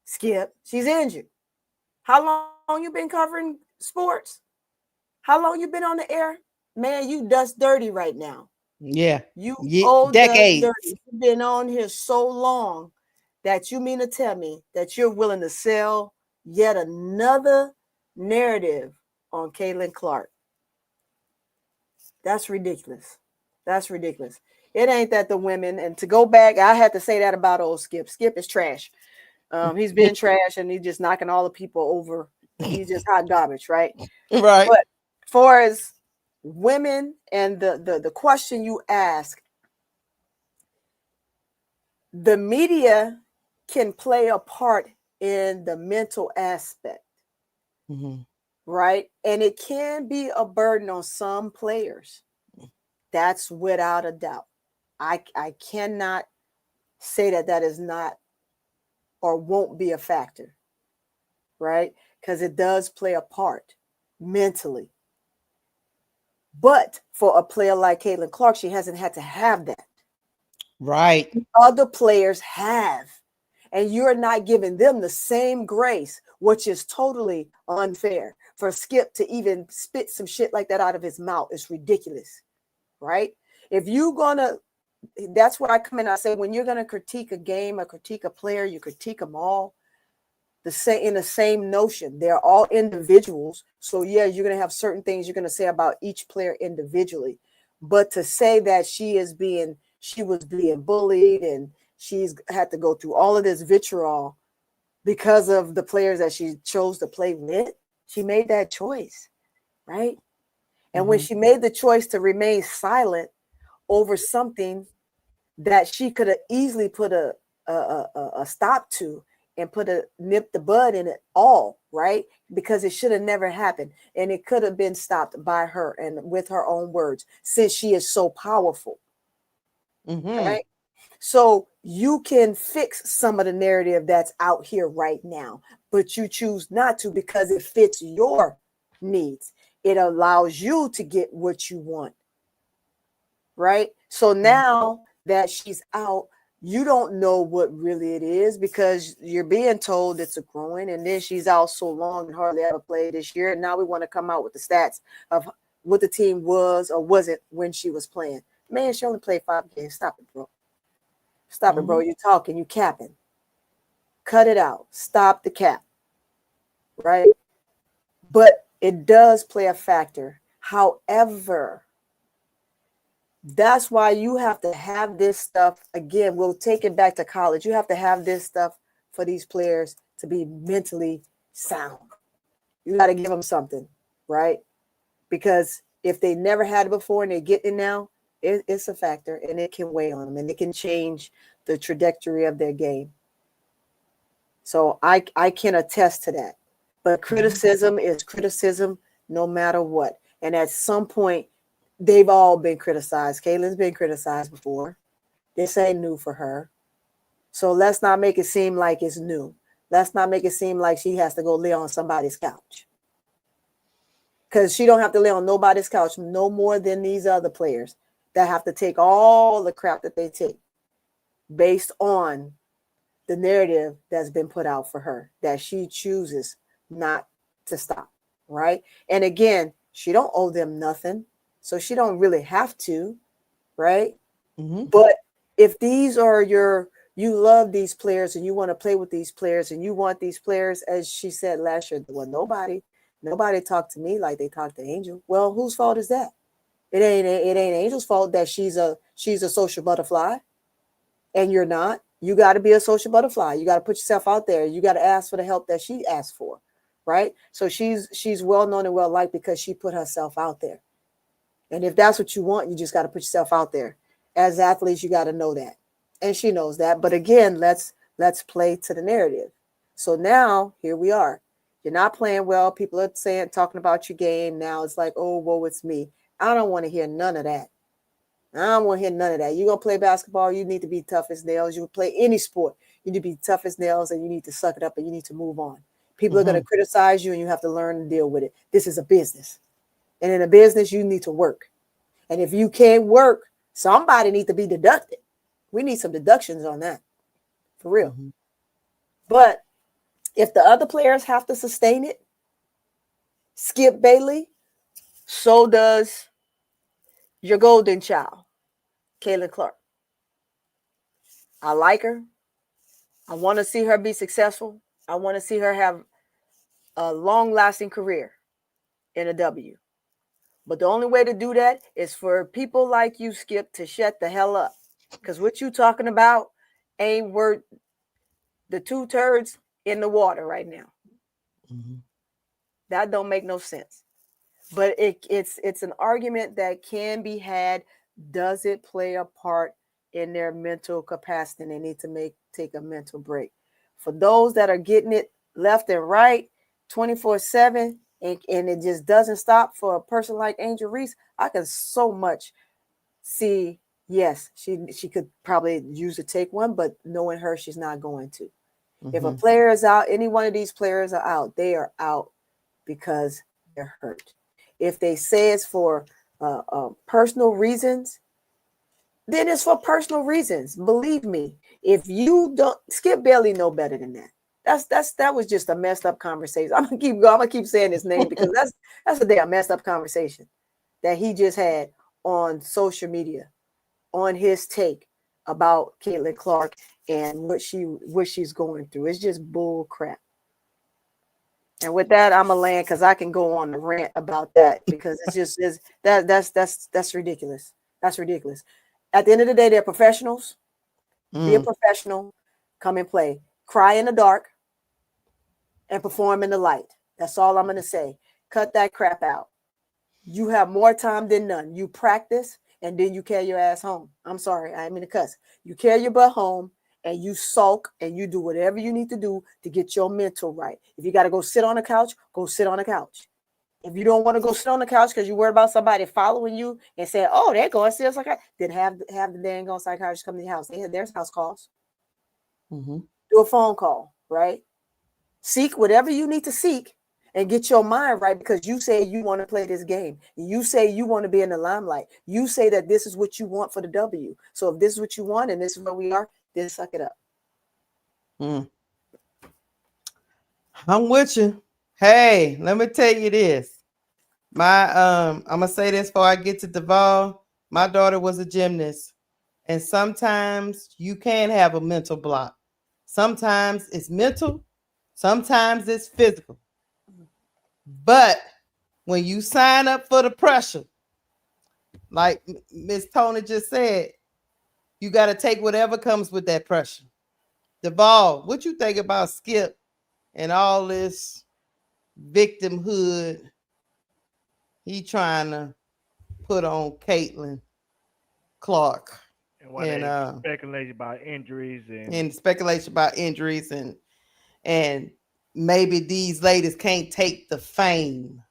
Skip, she's injured. How long you been covering sports? How long you been on the air? Man, you dust dirty right now. Yeah. Old decades. Dust dirty. You've been on here so long that you mean to tell me that you're willing to sell yet another narrative on Caitlin Clark. That's ridiculous. That's ridiculous. It ain't that the women, and to go back, I had to say that about old Skip. Skip is trash. He's been trash and he's just knocking all the people over. He's just hot garbage, right? Right. But far as women and the question you ask, the media can play a part in the mental aspect, right? And it can be a burden on some players. That's without a doubt. I cannot say that is not or won't be a factor, right? Because it does play a part mentally. But for a player like Caitlin Clark, she hasn't had to have that. Right. Other players have. And you're not giving them the same grace, which is totally unfair. For Skip to even spit some shit like that out of his mouth is ridiculous, right? If you're going to, that's where I come in. I say, when you're going to critique a game or critique a player, you critique them all in the same notion. They're all individuals. So yeah, you're going to have certain things you're going to say about each player individually. But to say that she was being bullied and she's had to go through all of this vitriol because of the players that she chose to play with, she made that choice. right? And when she made the choice to remain silent over something that she could have easily put a stop to and nip the bud in it all, right? Because it should have never happened. And it could have been stopped by her and with her own words, since she is so powerful. Right? So you can fix some of the narrative that's out here right now, but you choose not to because it fits your needs. It allows you to get what you want. Right? So now that she's out, you don't know what really it is because you're being told it's a growing, and then she's out so long and hardly ever played this year. And now we want to come out with the stats of what the team was or wasn't when she was playing. Man, she only played 5 games. Stop it, bro. Stop it, bro. You're talking, you capping. Cut it out. Stop the cap. Right? But it does play a factor. However, that's why you have to have this stuff. Again, we'll take it back to college. You have to have this stuff for these players to be mentally sound. You got to give them something, right? Because if they never had it before and they get it now, it's a factor, and it can weigh on them, and it can change the trajectory of their game. So I can attest to that. But criticism is criticism no matter what. And at some point, they've all been criticized. Caitlyn's been criticized before. This ain't new for her. So let's not make it seem like it's new. Let's not make it seem like she has to go lay on somebody's couch. Because she don't have to lay on nobody's couch no more than these other players that have to take all the crap that they take based on the narrative that's been put out for her that she chooses not to stop, right? And again, she don't owe them nothing, so she don't really have to, right? But if these are you love these players and you want to play with these players and you want these players, as she said last year, well, nobody talked to me like they talked to Angel. Well, whose fault is that? It ain't Angel's fault that she's a social butterfly and you're not. You got to be a social butterfly. You got to put yourself out there. You got to ask for the help that she asked for, right? So she's well known and well liked because she put herself out there. And if that's what you want, you just got to put yourself out there. As athletes, you got to know that. And she knows that. But again, let's play to the narrative. So now here we are. You're not playing well. People are talking about your game. Now it's like, oh, woe, it's me. I don't want to hear none of that. I don't want to hear none of that. You're going to play basketball, you need to be tough as nails. You play any sport, you need to be tough as nails, and you need to suck it up and you need to move on. People are going to criticize you and you have to learn to deal with it. This is a business. And in a business, you need to work. And if you can't work, somebody needs to be deducted. We need some deductions on that. For real. But if the other players have to sustain it, Skip Bailey, so does your golden child, Caitlyn Clark. I like her. I want to see her be successful. I want to see her have a long-lasting career in a W. But the only way to do that is for people like you, Skip, to shut the hell up. Because what you talking about ain't worth the 2 turds in the water right now. That don't make no sense. But it's an argument that can be had. Does it play a part in their mental capacity? And they need to take a mental break. For those that are getting it left and right, 24/7, and it just doesn't stop for a person like Angel Reese, I can so much see, yes, she could probably use to take one, but knowing her, she's not going to. If a player is out, any one of these players are out, they are out because they're hurt. If they say it's for personal reasons, then it's for personal reasons. Believe me, if you don't, Skip Bailey know better than that. That was just a messed up conversation. I'm gonna keep going. I'm gonna keep saying his name because that's a damn messed up conversation that he just had on social media, on his take about Caitlyn Clark and what she's going through. It's just bull crap. And with that, I'm gonna land because I can go on a rant about that because that's ridiculous. That's ridiculous. At the end of the day, they're professionals. Be a professional. Come and play. Cry in the dark and perform in the light. That's all I'm gonna say. Cut that crap out. you have more time than none. You practice and then you carry your ass home. I'm sorry, I didn't mean to cuss. You carry your butt home and you sulk and you do whatever you need to do to get your mental right. If you got to go sit on the couch, go sit on the couch. If you don't want to go sit on the couch because you're worried about somebody following you and saying, "Oh, they're going to see us," then have the dang on psychiatrist come to your house. There's house calls. Mm-hmm. Do a phone call, right? Seek whatever you need to seek and get your mind right, because you say you want to play this game. You say you want to be in the limelight. You say that this is what you want for the W. So if this is what you want and this is where we are, then suck it up. I'm with you. Hey, let me tell you this. I'm gonna say this before I get to Duval. My daughter was a gymnast, and sometimes you can have a mental block. Sometimes it's mental, sometimes it's physical. But when you sign up for the pressure, like Miss Tony just said, you got to take whatever comes with that pressure. Duval, what you think about Skip and all this victimhood he trying to put on Caitlyn Clark? And speculation about injuries and speculation about injuries and maybe these ladies can't take the fame.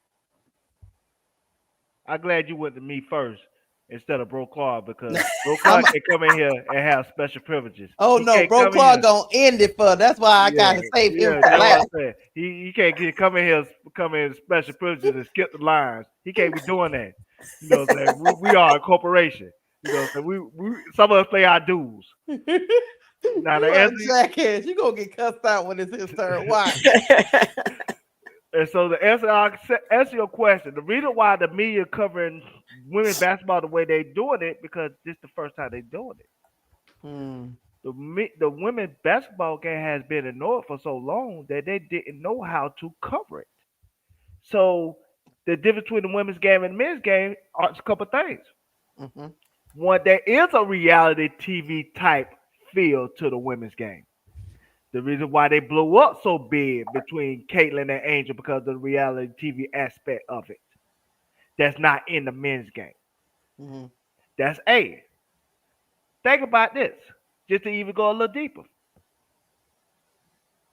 I'm glad you went to me first instead of Bro Clark, because Bro Clark can come in here and have special privileges. Oh no, Bro Clark gonna end it for. That's why I gotta save him for last. He can't come in special privileges and skip the lines. He can't be doing that. You know what I'm saying? We are a corporation. You know what I'm saying? We some of us pay our dues. Now the answer, jackass, you gonna get cussed out when it's his turn. Why? And so the answer your question, the reason why the media covering women's basketball the way they doing it, because this is the first time they doing it. The women's basketball game has been ignored for so long that they didn't know how to cover it. So the difference between the women's game and the men's game are a couple of things. Mm-hmm. One, there is a reality TV type feel to the women's game. The reason why they blew up so big between Caitlyn and Angel, because of the reality TV aspect of it. That's not in the men's game. Mm-hmm. That's A. Think about this, just to even go a little deeper.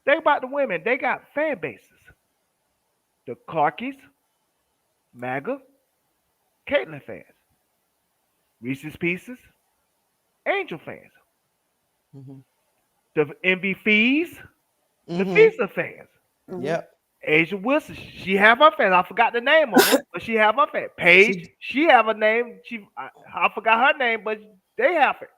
Think about the women. They got fan bases. The Clarkies, MAGA, Caitlyn fans, Reese's Pieces, Angel fans. Mm-hmm. The MVPs, the FISA fans. Yep. Asia Wilson, she have her fans. I forgot the name of her, but she have her fans. Paige, she have a name. I forgot her name, but they have it.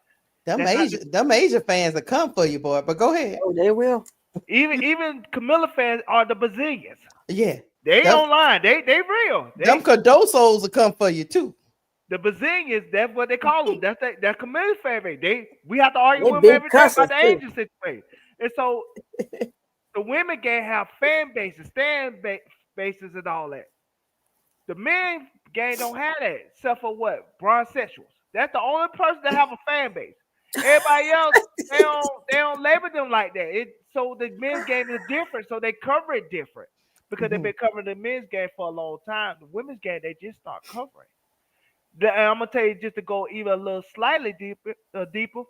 Them Asia fans will come for you, boy. But go ahead. Oh, they will. Even Kamilla fans are the Brazilians. Yeah. They online. They real. Them Cardosos will come for you too. The Brazilians, that's what they call them. That's Kamilla's favorite. We have to argue with them every day about the Asian situation. And so the women game have fan bases, bases, and all that. The men game don't have that, except for what? Bronsexuals. That's the only person that have a fan base. Everybody else, they don't label them like that. So the men's game is different, so they cover it different because they've been covering the men's game for a long time. The women's game, they just start covering. I'm gonna tell you, just to go even a little slightly deeper.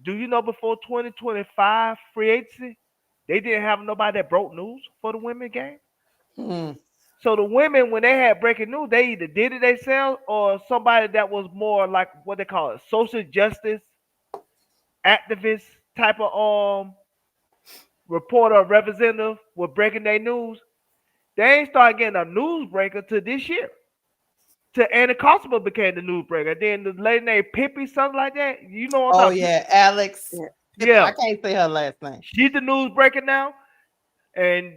Do you know before 2025 free agency, they didn't have nobody that broke news for the women's game? So the women, when they had breaking news, they either did it themselves or somebody that was more like what they call it, social justice activist type of reporter or representative was breaking their news. They ain't start getting a newsbreaker to this year. To Anna Constable became the newsbreaker. Then the lady named Pippi, something like that. You know what I'm talking about? Alex. Yeah. I can't say her last name. She's the newsbreaker now. And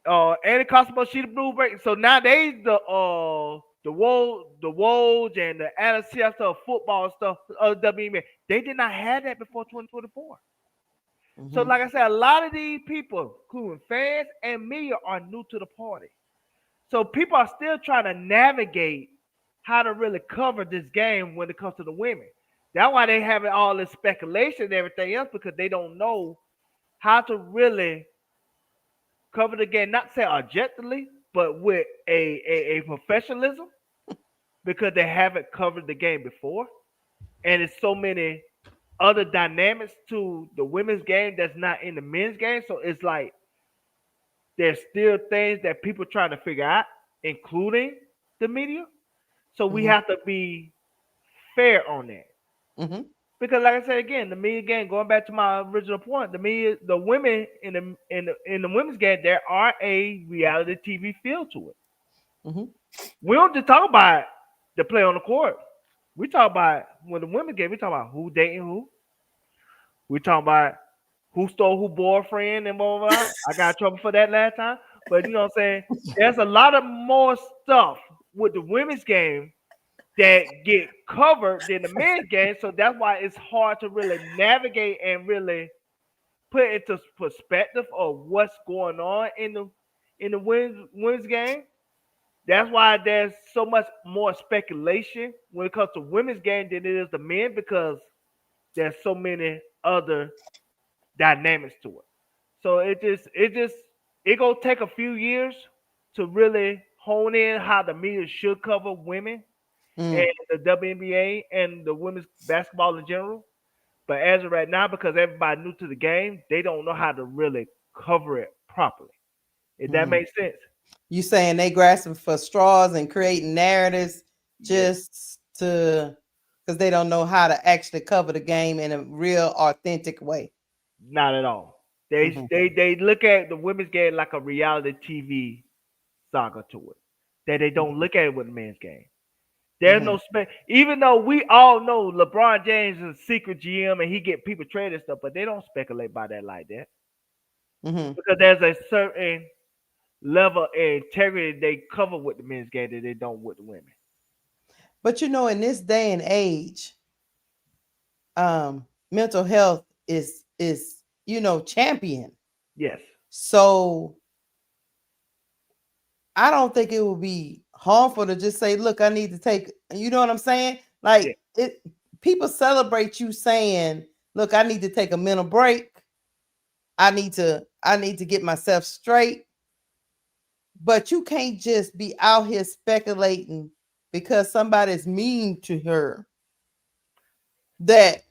Anna Constable, she's the newsbreaker. So nowadays the Woj and the Alicia stuff, football stuff, WNBA, they did not have that before 2024. So like I said, a lot of these people, including fans and media, are new to the party. So people are still trying to navigate how to really cover this game when it comes to the women. That's why they having all this speculation and everything else, because they don't know how to really cover the game, not say objectively, but with a professionalism because they haven't covered the game before, and it's so many other dynamics to the women's game that's not in the men's game. So it's like there's still things that people trying to figure out, including the media. So we have to be fair on that. Because, like I said again, the media game. Going back to my original point, the media, the women in the women's game, there are a reality TV feel to it. We don't just talk about the play on the court. We talk about when the women's game. We talk about who dating who. We talk about who stole who boyfriend and blah, blah, blah. I got in trouble for that last time. But you know what I'm saying? There's a lot of more stuff with the women's game that get covered than the men's game. So that's why it's hard to really navigate and really put into perspective of what's going on in the women's game. That's why there's so much more speculation when it comes to women's game than it is the men, because there's so many other dynamics to it. So it gonna take a few years to really hone in how the media should cover women and the WNBA and the women's basketball in general. But as of right now, because everybody new to the game, they don't know how to really cover it properly. If that makes sense. You saying they grasping for straws and creating narratives just to because they don't know how to actually cover the game in a real authentic way. Not at all. They look at the women's game like a reality TV saga to it. That they don't look at it with the men's game. There's no even though we all know LeBron James is a secret GM and he get people traded and stuff, but they don't speculate about that like that. Because there's a certain level of integrity they cover with the men's game that they don't with the women. But you know, in this day and age, mental health is champion. Yes. So I don't think it would be harmful to just say, look, I need to take, you know what I'm saying? Like people celebrate you saying, look, I need to take a mental break. I need to get myself straight. But you can't just be out here speculating because somebody's mean to her. That's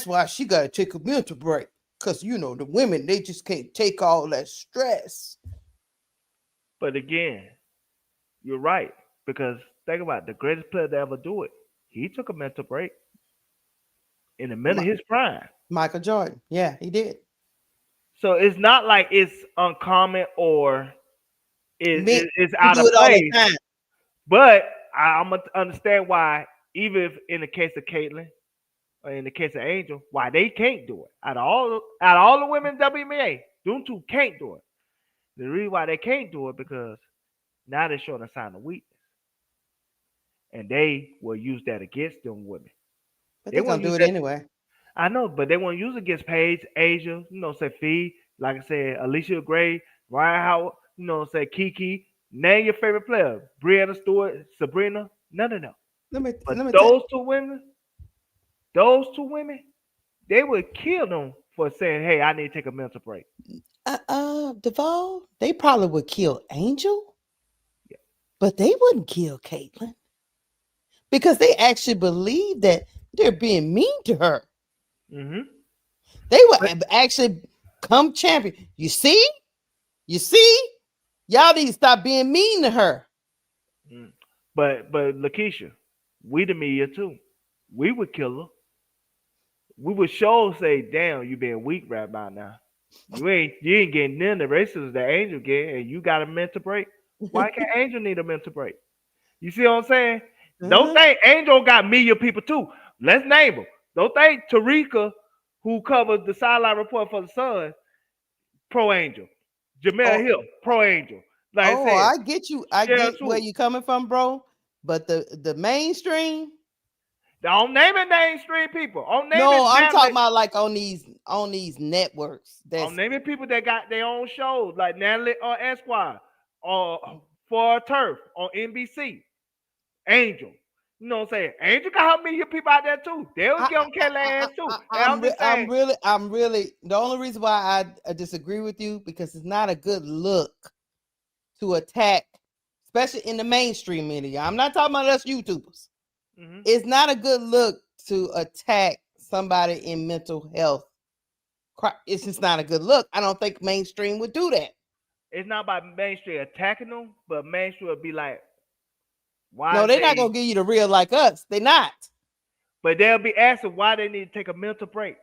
why she got to take a mental break. Because, the women, they just can't take all that stress. But again, you're right. Because think about it, the greatest player to ever do it. He took a mental break in the middle of his prime. Michael Jordan. Yeah, he did. So it's not like it's uncommon or it's out of place. All the time. But I'm going to understand why, even if in the case of Caitlyn or in the case of Angel, why they can't do it. Out of all the women in WNBA, them two can't do it. The reason why they can't do it because now they're showing a sign of weakness. And they will use that against them women. But they're going to do it anyway. I know, but they won't use it against Paige, Asia, say Fee, like I said, Alicia Gray, Ryan Howard, say Kiki. Name your favorite player. Brianna Stewart, Sabrina. No. Those two women, they would kill them for saying, hey, I need to take a mental break. Duvall, they probably would kill Angel, but they wouldn't kill Caitlyn because they actually believe that they're being mean to her. They would actually come champion. You see, y'all need to stop being mean to her. But Lakeisha, we the media too. We would kill her. We would say, damn, you being weak right about now. You ain't getting none of the races that Angel get, and you got a mental break. Why can't Angel need a mental break? You see what I'm saying? Don't think Angel got media people too. Let's name them. Don't think Tarika, who covered the sideline report for the Sun, pro Angel. Jamel Hill, pro Angel. Like I get you. I get where you coming from, bro. But the mainstream. Don't name it mainstream people. I'm talking about like on these networks. I'm naming people that got their own shows, like Natalie or Esquire, or For Turf on NBC. Angel. You know what I'm saying? Angel got her media people out there too. They'll get on Kelly ass too. I'm really the only reason why I disagree with you because it's not a good look to attack, especially in the mainstream media. I'm not talking about us YouTubers. Mm-hmm. It's not a good look to attack somebody in mental health. It's just not a good look. I don't think mainstream would do that. It's not about mainstream attacking them, but mainstream would be like, why? No, they're not gonna give you the real like us. They're not. But they'll be asking why they need to take a mental break.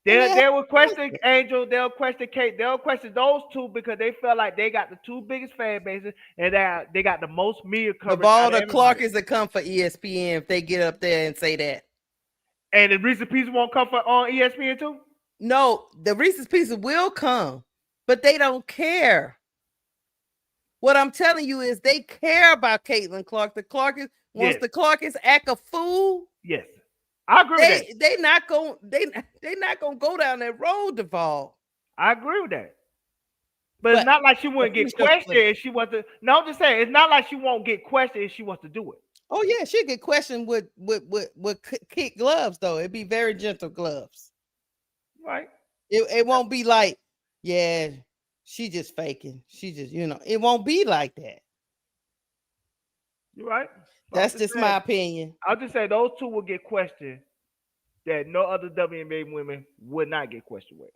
They will question Angel. They'll question Kate. They'll question those two because they feel like they got the two biggest fan bases and they got the most media coverage. Of all the Clarkers that come for ESPN, if they get up there and say that. And the Reese's Pieces won't come for on ESPN too? No, the Reese's Pieces will come, but they don't care. What I'm telling you is they care about Caitlyn Clark. The Clarkers, once the Clarkers act a fool. Yes. I agree with that. They're not gonna go down that road, Duvall. I agree with that. But it's not like she wouldn't get questioned if she wants to. No, I'm just saying it's not like she won't get questioned if she wants to do it. Oh yeah, she'll get questioned with kid gloves though. It'd be very gentle gloves. Right. It won't be like, yeah, she just faking. She just, it won't be like that. You're right. That's just my opinion. I'll just say those two will get questioned that no other WNBA women would not get questioned with.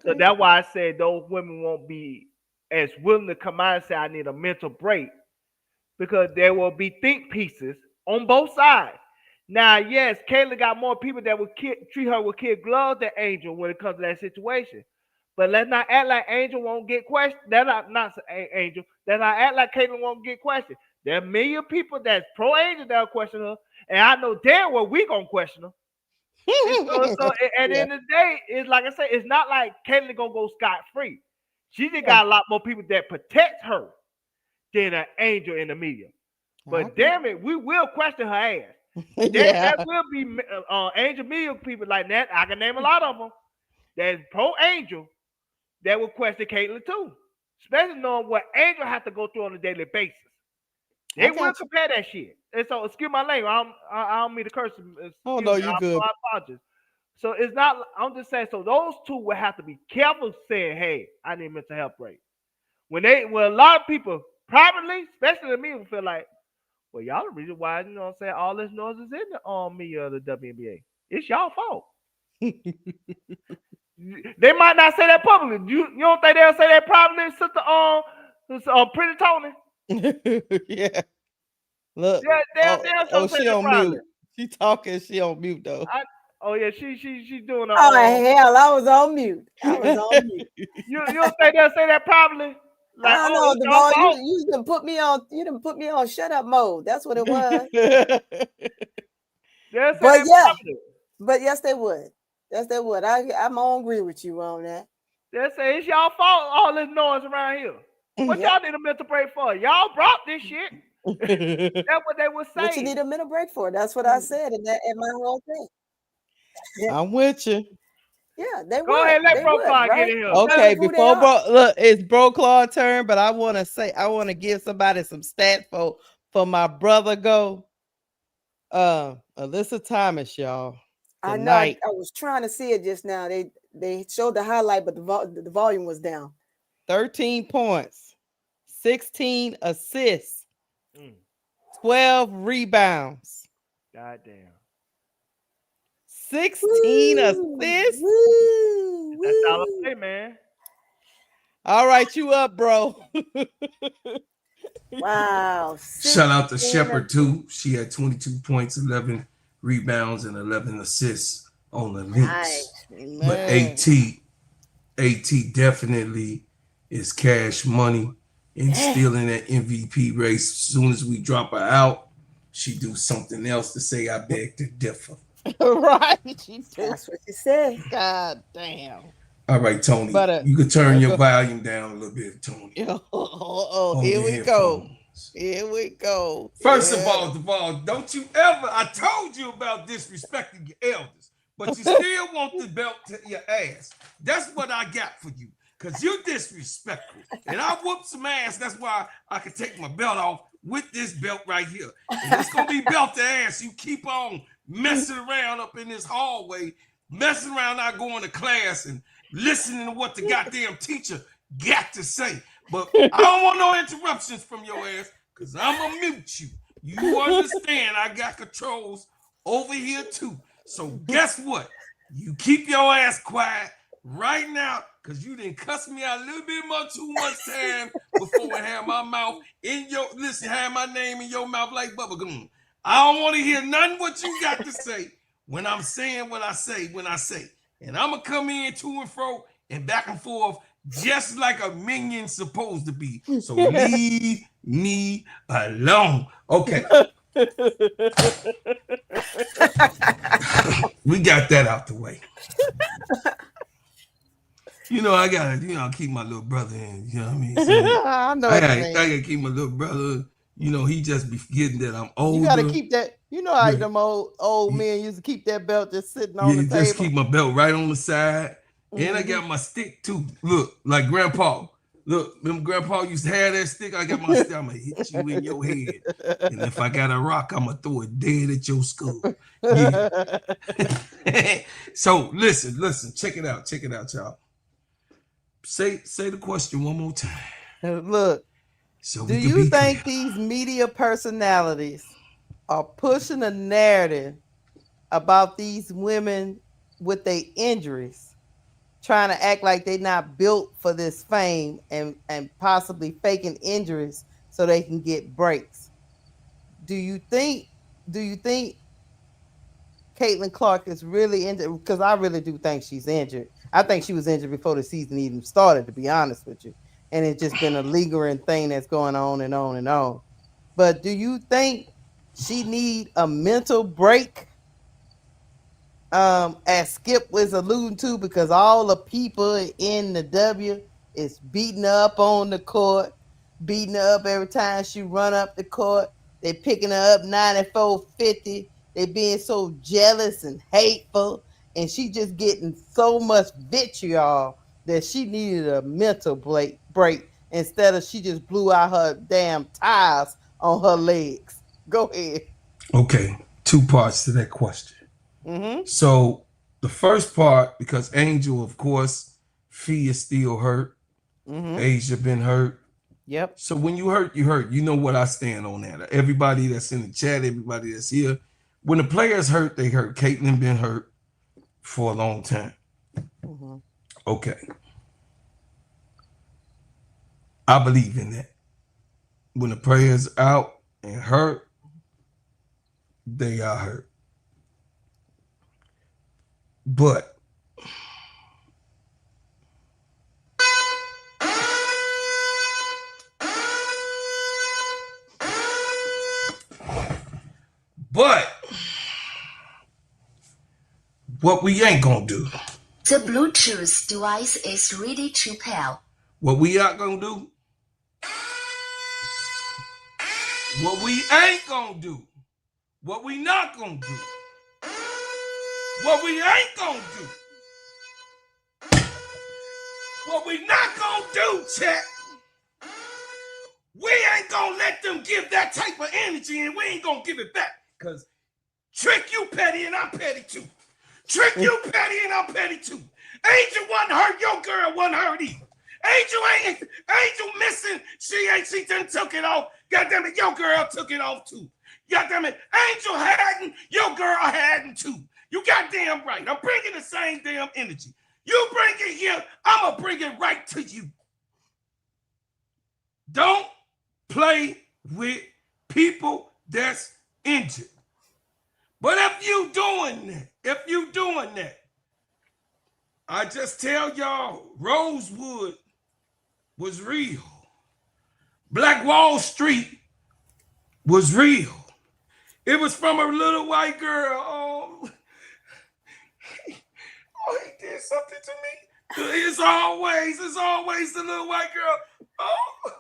So that's why I said those women won't be as willing to come out and say, I need a mental break, because there will be think pieces on both sides. Now, yes, Caitlyn got more people that would treat her with kid gloves than Angel when it comes to that situation. But let's not act like Angel won't get questioned. That's not Angel. Let's not act like Caitlyn won't get questioned. There are a million people that's pro-Angel that'll question her, and I know damn well we gonna question her. so at the end of the day, it's like I say, it's not like Caitlyn gonna go scot-free. She just got a lot more people that protect her than an Angel in the media. But damn it, we will question her ass. There will be Angel media people like that. I can name a lot of them that's pro-Angel that will question Caitlyn too, especially knowing what Angel has to go through on a daily basis. They will compare that shit. And so, excuse my language. I don't mean to curse. Oh no, you're good. I apologize. So it's not. I'm just saying. So those two will have to be careful saying, "Hey, I need mental health break." When a lot of people privately, especially me, will feel like, well, y'all the reason why all this noise is in the media of the WNBA. It's y'all fault. They might not say that publicly. You don't think they'll say that privately, Sister Pretty Tony? Yeah. Look. They'll she on mute. She talking. She on mute though. She's doing. Oh hell, I was on mute. You don't think they'll say that privately? Like, I don't know, Devon, you didn't put me on. You didn't put me on shut up mode. That's what it was. But yes, they would. Yes, they would. I'm gonna agree with you on that. They say it's y'all fault. All this noise around here. What y'all need a mental break for? Y'all brought this shit. That's what they were saying. What you need a mental break for? That's what I said in my whole thing. Yeah. I'm with you. Yeah, they go ahead. Let Bro Claude get in here. Okay, before it's Bro Claude's turn, but I want to give somebody some stats for my brother. Alyssa Thomas, y'all. Tonight. I was trying to see it just now. They showed the highlight, but the volume was down. 13 points, 16 assists, 12 rebounds. Goddamn. 16 assists. That's all I say, man. All right, you up, bro. Wow. Shout out to Shepherd too. She had 22 points, 11 rebounds, and 11 assists on the Lynx. Nice. But AT definitely is cash money and still in that MVP race. As soon as we drop her out, she do something else to say, I beg to differ. Right. That's what she said. God damn. All right, Tony. You can turn your volume down a little bit, Tony. Here we go. Here we go. First of all, Duvall, don't you ever, I told you about disrespecting your elders, but you still want the belt to your ass. That's what I got for you, because you're disrespectful. And I whooped some ass. That's why I can take my belt off with this belt right here. And it's going to be belt to ass. You keep on messing around up in this hallway, messing around not going to class and listening to what the goddamn teacher got to say. But I don't want no interruptions from your ass, because I'm going to mute you. You understand I got controls over here too. So guess what? You keep your ass quiet right now, because you didn't cuss me out a little bit more too much time before I have my mouth in your, listen, have my name in your mouth like bubblegum. I don't want to hear nothing what you got to say when I'm saying what I say when I say. And I'm going to come in to and fro and back and forth just like a minion's supposed to be. So leave me alone. Okay. We got that out the way. You know, I gotta, keep my little brother in. You know what I mean? So I know. I gotta keep my little brother. You know, he just be forgetting that I'm older. You gotta keep that. You know how them old men used to keep that belt just sitting on the table. Just keep my belt right on the side. And I got my stick too. Look, like Grandpa. Look, them Grandpa used to have that stick. I got my stick. I'm gonna hit you in your head. And if I got a rock, I'm gonna throw it dead at your skull. Yeah. So listen, check it out, y'all. Say the question one more time. Look, so do you think these media personalities are pushing a narrative about these women with their injuries, trying to act like they're not built for this fame and possibly faking injuries so they can get breaks? Do you think Caitlyn Clark is really injured? Because I really do think she's injured. I think she was injured before the season even started, to be honest with you. And it's just been a lingering thing that's going on and on and on. But do you think she need a mental break? As Skip was alluding to, because all the people in the W is beating her up on the court, beating her up every time she run up the court. They picking her up 94-50. They being so jealous and hateful, and she just getting so much vitriol that she needed a mental break instead of she just blew out her damn tires on her legs. Go ahead. Okay, 2 parts to that question. Mm-hmm. So the first part, because Angel, of course, Fee is still hurt. Mm-hmm. Asia been hurt. Yep. So when you hurt, you hurt. You know what I stand on that. Everybody that's in the chat, everybody that's here, when the players hurt, they hurt. Caitlyn been hurt for a long time. Mm-hmm. Okay. I believe in that. When the players out and hurt, they are hurt. But what we ain't gonna do. The Bluetooth device is ready to pair. What we not gonna do. What we ain't gonna do. What we not gonna do. What we ain't gonna do. What we not gonna do, chat. We ain't gonna let them give that type of energy, and we ain't gonna give it back. Because Trick, you petty, and I'm petty too. Trick, you petty, and I'm petty too. Angel wasn't hurt, your girl wasn't hurt either. Angel missing, she done took it off. Goddamn it, your girl took it off too. Goddamn it, Angel hadn't, your girl hadn't too. You goddamn right. I'm bringing the same damn energy. You bring it here, I'm gonna bring it right to you. Don't play with people that's injured. But if you doing that, I just tell y'all, Rosewood was real. Black Wall Street was real. It was from a little white girl. Oh, he did something to me. It's always the little white girl. Oh,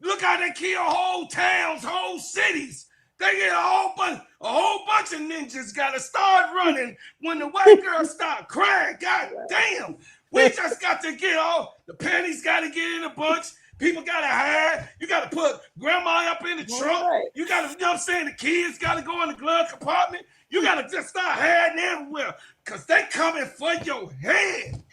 look how they kill whole towns, whole cities. They get a whole bunch of ninjas gotta start running when the white girl start crying. God damn. We just got to get all the panties gotta get in a bunch. People gotta hide. You gotta put grandma up in the trunk. Right. You gotta, you know what I'm saying? The kids gotta go in the glove compartment. You gotta just start hiding everywhere because they coming for your head.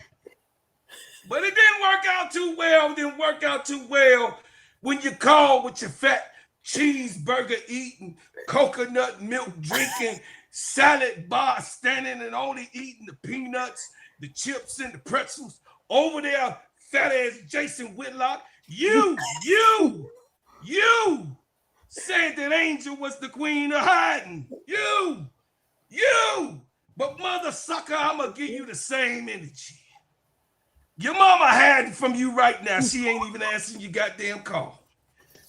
But it didn't work out too well. Didn't work out too well when you call with your fat cheeseburger eating, coconut milk drinking, salad bar standing and only eating the peanuts, the chips, and the pretzels. Over there, fat ass Jason Whitlock. You said that Angel was the queen of hiding. You. But mother sucker, I'm gonna give you the same energy. Your mama hiding from you right now. She ain't even answering your goddamn call.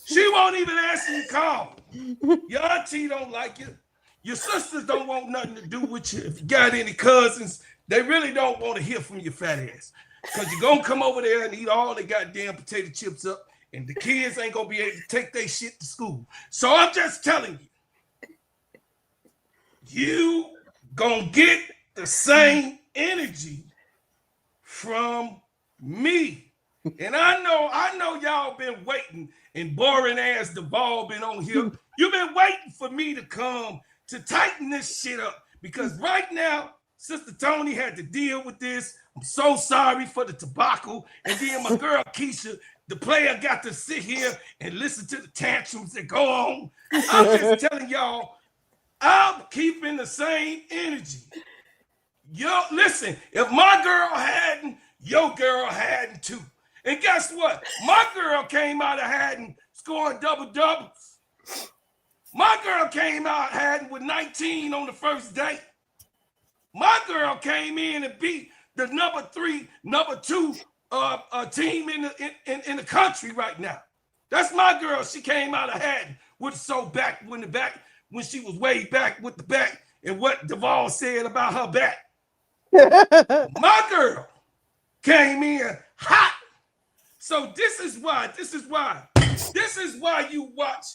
She won't even answer your call. Your auntie don't like you. Your sisters don't want nothing to do with you. If you got any cousins, they really don't want to hear from your fat ass. Because you're going to come over there and eat all the goddamn potato chips up, and the kids ain't going to be able to take their shit to school. So I'm just telling you going to get the same energy from me. And I know y'all been waiting, and boring ass Duvall been on here. You've been waiting for me to come to tighten this shit up, because right now, Sister Tony had to deal with this. I'm so sorry for the tobacco. And then my girl Keisha, the player, got to sit here and listen to the tantrums that go on. I'm just telling y'all, I'm keeping the same energy. Yo, listen, if my girl hadn't, your girl hadn't too. And guess what? My girl came out of Haddon scoring double-doubles. My girl came out Haddon with 19 on the first day. My girl came in and beat the number 2 team in the country right now. That's my girl. She came out of Haddon with when she was way back with the back, and what Duvall said about her back. My girl came in hot. So this is why you watch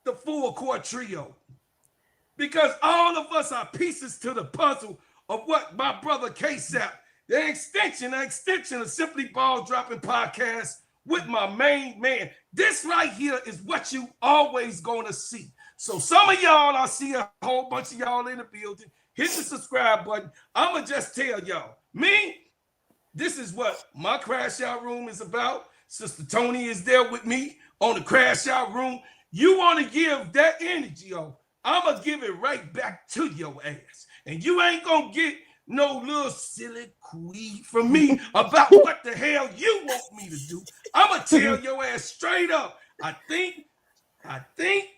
the full court trio. Because all of us are pieces to the puzzle of what my brother K-Sap, the extension of Simply Ball Dropping Podcast with my main man. This right here is what you always gonna see. So some of y'all, I see a whole bunch of y'all in the building. Hit the subscribe button. I'ma just tell y'all, this is what my crash out room is about. Sister Tony is there with me on the crash out room. You want to give that energy, I'm going to give it right back to your ass. And you ain't going to get no little silly quee from me about what the hell you want me to do. I'm going to tell your ass straight up. I think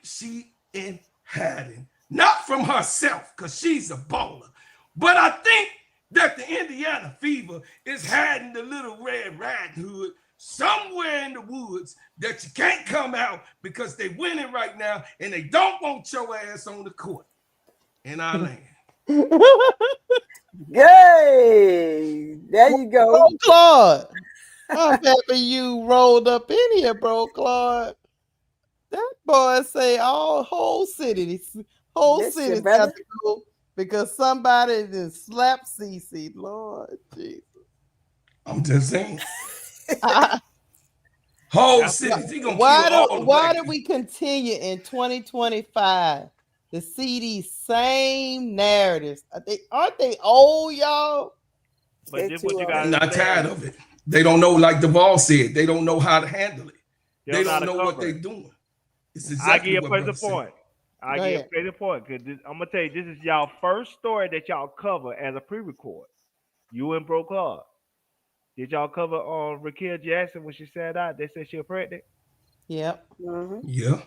she in hiding. Not from herself, because she's a baller. But I think that the Indiana Fever is hiding the little Red Riding Hood somewhere in the woods that you can't come out because they winning right now and they don't want your ass on the court. And I land. Yay! There you go. Oh, Claude. I'm happy you rolled up in here, bro, Claude. That boy say whole city got to go because somebody just slapped Cece. Lord Jesus. I'm just saying. Whole city. Why do we continue in 2025 to see these same narratives? Aren't they old, y'all? But this what you I'm not tired of it. They don't know, like Duvall said, they don't know how to handle it. They don't know what they're doing. It's exactly what brother said. I give a crazy point because I'm gonna tell you, this is y'all first story that y'all cover as a pre-record. You and Bro Claude. Did y'all cover on Raquel Jackson when she sat out? They said she was pregnant. Yep. Yeah.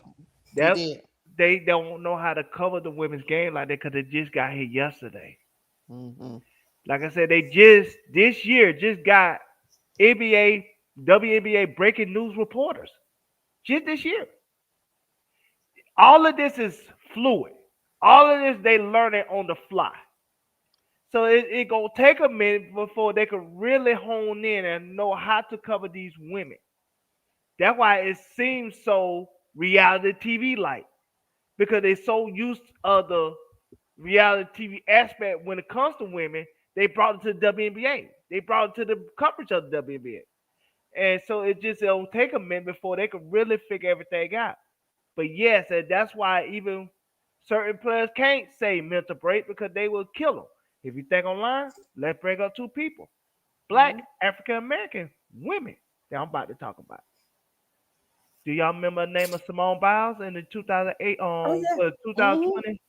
They don't know how to cover the women's game like that because they just got here yesterday. Like I said, they this year got NBA, WNBA breaking news reporters. Just this year. All of this is fluid. All of this they learn it on the fly. So it gonna take a minute before they can really hone in and know how to cover these women. That's why it seems so reality TV like, because they're so used to the reality TV aspect when it comes to women. They brought it to the WNBA. They brought it to the coverage of the WNBA, and so it'll take a minute before they can really figure everything out. But yes, and that's why even certain players can't say mental break because they will kill them. If you think online, let's break up two people. Black African American women that I'm about to talk about. Do y'all remember the name of Simone Biles in the 2008 2020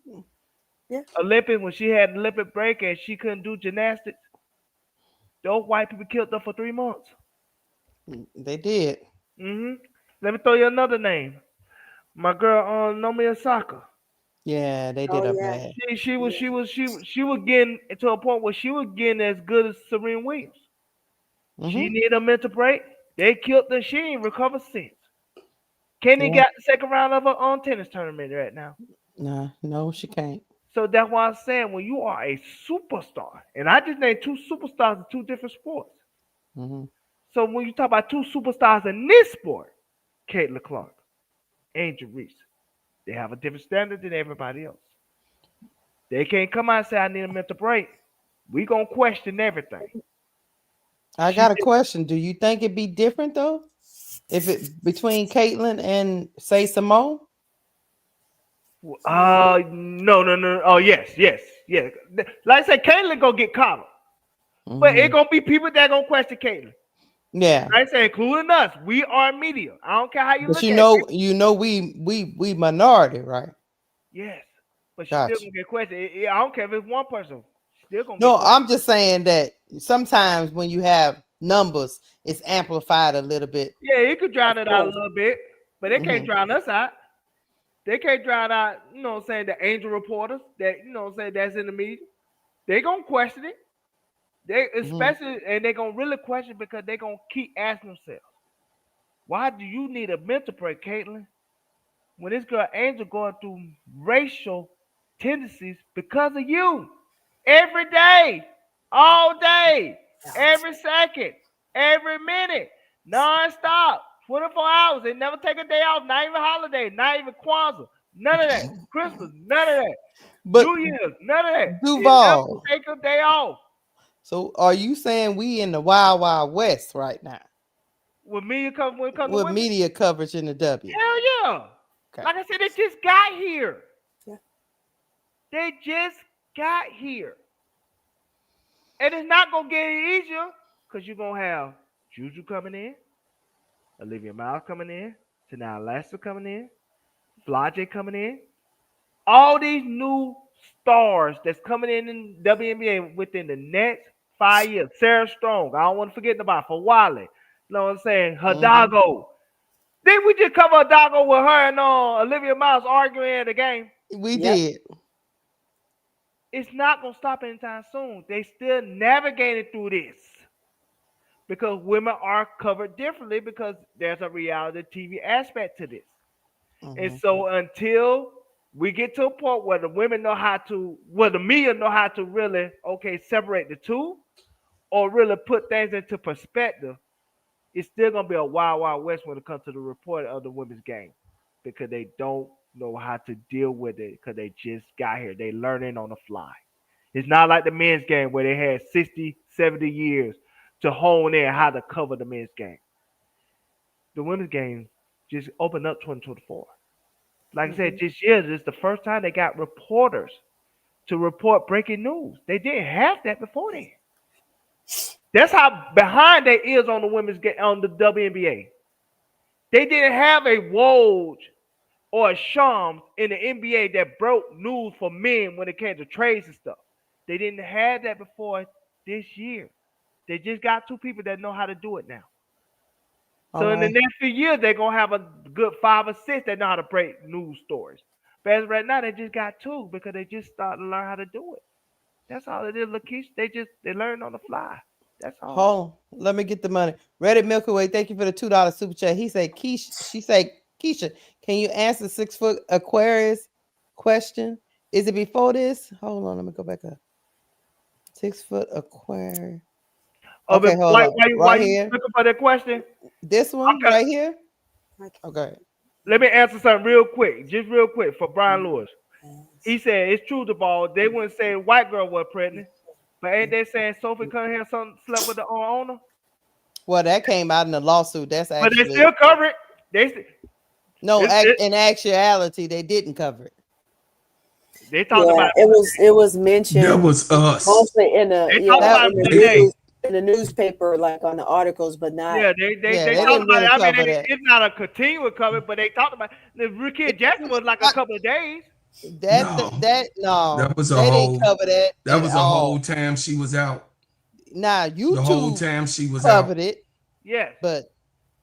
Olympics when she had an Olympic break and she couldn't do gymnastics? Those white people killed her for 3 months. They did. Let me throw you another name. My girl Naomi Osaka. Yeah, they did her bad. She was getting to a point where she was getting as good as Serena Williams. She needed a mental break. They killed her. She ain't recovered since. Kenny got the second round of her own tennis tournament right now. No, she can't. So that's why I'm saying when you are a superstar, and I just named 2 superstars in 2 different sports. So when you talk about 2 superstars in this sport, Caitlyn Clark, Angel Reese, they have a different standard than everybody else. They can't come out and say, I need a mental break. We going to question everything. I got a question. Do you think it'd be different, though? If it between Caitlyn and, say, Simone? No. Oh, yes. Like I said, Caitlyn going to get caught up. But it's going to be people that going to question Caitlyn. Yeah. I say, including us. We are media. I don't care how you look at it. You know, we minority, right? Yes. But she's still going to get questioned. I don't care if it's one person. Still gonna no, I'm just saying that sometimes when you have numbers, it's amplified a little bit. Yeah, it could drown it out a little bit, but they can't drown us out. They can't drown out, you know what I'm saying, the angel reporters that, you know what I'm saying, that's in the media. They gonna question it. They especially and they gonna really question because they gonna keep asking themselves, why do you need a mental break, Caitlyn? When this girl Angel going through racial tendencies because of you. Every day, all day, every second, every minute, non-stop, 24 hours. They never take a day off, not even holiday, not even Kwanzaa, none of that. Christmas, none of that. But New Year's, none of that. Duval, take a day off. So are you saying we in the wild, wild west right now? With media coverage, with media coverage in the W. Hell yeah. Okay. Like I said, they just got here. Yeah. They just got here. And it's not going to get any easier because you're going to have Juju coming in, Olivia Miles coming in, Tana Lester coming in, Flajay coming in. All these new stars that's coming in WNBA within the next 5 years. Sarah Strong. I don't want to forget about Fawali. You know what I'm saying? Hidalgo. Didn't we just cover Hidalgo with her and Olivia Miles arguing at the game? We did. It's not going to stop anytime soon. They still navigating through this because women are covered differently because there's a reality TV aspect to this. And so until we get to a point where the women know how to, where the media know how to really, separate the two or really put things into perspective, it's still going to be a wild, wild west when it comes to the report of the women's game because they don't know how to deal with it because they just got here. They learning on the fly. It's not like the men's game where they had 60, 70 years to hone in how to cover the men's game. The women's game just opened up 2024. Like I said, this year is the first time they got reporters to report breaking news. They didn't have that before then. That's how behind they is on the women's game, on the WNBA. They didn't have a Woj or a Shams in the NBA that broke news for men when it came to trades and stuff. They didn't have that before this year. They just got 2 people that know how to do it now. So in the next few years, they're going to have a good 5 or 6 that know how to break news stories. But as right now, they just got 2 because they just started to learn how to do it. That's all it is, Lakeisha. They learn on the fly. That's all. Hold on. Let me get the money. Reddit Milky Way, thank you for the $2 super chat. He said, Keisha, can you answer 6-foot Aquarius question? Is it before this? Hold on, let me go back up. 6-foot Aquarius. Okay, hold on. Why you looking for that question? This one right here? Okay. Let me answer something real quick. Just real quick for Brian Lewis. He said it's true, the ball. They wouldn't say white girl was pregnant. But ain't they saying Sophie Cunningham slept with the owner? Well, that came out in the lawsuit. That's actually. But they still cover it. In actuality, they didn't cover it. They talked about it was mentioned. That was us. Mostly in the in the newspaper, like on the articles, but not. Yeah, they they talked didn't about really it. I mean, cover that. it's not a continuous cover, but they talked about the Ricky Jackson was like a couple of days. That That was a they whole. didn't cover that. That at was a all. whole time she was out. Now The whole YouTube time she was covered out. it, Yes, but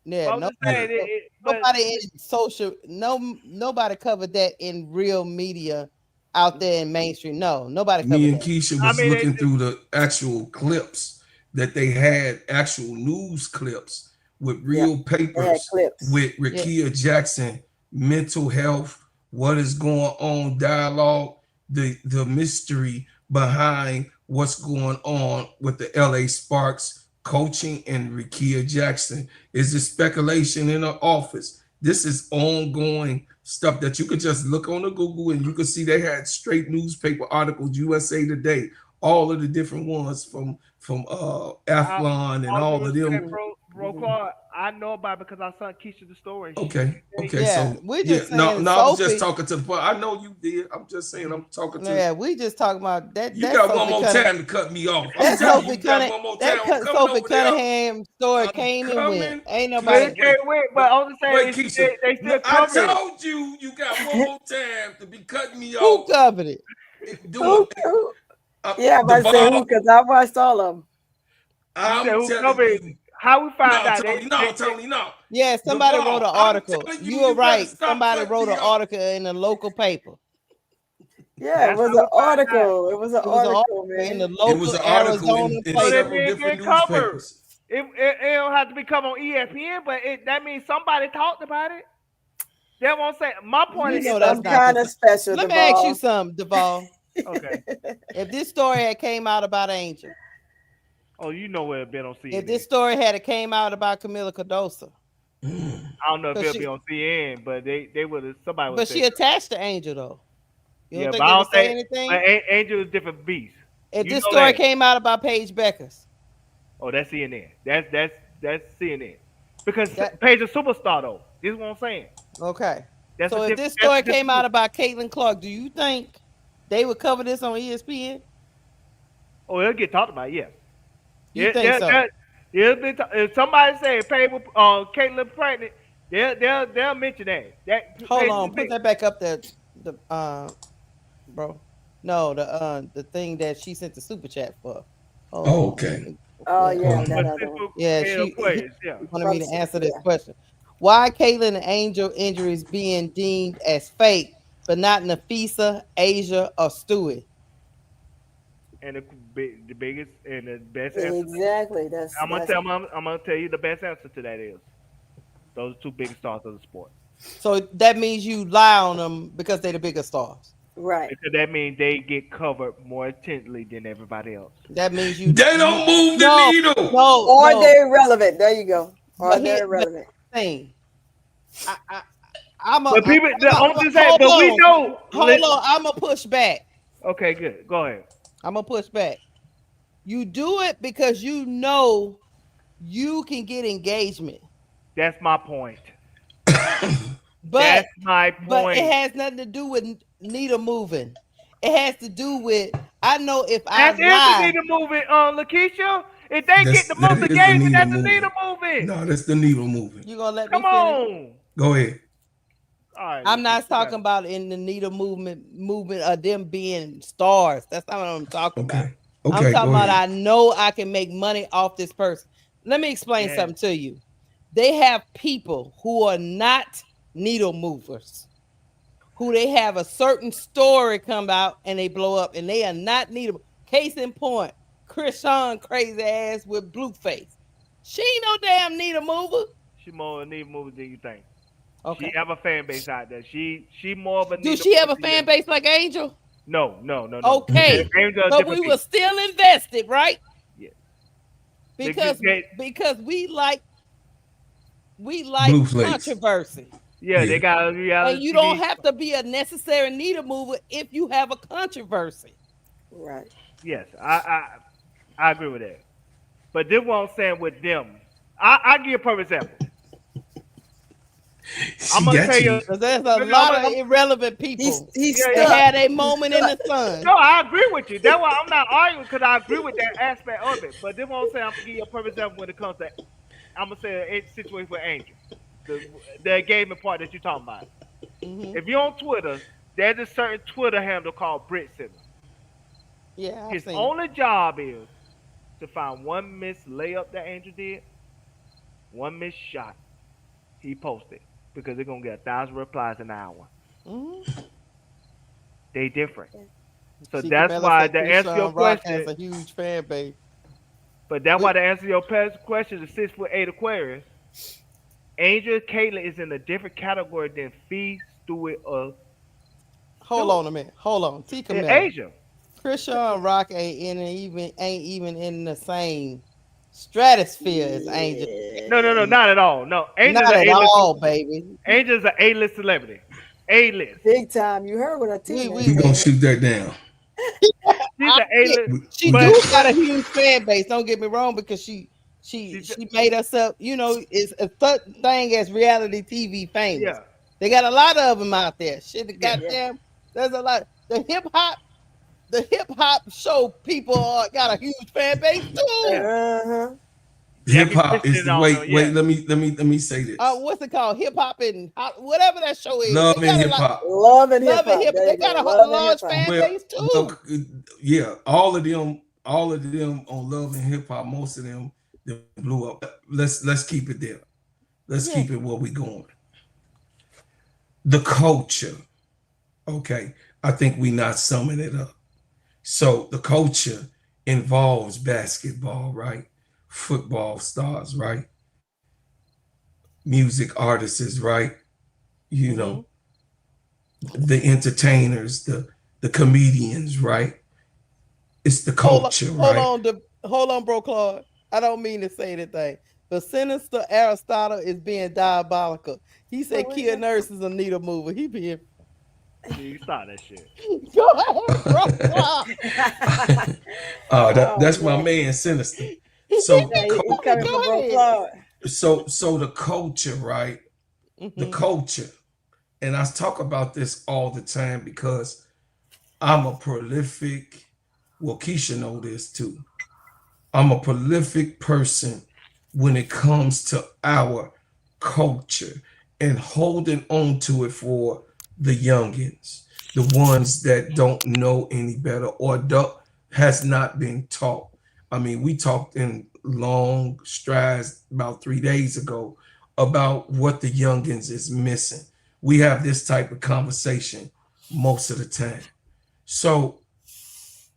yeah, I'm just saying nobody in social, nobody covered that in real media out there in mainstream. No, nobody covered Me and that. Keisha was looking through the actual clips that they had, actual news clips with real papers with Rikia Jackson, mental health, what is going on, dialogue, the mystery behind what's going on with the LA Sparks coaching and Rikia Jackson. Is it speculation in her office? This is ongoing stuff that you could just look on the Google and you could see they had straight newspaper articles, USA Today, all of the different ones from Athlon and all of them. Bro, Clark, I know about it because I sent Keisha the story. Okay, Yeah, so we're just no, saying I was just Sophie- talking to the point. I know you did. I'm just saying I'm talking to. Yeah, we just talking about that. You that got Sophie one more Cunningham- time to cut me off. That I'm telling Sophie you, got Cunningham, one more time. that I'm coming Sophie over there. Cunningham story came and went. Ain't nobody. They can't win, but I'm just saying Wait, Keisha. they still I covered it. told you you got one more time to be cutting me Who off. covered it? Yeah, I'm about to say who, because I watched all of them. I'm who telling covered you. how we found No, out. Tony, no. Yeah, somebody Devon, wrote an I'm article. telling You you, were you better right. stop Somebody cutting wrote me an off. article in a local paper. Yeah, it was an article. It was an It was an article, article in man. the local It was an article Arizona in So that several means different get covered. newspapers. It don't have to be covered on ESPN, but that means somebody talked about it. They won't say. My point is, that's I'm not kind the- of special. Let me Duvall. ask you something, Duvall. okay. If this story had came out about Angel, Oh, you know where it been on CNN. if this story had came out about Kamilla Cardoso, I don't know if it'll be on CNN, but they would. Somebody would. but say she attached to Angel though. You don't yeah, think but they I would don't say think. anything? But Angel is a different beast. If You this know story that. came out about Paige Bueckers, Oh, that's CNN. That's CNN. Because Paige is a superstar though. This is what I'm saying. okay. That's So a if diff- this that's story a came different- out about Caitlyn Clark, do you think they would cover this on ESPN? Oh, it'll get talked about. Yes. You think so? If somebody say Caitlyn pregnant, they'll mention that. Hold on, put that back up there, bro. No, the thing that she sent the super chat for. Oh, okay. Oh yeah, that other one. Yeah, she wanted me to answer this question. Why Caitlyn and Angel injuries being deemed as fake, but not Nafisa, Asia, or Stewie? And the biggest and the best answer. Exactly. I'm gonna tell you the best answer to that is those two biggest stars of the sport. So that means you lie on them because they're the bigger stars. Right. Because that means they get covered more intently than everybody else. That means you. They don't move the needle. No, or they're irrelevant. There you go. Or But they're here- irrelevant. Thing. But people, I'm just saying, but we know. Hold on, I'm gonna push back. Okay, good. Go ahead. I'm gonna push back. You do it because you know you can get engagement. That's my point. But that's my point. But it has nothing to do with needle moving. It has to do with I know if That is lie. the needle moving, Lakeisha. If they get the most that is the engagement, needle that's the moving. needle moving. No, that's the needle moving. You gonna let Come me finish? on. Go ahead. All right. I'm not talking about in the needle movement of them being stars. That's not what I'm talking about. Okay, I'm talking go about ahead. I know I can make money off this person. Let me explain Yeah. something to you. They have people who are not needle movers, who they have a certain story come out and they blow up, and they are not needle. Case in point, Krishan crazy ass with blue face. She ain't no damn needle mover. She more a needle mover than you think. Okay. She have a fan base out there. She more of a Do needle she have a mover than fan you. base like Angel? No. Okay, Angel a but different we were beast. still invested, right? Yeah. Because we like Blue flakes. controversy. Yeah, they got a reality. And you don't TV. have to be a necessary needle mover if you have a controversy. Right. Yes, I agree with that. But this what I'm saying with them. I give you a perfect example. I'm gonna tell you, there's a lot of irrelevant people. He's that stuck. had a moment in the sun. No, I agree with you. That's why I'm not arguing because I agree with that aspect of it. But then what I'm saying, I'm gonna give you a perfect example when it comes to, I'm gonna say a situation with Angel, the engagement part that you're talking about. Mm-hmm. If you're on Twitter, there's a certain Twitter handle called Brit Center. Yeah, his only job is to find one missed layup that Angel did, one missed shot he posted, because they're gonna get 1,000 replies an hour. Mm-hmm. They different. So She that's why to answer your question, has a huge fan base. But that's why to answer your question, the 6'8" Aquarius, Angel Caitlyn is in a different category than Fee, Stewart, or Hold on a minute. Hold on. T. Kamilla. Asia. Krishan Rock ain't even in the same stratosphere as Angel. No, not at all. No, Angel's not at A-list, all, baby. Angel's an A-list celebrity. A-list. Big time. You heard what I tell you. We gonna shoot that down. She's an A-list. She do got a huge fan base. Don't get me wrong, because she made herself, it's a thing as reality TV famous. Yeah. They got a lot of them out there. Shit, the goddamn, there's a lot. The hip hop show people got a huge fan base too. Uh-huh. Hip hop is the wait. Let me say this. What's it called? Hip hop and whatever that show is. Love and hip hop. Love and hip hop. They got a large fan base too. Yeah, all of them on Love and Hip Hop. Most of them blew up. Let's keep it there. Let's keep it where we going. The culture. Okay, I think we not summing it up. So the culture involves basketball, right? Football stars, right? Music artists, right? You know, the entertainers, the comedians, right? It's the culture, right? Hold on, bro, Claude. I don't mean to say anything, but Sinister Aristotle is being diabolical. He said Kia Nurse is a needle mover. He being. You start that shit. Go ahead, bro. That's my man, Sinister. So the culture, right? The culture, and I talk about this all the time because I'm a prolific. Well, Keisha know this too. I'm a prolific person when it comes to our culture and holding on to it for the youngins, the ones that don't know any better or has not been taught. I mean, we talked in long strides about 3 days ago about what the youngins is missing. We have this type of conversation most of the time. So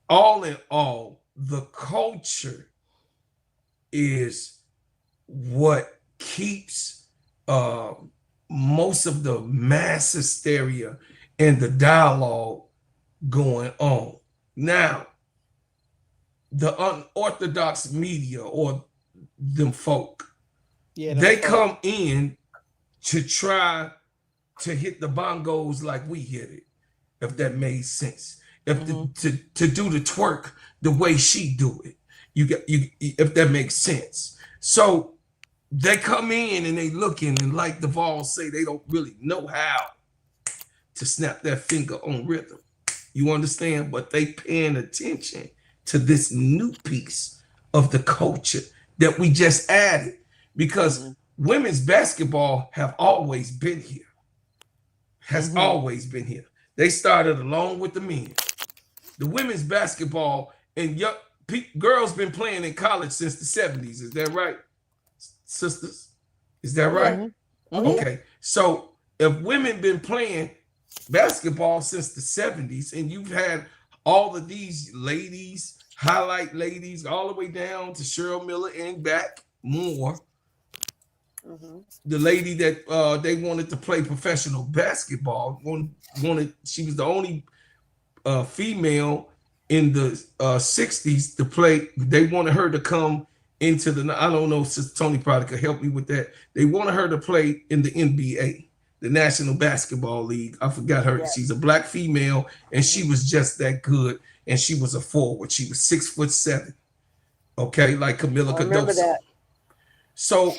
all in all, the culture is what keeps most of the mass hysteria and the dialogue going on. Now, the unorthodox media or them folk, they come in to try to hit the bongos like we hit it, if that made sense. If to do the twerk the way she do it, if that makes sense. So they come in and they looking, and like Duvall say, they don't really know how to snap their finger on rhythm. You understand? But they paying attention to this new piece of the culture that we just added, because women's basketball have always been here. Always been here. They started along with the men. The women's basketball and young girls been playing in college since the 70s. Is that right, sisters? Is that right? Okay. So if women been playing basketball since the 70s, and you've had all of these ladies, highlight ladies, all the way down to Cheryl Miller and back more. The lady that they wanted to play professional basketball, she was the only female in the 60s to play. They wanted her to come into the, I don't know, Sister Tony probably could help me with that. They wanted her to play in the NBA, the National Basketball League. I forgot her. She's a black female, and she was just that good. And she was a forward. She was 6'7". Okay, like Kamilla Cardoso. Remember that. So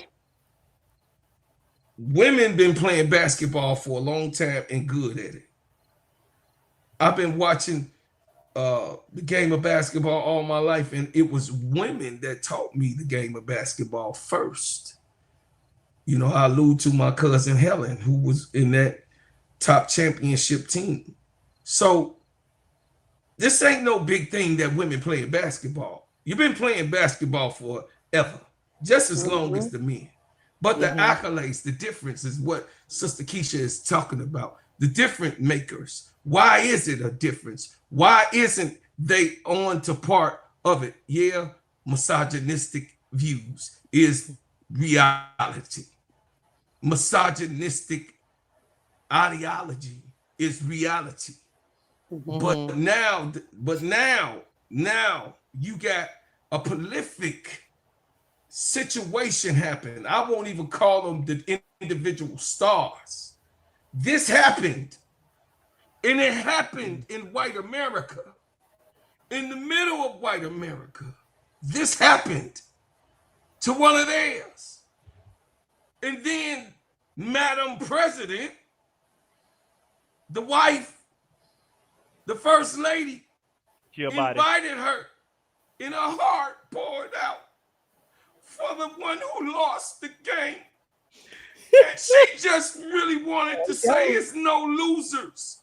women been playing basketball for a long time and good at it. I've been watching the game of basketball all my life, and it was women that taught me the game of basketball first. You know, I allude to my cousin Helen, who was in that top championship team. So this ain't no big thing that women playing basketball. You've been playing basketball forever, just as long as the men. But the accolades, the difference is what Sister Keisha is talking about. The different makers. Why is it a difference? Why isn't they on to part of it? Yeah, misogynistic views is reality. Misogynistic ideology is reality. But now you got a prolific situation happen. I won't even call them the individual stars. This happened, and it happened in white America. In the middle of white America, this happened to one of theirs. And then Madam President, the wife, the first lady, invited her, and her heart poured out for the one who lost the game. And she just really wanted to say it's no losers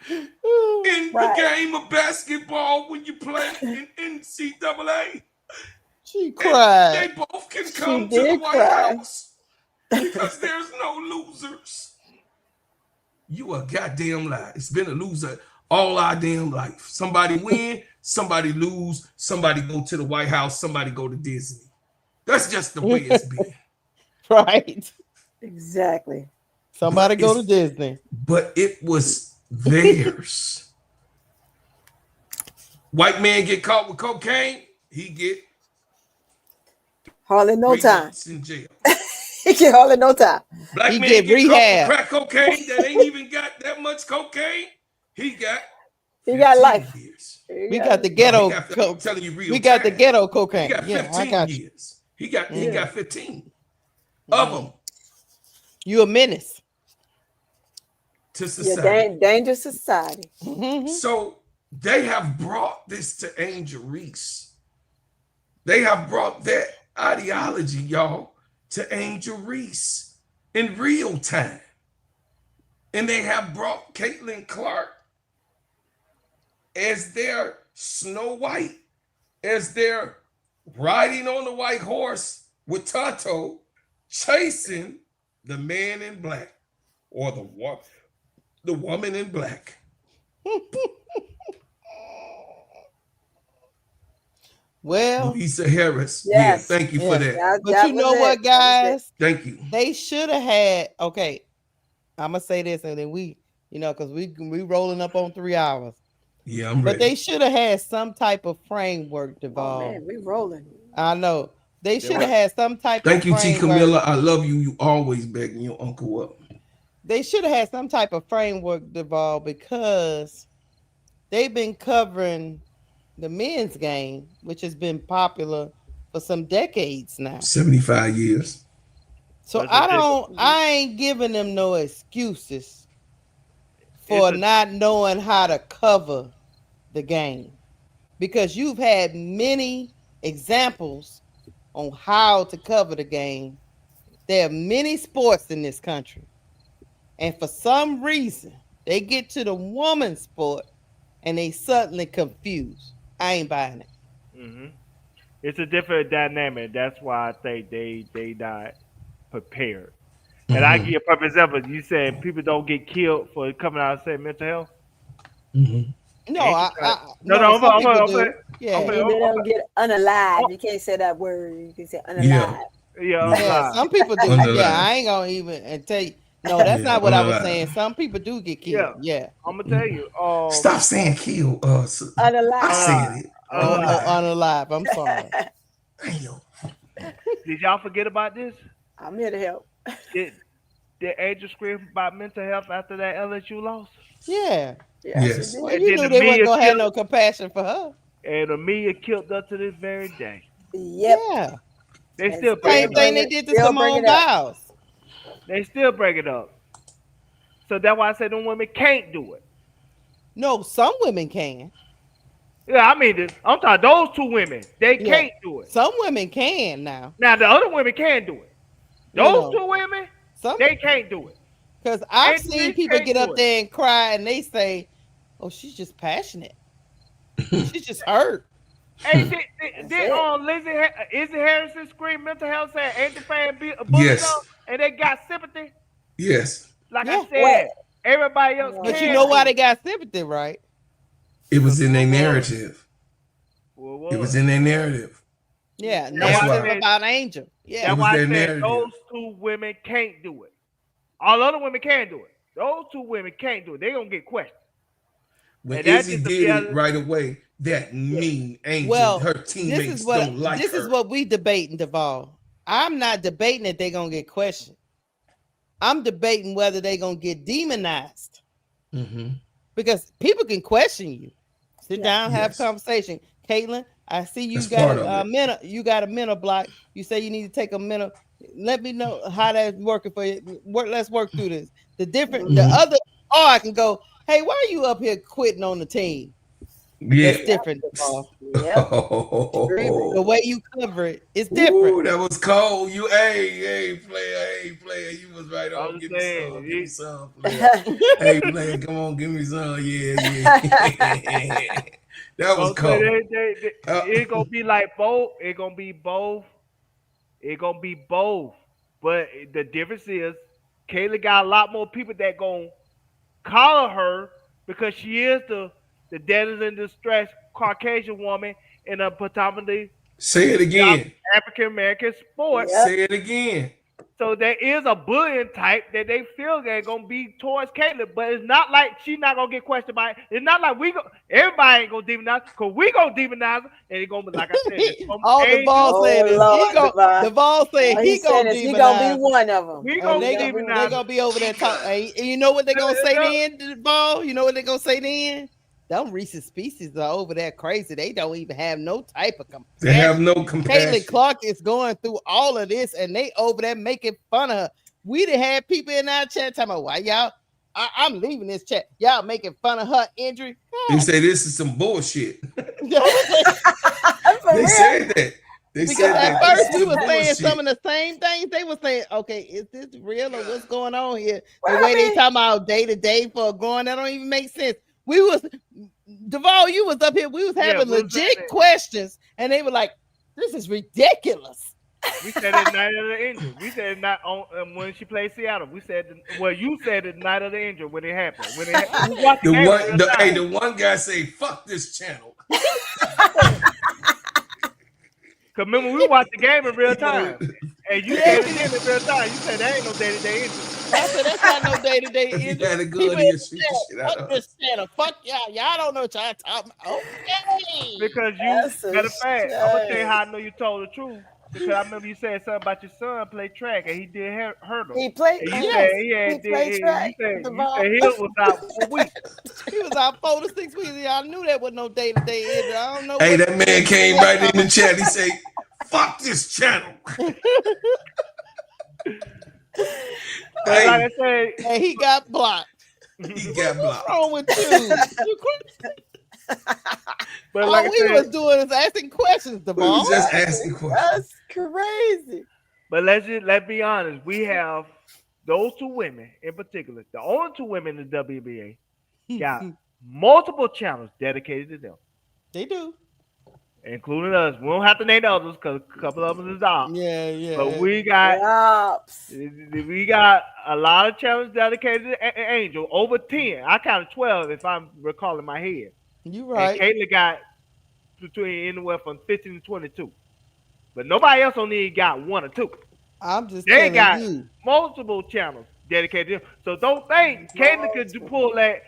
in the game of basketball when you play in NCAA. She cried. And they both can come to the White House because there's no losers. You a goddamn lie. It's been a loser all our damn life. Somebody win, somebody lose, somebody go to the White House, somebody go to Disney. That's just the way it's been. Right. Exactly. Somebody go to Disney. But it was theirs. White man get caught with cocaine, he get hardly no 3 time months in jail. He get hardly no time. Black He man get get rehab. caught with crack cocaine that ain't even got that much cocaine. He got life. Years. We got the ghetto. I'm telling you real We got the time. ghetto cocaine. He got 15 I got you. years. He got 15 of them. You a menace to society. Dangerous society. So they have brought this to Angel Reese. They have brought that ideology, y'all, to Angel Reese in real time. And they have brought Caitlyn Clark as their Snow White, as their riding on the white horse with Tonto, chasing the man in black or the woman in black. Well, Lisa Harris. Yes. Yeah, thank you for that. But you know what, guys? Thank you. They should have had. Okay, I'm gonna say this, and then we, because we rolling up on 3 hours. Yeah, I'm But ready. they should have had some type of framework developed. Oh man, we rolling. I know. They should have had some type Thank of you, T. framework. Kamilla. I love you. You always backing your uncle up. They should have had some type of framework developed because they've been covering the men's game, which has been popular for some decades now. 75 years. So I ain't giving them no excuses for not knowing how to cover the game, because you've had many examples on how to cover the game. There are many sports in this country, and for some reason they get to the woman's sport and they suddenly confused. I ain't buying it. Mm-hmm. It's a different dynamic. That's why I think they not prepared. Mm-hmm. And I give you a perfect example. You said people don't get killed for coming out and saying mental health. Mm-hmm. No, they don't get unalive. You can't say that word. You can say unalive. Yeah, some people do. Yeah, I ain't gonna even tell you. No, that's not what I was saying. Some people do get killed. Yeah. I'm gonna tell you. Stop saying kill. Unalive. I said it. Unalive. I'm sorry. Did y'all forget about this? I'm here to help. Did Angel scream about mental health after that LSU loss? Yeah. Yes. Well, you knew they wasn't gonna have no compassion for her. And Amelia killed her to this very day. Yep. Yeah. They still same thing they did to Simone Biles. They still break it up. So that's why I said them women can't do it. No, some women can. Yeah, I mean, I'm talking those two women. They can't do it. Some women can now. Now the other women can do it. Those two women, they can't do it. Because I've seen people get up there and cry, and they say, "Oh, she's just passionate. She's just hurt." Hey, did Izzy Harrison scream mental health saying ain't the fan bullied Yes. and they got sympathy? Yes. Like I said, everybody else. But you know why they got sympathy, right? It was in their narrative. It was in their narrative. Yeah, That's narrative why. about Angel. Yeah, That's why I said those two women can't do it. All other women can do it. Those two women can't do it. They gonna get questioned. When Izzy did it right away, that mean Angel, her teammates don't like her. This is what we debating, Duvall. I'm not debating that they're gonna get questioned. I'm debating whether they're gonna get demonized. Because people can question you. Sit down, have a conversation. Caitlyn, I see you got a mental block. You say you need to take a mental. Let me know how that's working for you. Let's work through this. The other, or I can go, hey, why are you up here quitting on the team? Yeah. That's different. The way you cover it is different. Ooh, that was cold. You, hey, player. You was right on. Give me some, player. Hey, player, come on, give me some. Yeah. That was cold. It's gonna be like both. It's gonna be both. It's gonna be both. But the difference is, Kayla got a lot more people that gonna call her because she is the deadest in distress Caucasian woman in a predominantly African American sport. Say it again. So there is a bullying type that they feel they're gonna be towards Caitlyn, but it's not like she's not gonna get questioned by it. It's not like everybody ain't gonna demonize because we gonna demonize her, and it's gonna be like I said. All the ball saying is the ball saying he gonna be one of them. We gonna demonize. They gonna be over there talking. And you know what they gonna say then, the ball? You know what they gonna say then? Them Reese's species are over there crazy. They don't even have no type of compassion. They have no compassion. Caitlyn Clark is going through all of this, and they over there making fun of her. We done had people in our chat talking about why y'all. I'm leaving this chat. Y'all making fun of her injury. They say this is some bullshit. They said that. They said at that. first we were saying some of the same things. They were saying, okay, is this real or what's going on here? The way they talking about day to day for going, that don't even make sense. We was Duvall, you was up here. We was having legit questions, and they were like, "This is ridiculous." We said it night of the injury. We said it not on when she played Seattle. We said you said it night of the injury when it happened. The one guy say, "Fuck this channel." Cause remember we watched the game in real time, and you said it in real time. You said that ain't no day-to-day injury. I said that's not no day-to-day injury. You had to go in here shoot the shit out Fuck of this channel. Fuck y'all. Y'all don't know what y'all talking about. Okay. Because matter of fact, I'm gonna tell you how I know you told the truth. Because I remember you said something about your son played track and he did hurdle. He played. He played track. You said he was out for a week. He was out 4 to 6 weeks. Y'all knew that was no day-to-day injury. I don't know. Hey, that man came right in the chat. He say, "Fuck this channel." Like I said, and he got blocked. He got blocked. What's wrong with you? But all like we was doing is asking questions, We was just asking questions. That's crazy. But let's be honest. We have those two women in particular. The only two women in the WNBA got multiple channels dedicated to them. They do. Including us. We don't have to name the others because a couple of them is out. Yeah. But we got a lot of channels dedicated to Angel. Over 10. I counted 12 if I'm recalling my head. You right. And Caitlyn got between anywhere from 15 to 22. But nobody else only got 1 or 2. I'm just they got you. multiple channels dedicated to them. So don't think Caitlyn could pull that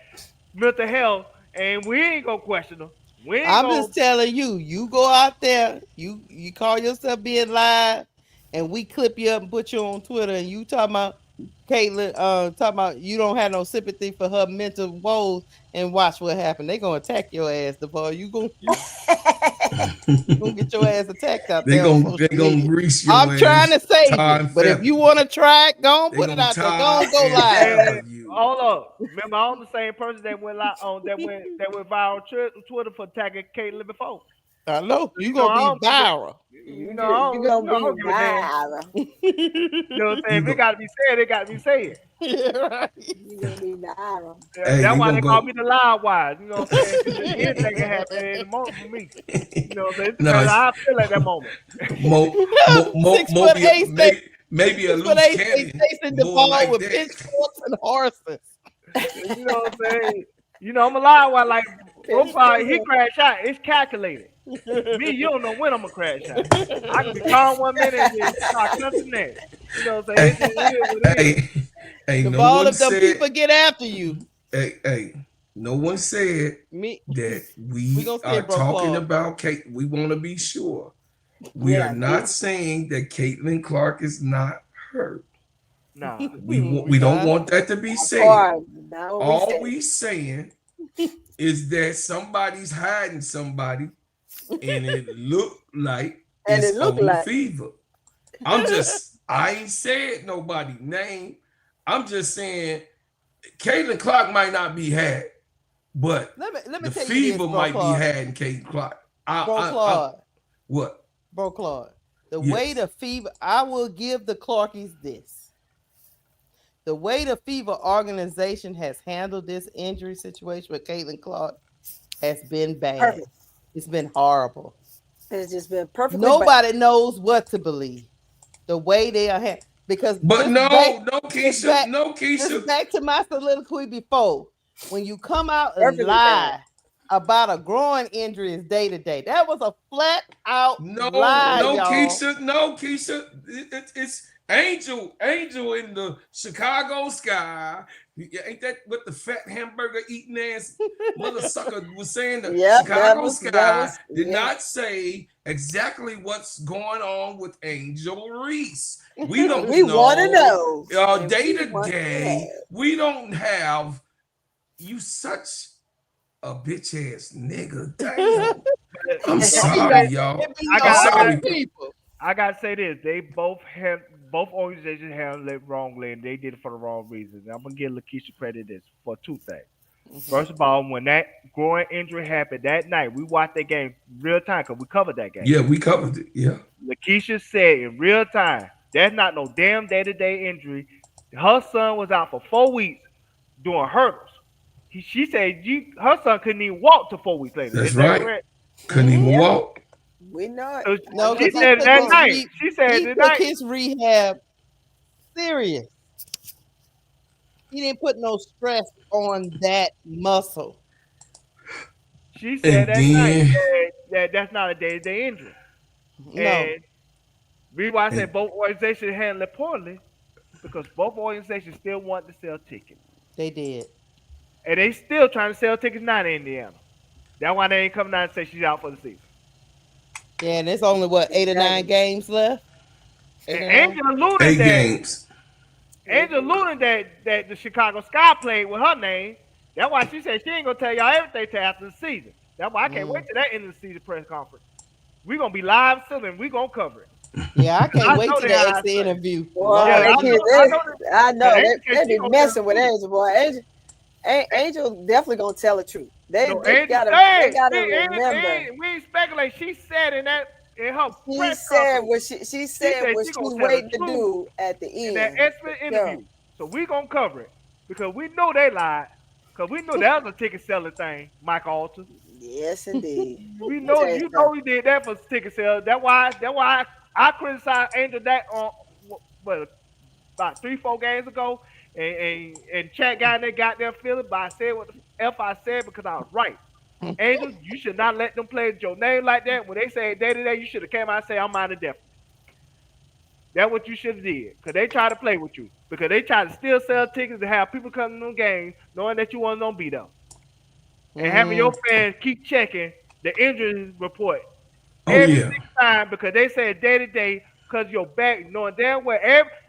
mental health and we ain't gonna question her. I'm just telling you, you go out there, you call yourself being live, and we clip you up and put you on Twitter, and you talking about Caitlyn, talking about you don't have no sympathy for her mental woes, and watch what happens. They gonna attack your ass, the boy. You gonna You gonna get your ass attacked out They there. on gonna social media. grease your I'm trying to ass, save tar you, and but if feather. you want to try it, go on, They put it gonna out there. Go tar on, go and live. feather you. Hold up. Remember, I'm the same person that went viral on Twitter for tagging Caitlyn before. I know So, you gonna be viral. You're gonna I don't be give a damn. viral. You know what I'm saying? If it gotta be said, it gotta be said. Yeah, right. You're gonna be viral. Hey, That's they why gonna they go. call me the live wise. You know what I'm saying? Anything can happen in the moment for me. You know what I'm saying? It No, depends on how I feel at that moment. Maybe a 6'8" loose stay cannon. chasing the More ball like with that. pitchforks and horses. You know what I'm saying? You know, I'm a live wire like Brooklyn, he crash out. It's calculated. Me, you don't know when I'm gonna crash out. I can be calm 1 minute and then start cussing next. You know what I'm saying? It is what it is. Hey, The no ball one of them said. people get after you. Hey, no one said Me, that we we gonna say are bro talking Claude. about Kate. We want to be sure. We are not saying that Caitlin Clark is not hurt. Nah. We don't want that to be said. All we saying is that somebody's hiding somebody, and it look like it's on the fever. I ain't said nobody name. I'm just saying Caitlin Clark might not be had, but let me the tell you fever this, bro might Claude. be had in Caitlin Clark. Claude. What? Bro Claude. The way the fever, I will give the Clarkies this. The way the FIBA organization has handled this injury situation with Caitlin Clark has been bad. Perfect. It's been horrible. It's just been perfect. Nobody knows what to believe. The way they are because Keisha. Just back to my soliloquy before. When you come out and lie about a growing injury is day to day. That was a flat out lie, y'all. Keisha. It's Angel in the Chicago sky. Ain't that what the fat hamburger eating ass mother sucker was saying? The Chicago sky did not say exactly what's going on with Angel Reese. We don't we want to know. Day to day, we don't have you such a bitch ass nigga. Damn. I'm sorry, y'all. I gotta say this. They both organizations handled it wrongly, and they did it for the wrong reasons. And I'm gonna give Lakeisha credit this for two things. First of all, when that growing injury happened that night, we watched that game real time because we covered that game. Yeah, we covered it. Yeah. Lakeisha said in real time, that's not no damn day-to-day injury. Her son was out for 4 weeks doing hurdles. She said her son couldn't even walk till 4 weeks later. That's right. Correct? Couldn't even walk. We know it. No, she said that night. She said he that took night. his rehab serious. He didn't put no stress on that muscle. She said that night that's not a day-to-day injury. No. And reason why I said both organizations handled it poorly, because both organizations still want to sell tickets. They did. And they still trying to sell tickets now in Indiana. That's why they ain't coming out and say she's out for the season. Yeah, and there's only 8 or 9 games left. Angel alluded that the Chicago Sky played with her name. That's why she said she ain't gonna tell y'all everything till after the season. That's why I can't wait till that end of the season press conference. We're gonna be live still and we're gonna cover it. Yeah, I can't wait till the exit interview. I know. They be messing with Angel, boy. Angel definitely gonna tell the truth. They gotta remember. We ain't speculate. She said in her press conference. She said what she she's waiting to do at the end. In that expert interview. So we gonna cover it because we know they lied. Because we know that was a ticket selling thing, Mike Alter. Yes, indeed. We know we did that for ticket sales. That's why I criticized Angel that on about 3-4 games ago, and chat got in there goddamn feeling, but I said what the F I said because I was right. Angel, you should not let them play your name like that. When they say day to day, you should have came out and say I'm out of depth. That's what you should have did, because they try to play with you, because they try to still sell tickets to have people come to the games knowing that you want to be there. And having your fans keep checking the injury report every time, because they say day to day because your back, knowing damn well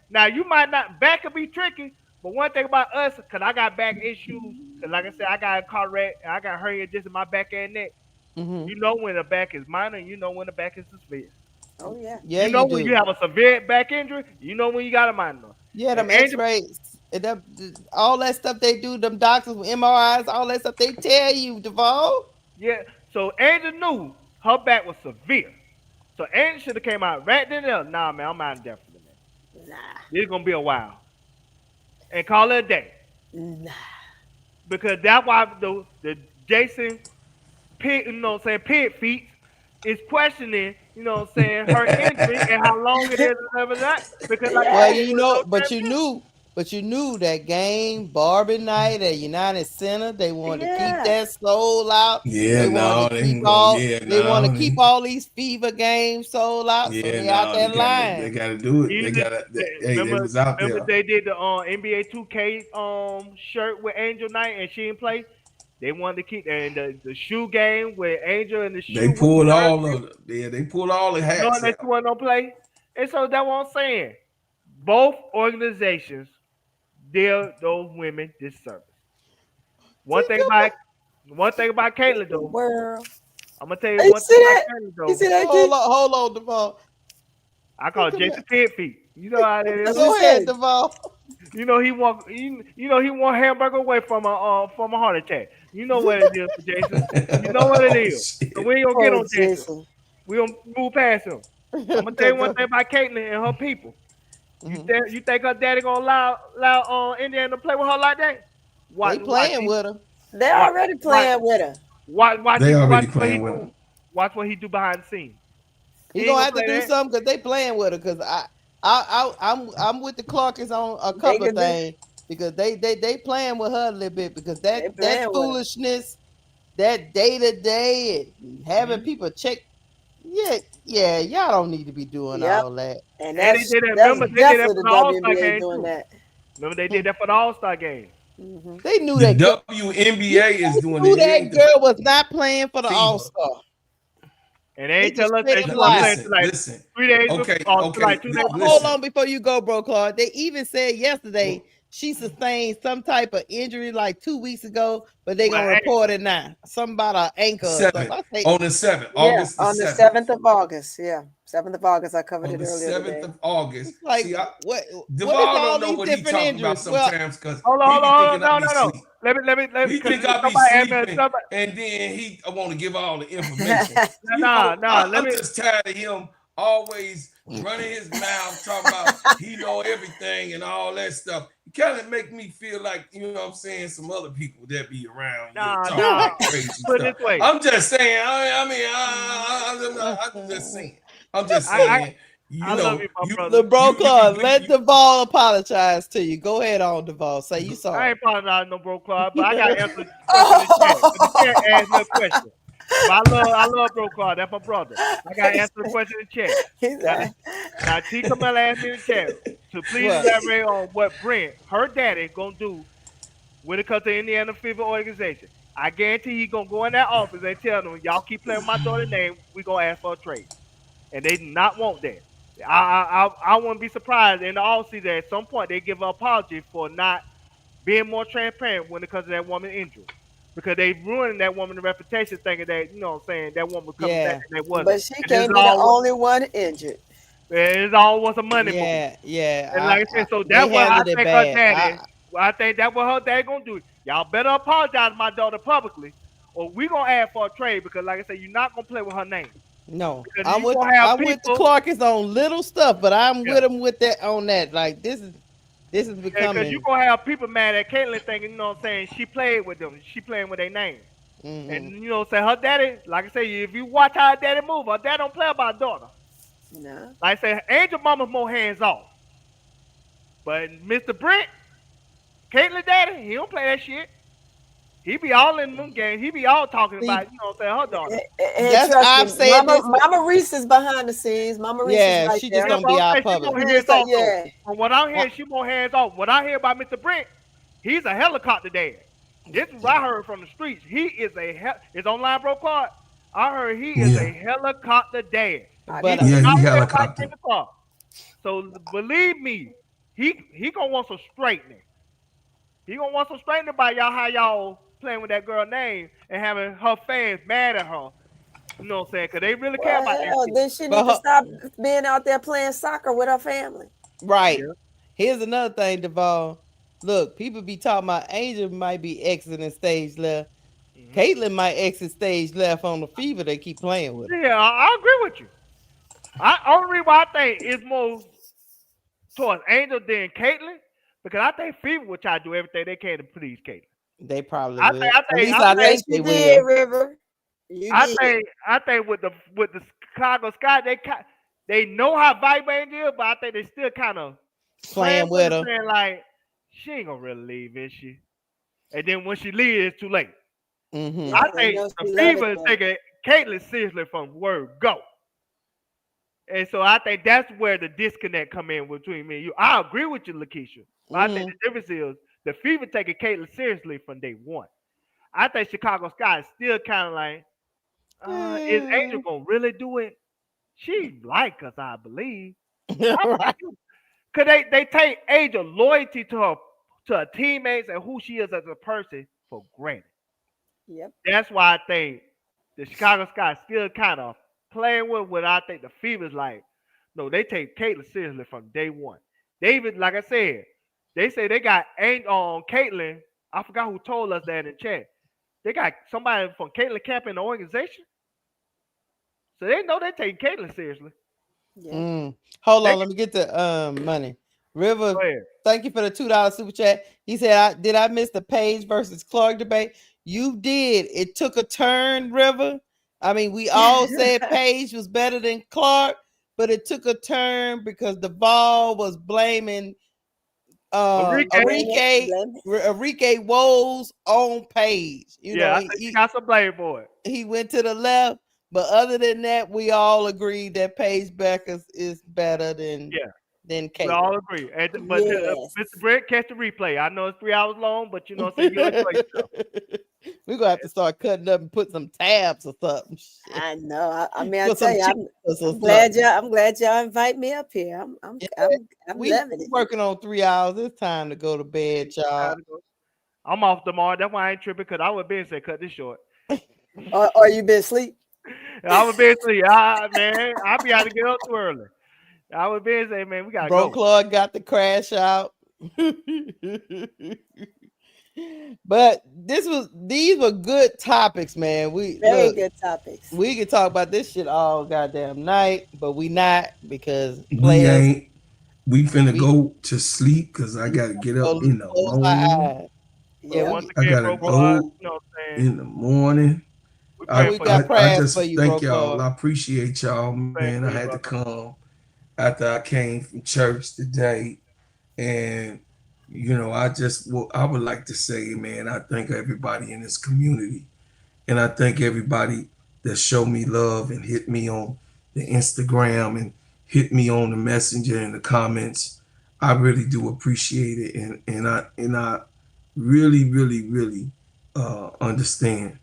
now you might not back could be tricky, but one thing about us, because I got back issues, because like I said, I got a car wreck and I got hernia just in my back and neck. You know when the back is minor, and you know when the back is severe. Oh yeah. Yeah, You know you when do. you have a severe back injury, you know when you got a minor. Yeah, them And Angel, X-rays, and all that stuff they do, them doctors with MRIs, all that stuff they tell you, Duval. yeah. So Angel knew her back was severe. So Angel should have came out right then and there. Nah, man, I'm out indefinitely, man. Nah. It's gonna be a while, and call it a day. Nah. Because that's why the Jason Pig, Pig Feet is questioning, her injury and how long it is and everything that. Because like I Well, said, it was no transmission. but you knew that game, Barbie night at United Center, they wanted to keep Yeah. that sold out. Yeah, They no, wanted to they keep can go. all Yeah, they want to no, keep all these fever games sold out. So yeah, they out no, there they lying. gotta do it. They Even gotta. Hey, they remember, was out remember there. they did the NBA 2K shirt with Angel Knight and she didn't play. They wanted to keep and the shoe game with Angel and the They shoe with pulled her. all of it. Yeah, they pulled all the hats Knowing that out. you want to play. And so that's what I'm saying. Both organizations did those women disservice. One thing about Caitlyn though, World. I'm gonna tell you You one thing see about that? Caitlyn You though. see that? Hold on, Duval. I call it Jason Pig Feet. You know how it is. Go ahead, Duval. You know he want he want hamburger away from a heart attack. You know what it is for Jason. You know what it is. So we ain't gonna get Oh, on Jason. Jason. We gonna move past him. I'm gonna tell you one thing about Caitlyn and her people. You think her daddy gonna allow Indiana to play with her like that? They playing with her. They're already playing with her. Watch They already what he playing with do. her. Watch what he do behind the scenes. He ain't gonna have to play do that. something because they playing with her. Because I'm with the Clarkers on a couple of things because they playing with her a little bit because that foolishness, that day to day and having people check. Yeah, y'all don't need to be doing all that. And they that's, did that. that's Remember, they did that definitely for the the All-Star WNBA game doing too. that. Remember, they did that for the All-Star game. They knew The that WNBA is doing knew it. It that ain't the girl was not playing for the FIBA. All-Star. And they ain't They tell us just that she straight wasn't lie. playing till like Listen. 3 days Okay, before, okay, like 2 days before. Hold on before you go, bro, Clark. They even said yesterday she sustained some type of injury like 2 weeks ago, but they gonna report it now. Something about an ankle or something. On the 7th, Yeah, August the on the 7th. 7th of August. Yeah, 7th of August. I covered On it the earlier 7th today. of August. Like See, what Duval is all don't know these what he different talking about injuries? Well, sometimes because Hold he on, be thinking I be no. sleeping. Let me. He think I be sleeping, and then he want to give all the information. Nah. I'm just tired of him always running his mouth, talking about he know everything and all that stuff. It kind of make me feel like, you know what I'm saying, some other people that be around talking that crazy Put it stuff. this way. I'm just saying, I'm just saying. I'm just saying, I love you, my brother. LeBron Clark, let Duval apologize to you. Go ahead on, Duval. Say you I sorry. ain't apologizing no bro Clark, but I gotta answer the question in the chat. The chat asked me a question. But I love bro Clark. That's my brother. I gotta answer the question in the chat. Now T Kamilla asked me in the chat to please elaborate on what Brent, her daddy, gonna do when it comes to Indiana Fever organization. I guarantee he gonna go in that office and tell them, y'all keep playing with my daughter's name, we gonna ask for a trade. And they do not want that. I wouldn't be surprised in the offseason at some point they give an apology for not being more transparent when it comes to that woman injury. Because they ruined that woman's reputation thinking that, you know what I'm saying, that woman was coming back and they wasn't. But she can't be the only one injured. It all was a money move. Yeah. And like I said, so that's what I think her daddy, I think that's what her daddy gonna do. Y'all better apologize to my daughter publicly, or we gonna ask for a trade because, like I said, you're not gonna play with her name. No, I'm with the Clarkers on little stuff, but I'm with them with that on that. Like this is becoming because you're gonna have people mad at Caitlyn thinking, you know what I'm saying, she played with them, she playing with their name. Mm-hmm. And you know, say her daddy, like I say, if you watch how her daddy move, her dad don't play about her daughter. No. Like I say, Angel mama's more hands off. But Mr. Brent, Caitlyn daddy, he don't play that shit. He be all in them games. He be all talking about, you know what I'm saying, her daughter. I've said Mama Reese is behind the scenes. Mama Reese is right she there. just gonna be our public. From what I'm hearing, she more hands off. What I hear about Mr. Brent, he's a helicopter dad. This is what I heard from the streets. He is it's online, bro, Clark. I heard he is a helicopter dad. But he helicopter. So believe me, he gonna want some straightening. He gonna want some straightening by y'all how y'all playing with that girl name and having her fans mad at her You know what I'm saying? Because they really care about that. Then she need to stop being out there playing soccer with her family. Right. Yeah. Here's another thing, Devon. Look, people be talking about Angel might be exiting stage left. Caitlyn might exit stage left on the fever. They keep playing with her. Yeah, I agree with you. Only reason why I think it's more towards Angel than Caitlyn, because I think Fever would try to do everything they can to please Caitlyn. They probably I will. think they will. River. I think with the Chicago Sky, they know how vibrant Angel is, but I think they still kind of playing with her. Saying like, she ain't gonna really leave, is she? And then when she leaves, it's too late. Mm-hmm. I think the Fever is taking Caitlyn seriously from word go. And so I think that's where the disconnect come in between me and you. I agree with you, Lakeisha. But I think the difference is the Fever taking Caitlyn seriously from day one. I think Chicago Sky is still kind of like, is Angel gonna really do it? She like us, I believe. Right. Cause they take Angel loyalty to her teammates and who she is as a person for granted. Yep. That's why I think the Chicago Sky still kind of playing with what I think the Fever's like. No, they take Caitlyn seriously from day one. They even, like I said, they say they got on Caitlyn. I forgot who told us that in chat. They got somebody from Caitlyn camp in the organization. So they know they take Caitlyn seriously. Yeah. Hold on, let me get the money. River, thank you for the $2 super chat. He said, did I miss the Paige versus Clark debate? You did. It took a turn, River. I mean, we all said Paige was better than Clark, but it took a turn because Duvall was blaming Enrique woes on Paige. You know, I think he got some blame for it. He went to the left, but other than that, we all agreed that Paige Bueckers is better than Caitlyn. We all agree. But Mr. Brett, catch the replay. I know it's 3 hours long, but you know what I'm saying? You enjoy yourself. We're gonna have to start cutting up and put some tabs or something. Shit. I know. I mean, I tell you, I'm glad y'all invite me up here. I'm loving it. Working on 3 hours. It's time to go to bed, y'all. I'm off tomorrow. That's why I ain't tripping, because I would be say cut this short. Or you been asleep? I would be asleep. Man, I'll be out to get up too early. I would be say, man, we gotta go. Claude got the crash out. But these were good topics, man. Very good topics. We could talk about this shit all goddamn night, but we not because we ain't. We finna go to sleep because I gotta get up in the morning. Yeah, I gotta go in the morning. I just thank y'all. I appreciate y'all, man. I had to come after I came from church today, and you know, I would like to say, man, I thank everybody in this community, and I thank everybody that showed me love and hit me on the Instagram and hit me on the messenger and the comments. I really do appreciate it, and I really, really, really understand.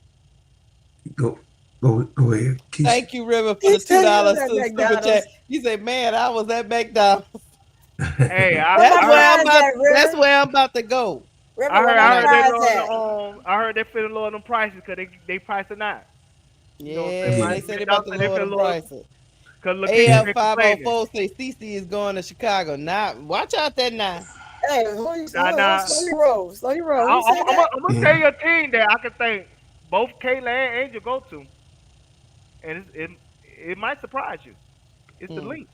Go ahead. Keisha. Thank you, River, for the $2 super chat. You say, man, I was at McDonald's. Hey, that's where I'm about to go. River, I heard they finna lower them prices because they price it not. Yeah, they said they about to lower the prices. AF504 say CC is going to Chicago. Now, watch out there now. Hey, slowly roll. I'm gonna tell you a team that I can think both Caitlyn and Angel go to, and it might surprise you. It's the Lynx.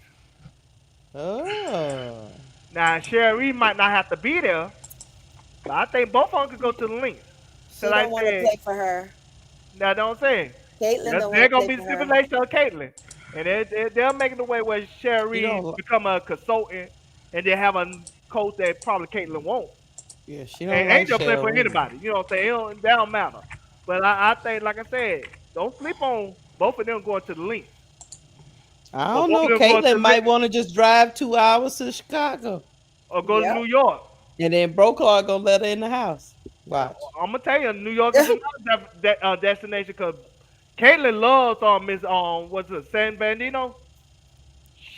Oh. Now Sherry might not have to be there, but I think both of them could go to the Lynx. She don't want to play for her. Now don't say. Caitlyn they're gonna be stipulation on Caitlyn, and they're making the way where Sherry become a consultant, and they have a coach that probably Caitlyn won't. Yeah, she don't. And Angel play for anybody. You know what I'm saying? That don't matter. But I think, like I said, don't sleep on both of them going to the Lynx. I don't know. Caitlyn might want to just drive 2 hours to Chicago. Or go to New York. And then Broclaw gonna let her in the house. Watch. I'm gonna tell you, New York is another destination because Caitlyn loves Miss what's it, San Bernardino?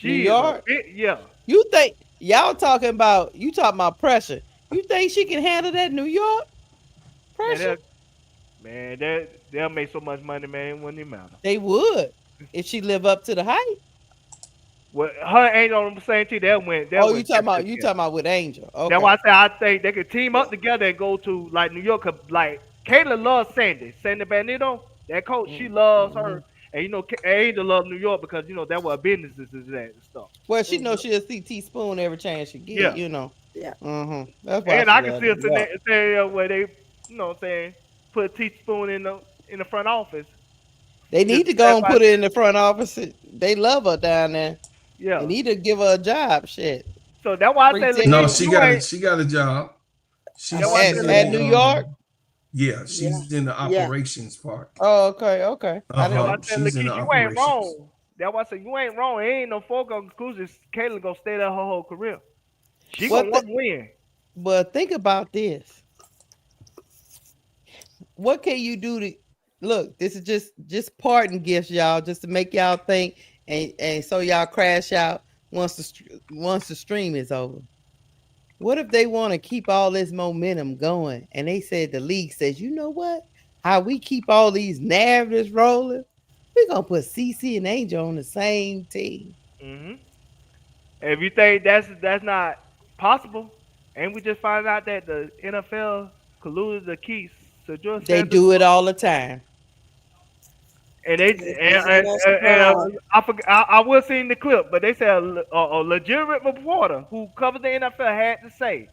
New York? Yeah. You think y'all talking about pressure? You think she can handle that New York pressure? Man, they'll make so much money, man, it wouldn't even matter. They would if she live up to the hype. Well, her ain't on the same team. They'll win. You talking about with Angel? Okay. That's why I say I think they could team up together and go to like New York. Like Caitlyn loves Sandy Bandito. That coach, she loves her, and Angel loves New York because that's what businesses is at and stuff. Well, she knows she'll see Teaspoon every chance she get. Yeah. Yeah. That's why And I can see a scenario where they, put a teaspoon in the front office. They need to go and put it in the front office. They love her down there. Yeah. They need to give her a job. Shit. So that's why I said no. She got a job. She's at New York. Yeah, she's in the operations part. Oh, okay. She's in the you operations. ain't wrong. That's why I said you ain't wrong. It ain't no foregone conclusion. Caitlyn gonna stay there her whole career. She gonna want to win. But think about this. What can you do to look? This is just parting gifts, y'all, just to make y'all think and so y'all crash out once the stream is over. What if they want to keep all this momentum going? And they said the league says, you know what? How we keep all these narratives rolling? We're gonna put CC and Angel on the same team. Mm-hmm. If you think that's not possible, and we just find out that the NFL colluded the Keys, so they do it all the time. And I will see in the clip, but they said a legitimate reporter who covers the NFL had to say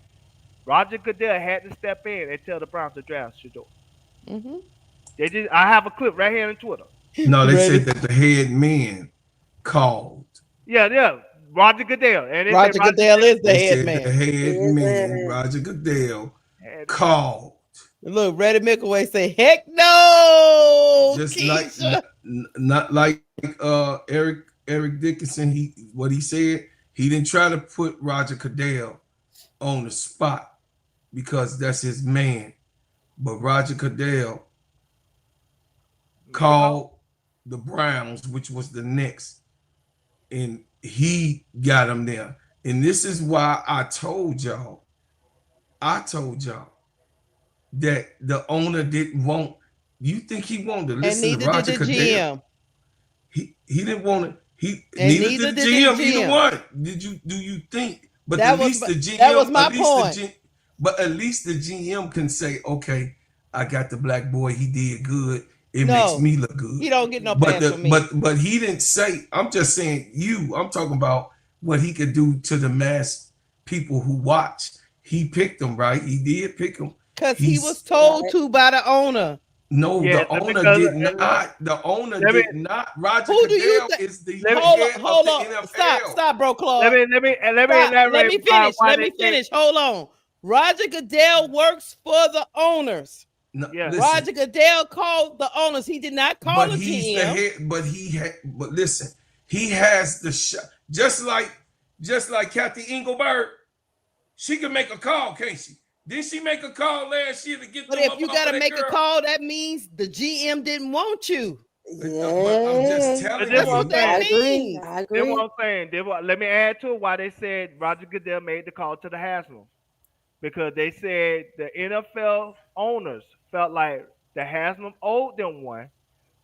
Roger Goodell had to step in and tell the Browns to draft Shedeur. Mm-hmm. I have a clip right here on Twitter. No, they said that the head man called. Yeah. Roger Goodell. And Roger Goodell is the head man. The head man, Roger Goodell, called. Look, Reddy Mickleway say, "Heck no!" Just not like Eric Dickinson. What he said, he didn't try to put Roger Goodell on the spot because that's his man. But Roger Goodell called the Browns, which was the next, and he got him there. And this is why I told y'all that the owner didn't want. You think he wanted to listen to Roger Goodell? GM. He didn't want to. Neither did the GM. Either one. Do you think? But at least the GM. That was my point. But at least the GM can say, "Okay, I got the black boy. He did good. It makes me look good." He don't get no pass from me. But he didn't say. I'm just saying I'm talking about what he could do to the mass people who watch. He picked him, right? He did pick him. Because he was told to by the owner. No, the owner did not. The owner did not. Roger Goodell is the head of the NFL. Stop, bro, Claude. Let me finish. Hold on. Roger Goodell works for the owners. No, Roger Goodell called the owners. He did not call the GM. But listen, he has the shot. Just like Kathy Engelberg, she can make a call, can't she? Did she make a call last year to get? But if you got to make a call, that means the GM didn't want you. Yeah, I'm just telling you. What that means. I agree. That's what I'm saying. Let me add to it why they said Roger Goodell made the call to the Haslam. Because they said the NFL owners felt like the Haslam owed them one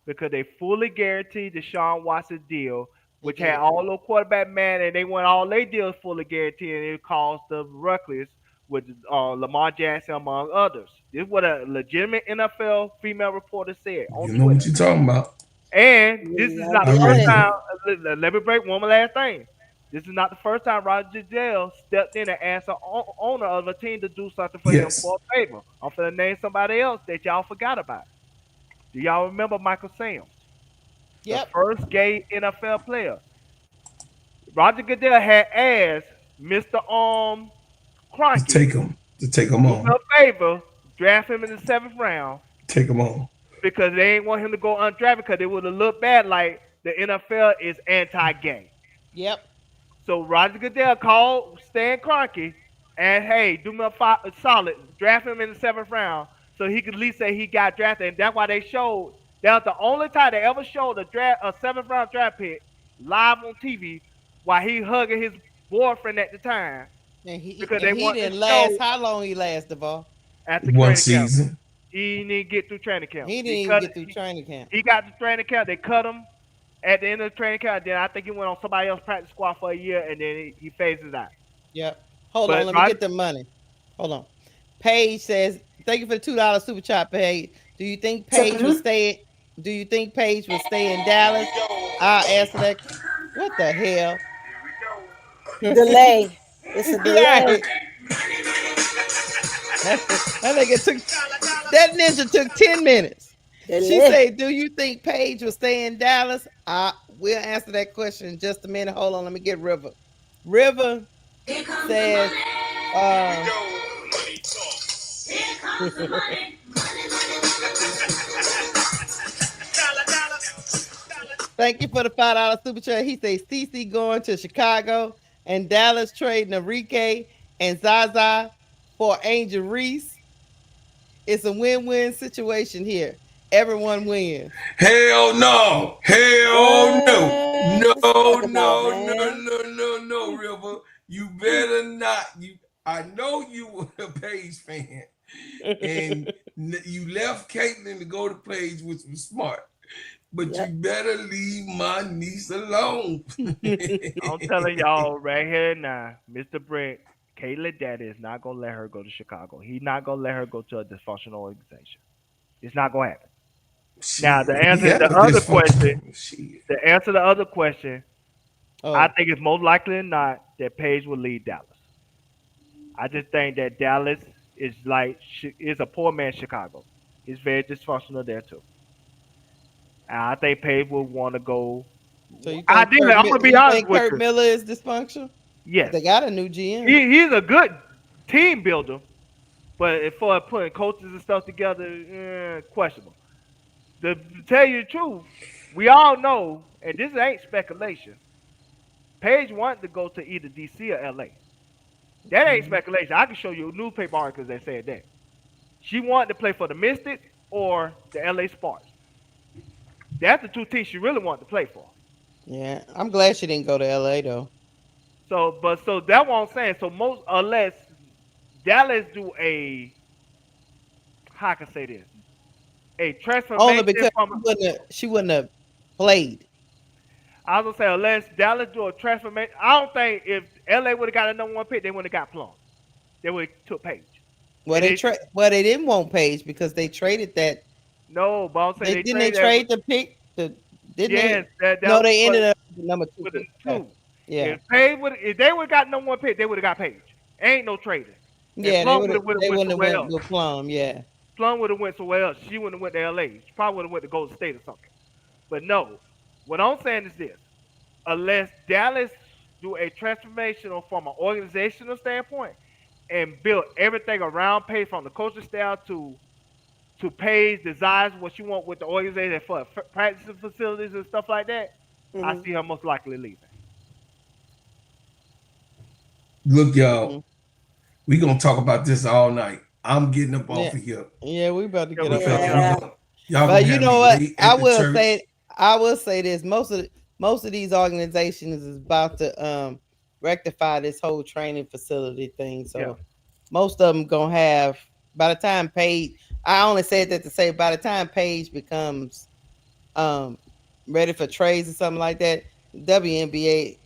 because they fully guaranteed Deshaun Watson deal, which had all the quarterback man, and they want all their deals fully guaranteed, and it caused the Ruckless with Lamar Jackson, among others. This is what a legitimate NFL female reporter said. You know what you're talking about. And this is not the first time. Let me break one more last thing. This is not the first time Roger Goodell stepped in and asked an owner of a team to do something for him for a favor. I'm going to name somebody else that y'all forgot about. Do y'all remember Michael Sam? Yep. The first gay NFL player. Roger Goodell had asked Mr. Kroenke to take him on. A favor, draft him in the 7th round. Take him on. Because they ain't want him to go undrafted because it would have looked bad like the NFL is anti-gay. Yep. So Roger Goodell called Stan Kroenke and, hey, do me a solid, draft him in the 7th round so he could at least say he got drafted. And that's why they showed, that was the only time they ever showed a 7th round draft pick live on TV while he hugging his boyfriend at the time. And he didn't last. How long he lasted, Devon? One season. He didn't get through training camp. He didn't even get through training camp. He got to training camp. They cut him at the end of the training camp. Then I think he went on somebody else's practice squad for a year, and then he phases out. Yep. Hold on, let me get the money. Hold on. Paige says, "Thank you for the $2 super chat, Paige. Do you think Paige will stay? Do you think Paige will stay in Dallas?" I'll answer that. What the hell? Delay. It's a delay. That ninja took 10 minutes. Delay. She said, "Do you think Paige will stay in Dallas?" We'll answer that question in just a minute. Hold on, let me get River. River says, thank you for the $5 super chat. He says CC going to Chicago and Dallas trading Enrique and Zaza for Angel Reese. It's a win-win situation here. Everyone wins. Hell no. Hell no. No, River. You better not. I know you were a Paige fan. And you left Caitlyn to go to Paige, which was smart. But you better leave my niece alone. I'm telling y'all right here now, Mr. Brent, Caitlyn daddy is not going to let her go to Chicago. He's not going to let her go to a dysfunctional organization. It's not going to happen. Now, the answer to the other question, I think it's most likely than not that Paige will leave Dallas. I just think that Dallas is a poor man's Chicago. It's very dysfunctional there too. And I think Paige will want to go. So you think I'm gonna be honest with you. Kurt Miller is dysfunctional? Yes, they got a new GM. He's a good team builder, but for putting coaches and stuff together, questionable. To tell you the truth, we all know, and this ain't speculation. Paige wanted to go to either DC or LA. That ain't speculation. I can show you newspaper articles that said that. She wanted to play for the Mystics or the LA Sparks. That's the two teams she really wanted to play for. Yeah, I'm glad she didn't go to LA though. So that's what I'm saying. So unless Dallas do how I can say this, a transformation. Only because she wouldn't have played. I was gonna say unless Dallas do a transformation. I don't think if LA would have got a number 1 pick, they wouldn't have got Plum. They would have took Paige. Well, they didn't want Paige because they traded that. No, but I'm saying they trade the pick. They ended up with number 2. With the 2. Yeah. If they would have got number 1 pick, they would have got Paige. Ain't no trading. Yeah, they wouldn't have went with Plum. Yeah. Plum would have went somewhere else. She wouldn't have went to LA. She probably would have went to Golden State or something. But no, what I'm saying is this: unless Dallas do a transformational from an organizational standpoint and build everything around Paige from the coaching staff to Paige desires what you want with the organization for practicing facilities and stuff like that, I see her most likely leaving. Look, y'all, we gonna talk about this all night. I'm getting up off of here. Yeah, we about to get up. But you know what? I will say this: most of these organizations is about to rectify this whole training facility thing. So most of them gonna have, by the time Paige, I only said that to say by the time Paige becomes ready for trades or something like that, WNBA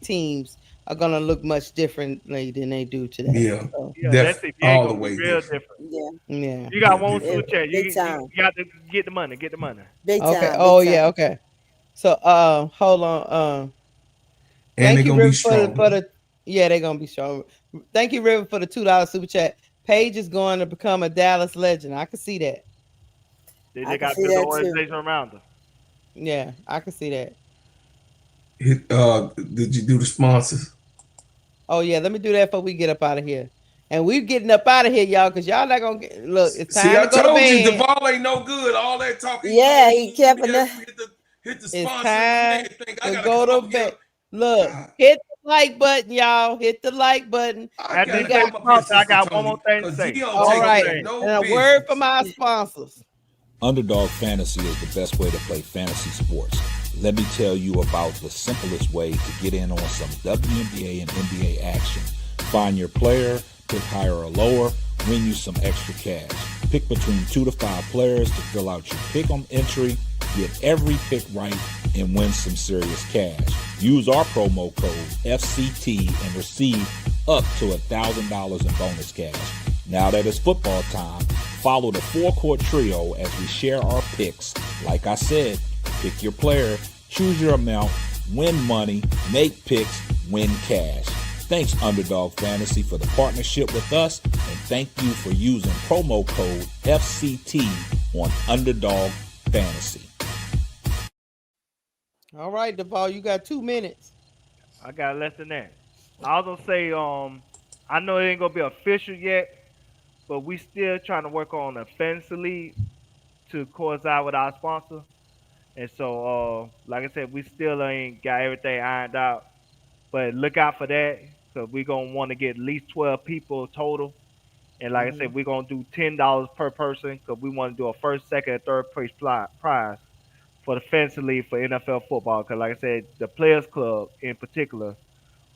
teams are gonna look much differently than they do today. Yeah, so, that's all the way real different. Yeah. You got one switch chat. You got to get the money. Get the money. Big time. Okay. Oh yeah. Okay. So hold on. And they're gonna be strong. They're gonna be strong. Thank you, River, for the $2 super chat. Paige is going to become a Dallas legend. I can see that. They got to build an organization around her. Yeah, I can see that. Did you do the sponsors? Oh yeah, let me do that before we get up out of here. And we're getting up out of here, y'all, because y'all not gonna look. It's time to go to bed. See, I told you, Duvall ain't no good. All that talking. Yeah, he kept hit the sponsor. It's time to go to bed. Look, hit the like button, y'all. Hit the like button. I got one more thing to say. All right, and a word from our sponsors. Underdog Fantasy is the best way to play fantasy sports. Let me tell you about the simplest way to get in on some WNBA and NBA action. Find your player, pick higher or lower, win you some extra cash. Pick between 2 to 5 players to fill out your pick 'em entry, get every pick right, and win some serious cash. Use our promo code FCT and receive up to $1,000 in bonus cash. Now that it's football time, follow the Full Court Trio as we share our picks. Like I said, pick your player, choose your amount, win money, make picks, win cash. Thanks, Underdog Fantasy, for the partnership with us, and thank you for using promo code FCT on Underdog Fantasy. All right, Duval, you got 2 minutes. I got less than that. I was gonna say, I know it ain't gonna be official yet, but we still trying to work on a fantasy league to coincide with our sponsor. And so, like I said, we still ain't got everything ironed out, but look out for that, because we're going to want to get at least 12 people total. And like I said, we're going to do $10 per person, because we want to do a first, second, and third place prize for the fantasy league for NFL football. Because like I said, the Players Club in particular,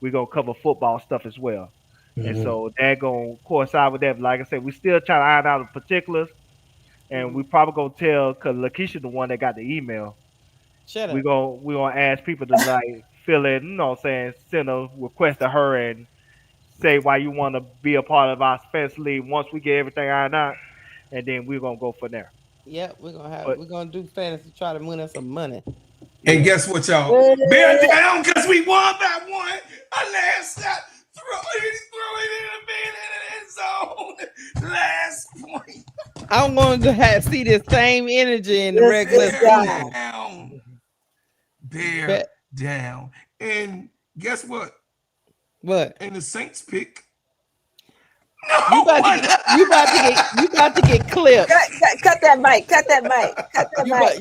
we're going to cover football stuff as well. And so that going to coincide with that. But like I said, we still trying to iron out the particulars. And we probably going to tell, because Lakeisha the one that got the email. Shut up. We're gonna ask people to like fill in, you know what I'm saying, send a request to her and say why you want to be a part of our fantasy league once we get everything ironed out, and then we're gonna go from there. Yeah, we're gonna do fantasy, try to win us some money. And guess what, y'all? Bear down, because we won by one. A last shot, throw it in the end zone. Last point. I'm going to see the same energy in the regular season. Bear down. And guess what? What? And the Saints pick. You about to get clipped. Cut that mic. Cut that mic. Cut that mic.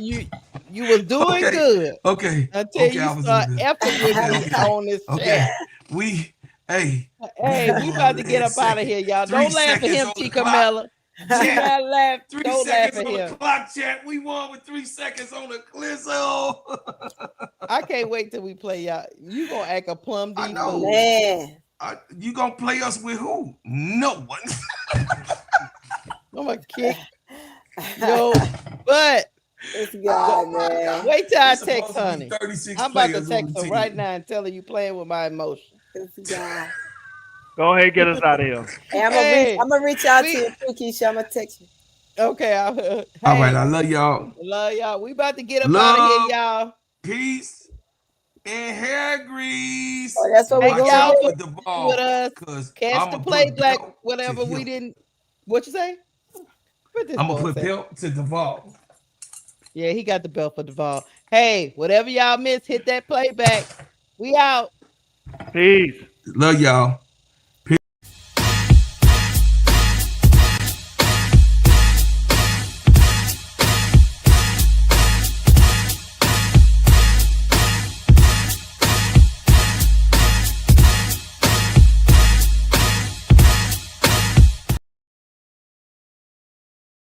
You was doing good. Okay. Until you start effing with me on this chat. We about to get up out of here, y'all. Don't laugh at him, T. Kamilla. Do not laugh. 3 Don't seconds laugh at on him. the clock, chat. We won with 3 seconds on the Clizzo. I can't wait till we play y'all. You gonna act a plum D fool. Man. You gonna play us with who? No one. I'm gonna kick. No, but this guy, man. Wait till I text Honey. 36 I'm about to players text on the her right team. now and tell her you playing with my emotions. This guy. Go ahead, get us out of here. Hey, I'm gonna reach out to you too, Keisha. I'm gonna text you. Okay. All right, I love y'all. Love y'all. We about to get up out of here, y'all. Peace and hair grease. Oh, that's what we're Watch going out with. for the ball. With us. Catch the play black, whatever we didn't. What you say? I'm gonna put belt to Duval. Yeah, he got the belt for Duval. Hey, whatever y'all miss, hit that playback. We out. Peace. Love y'all.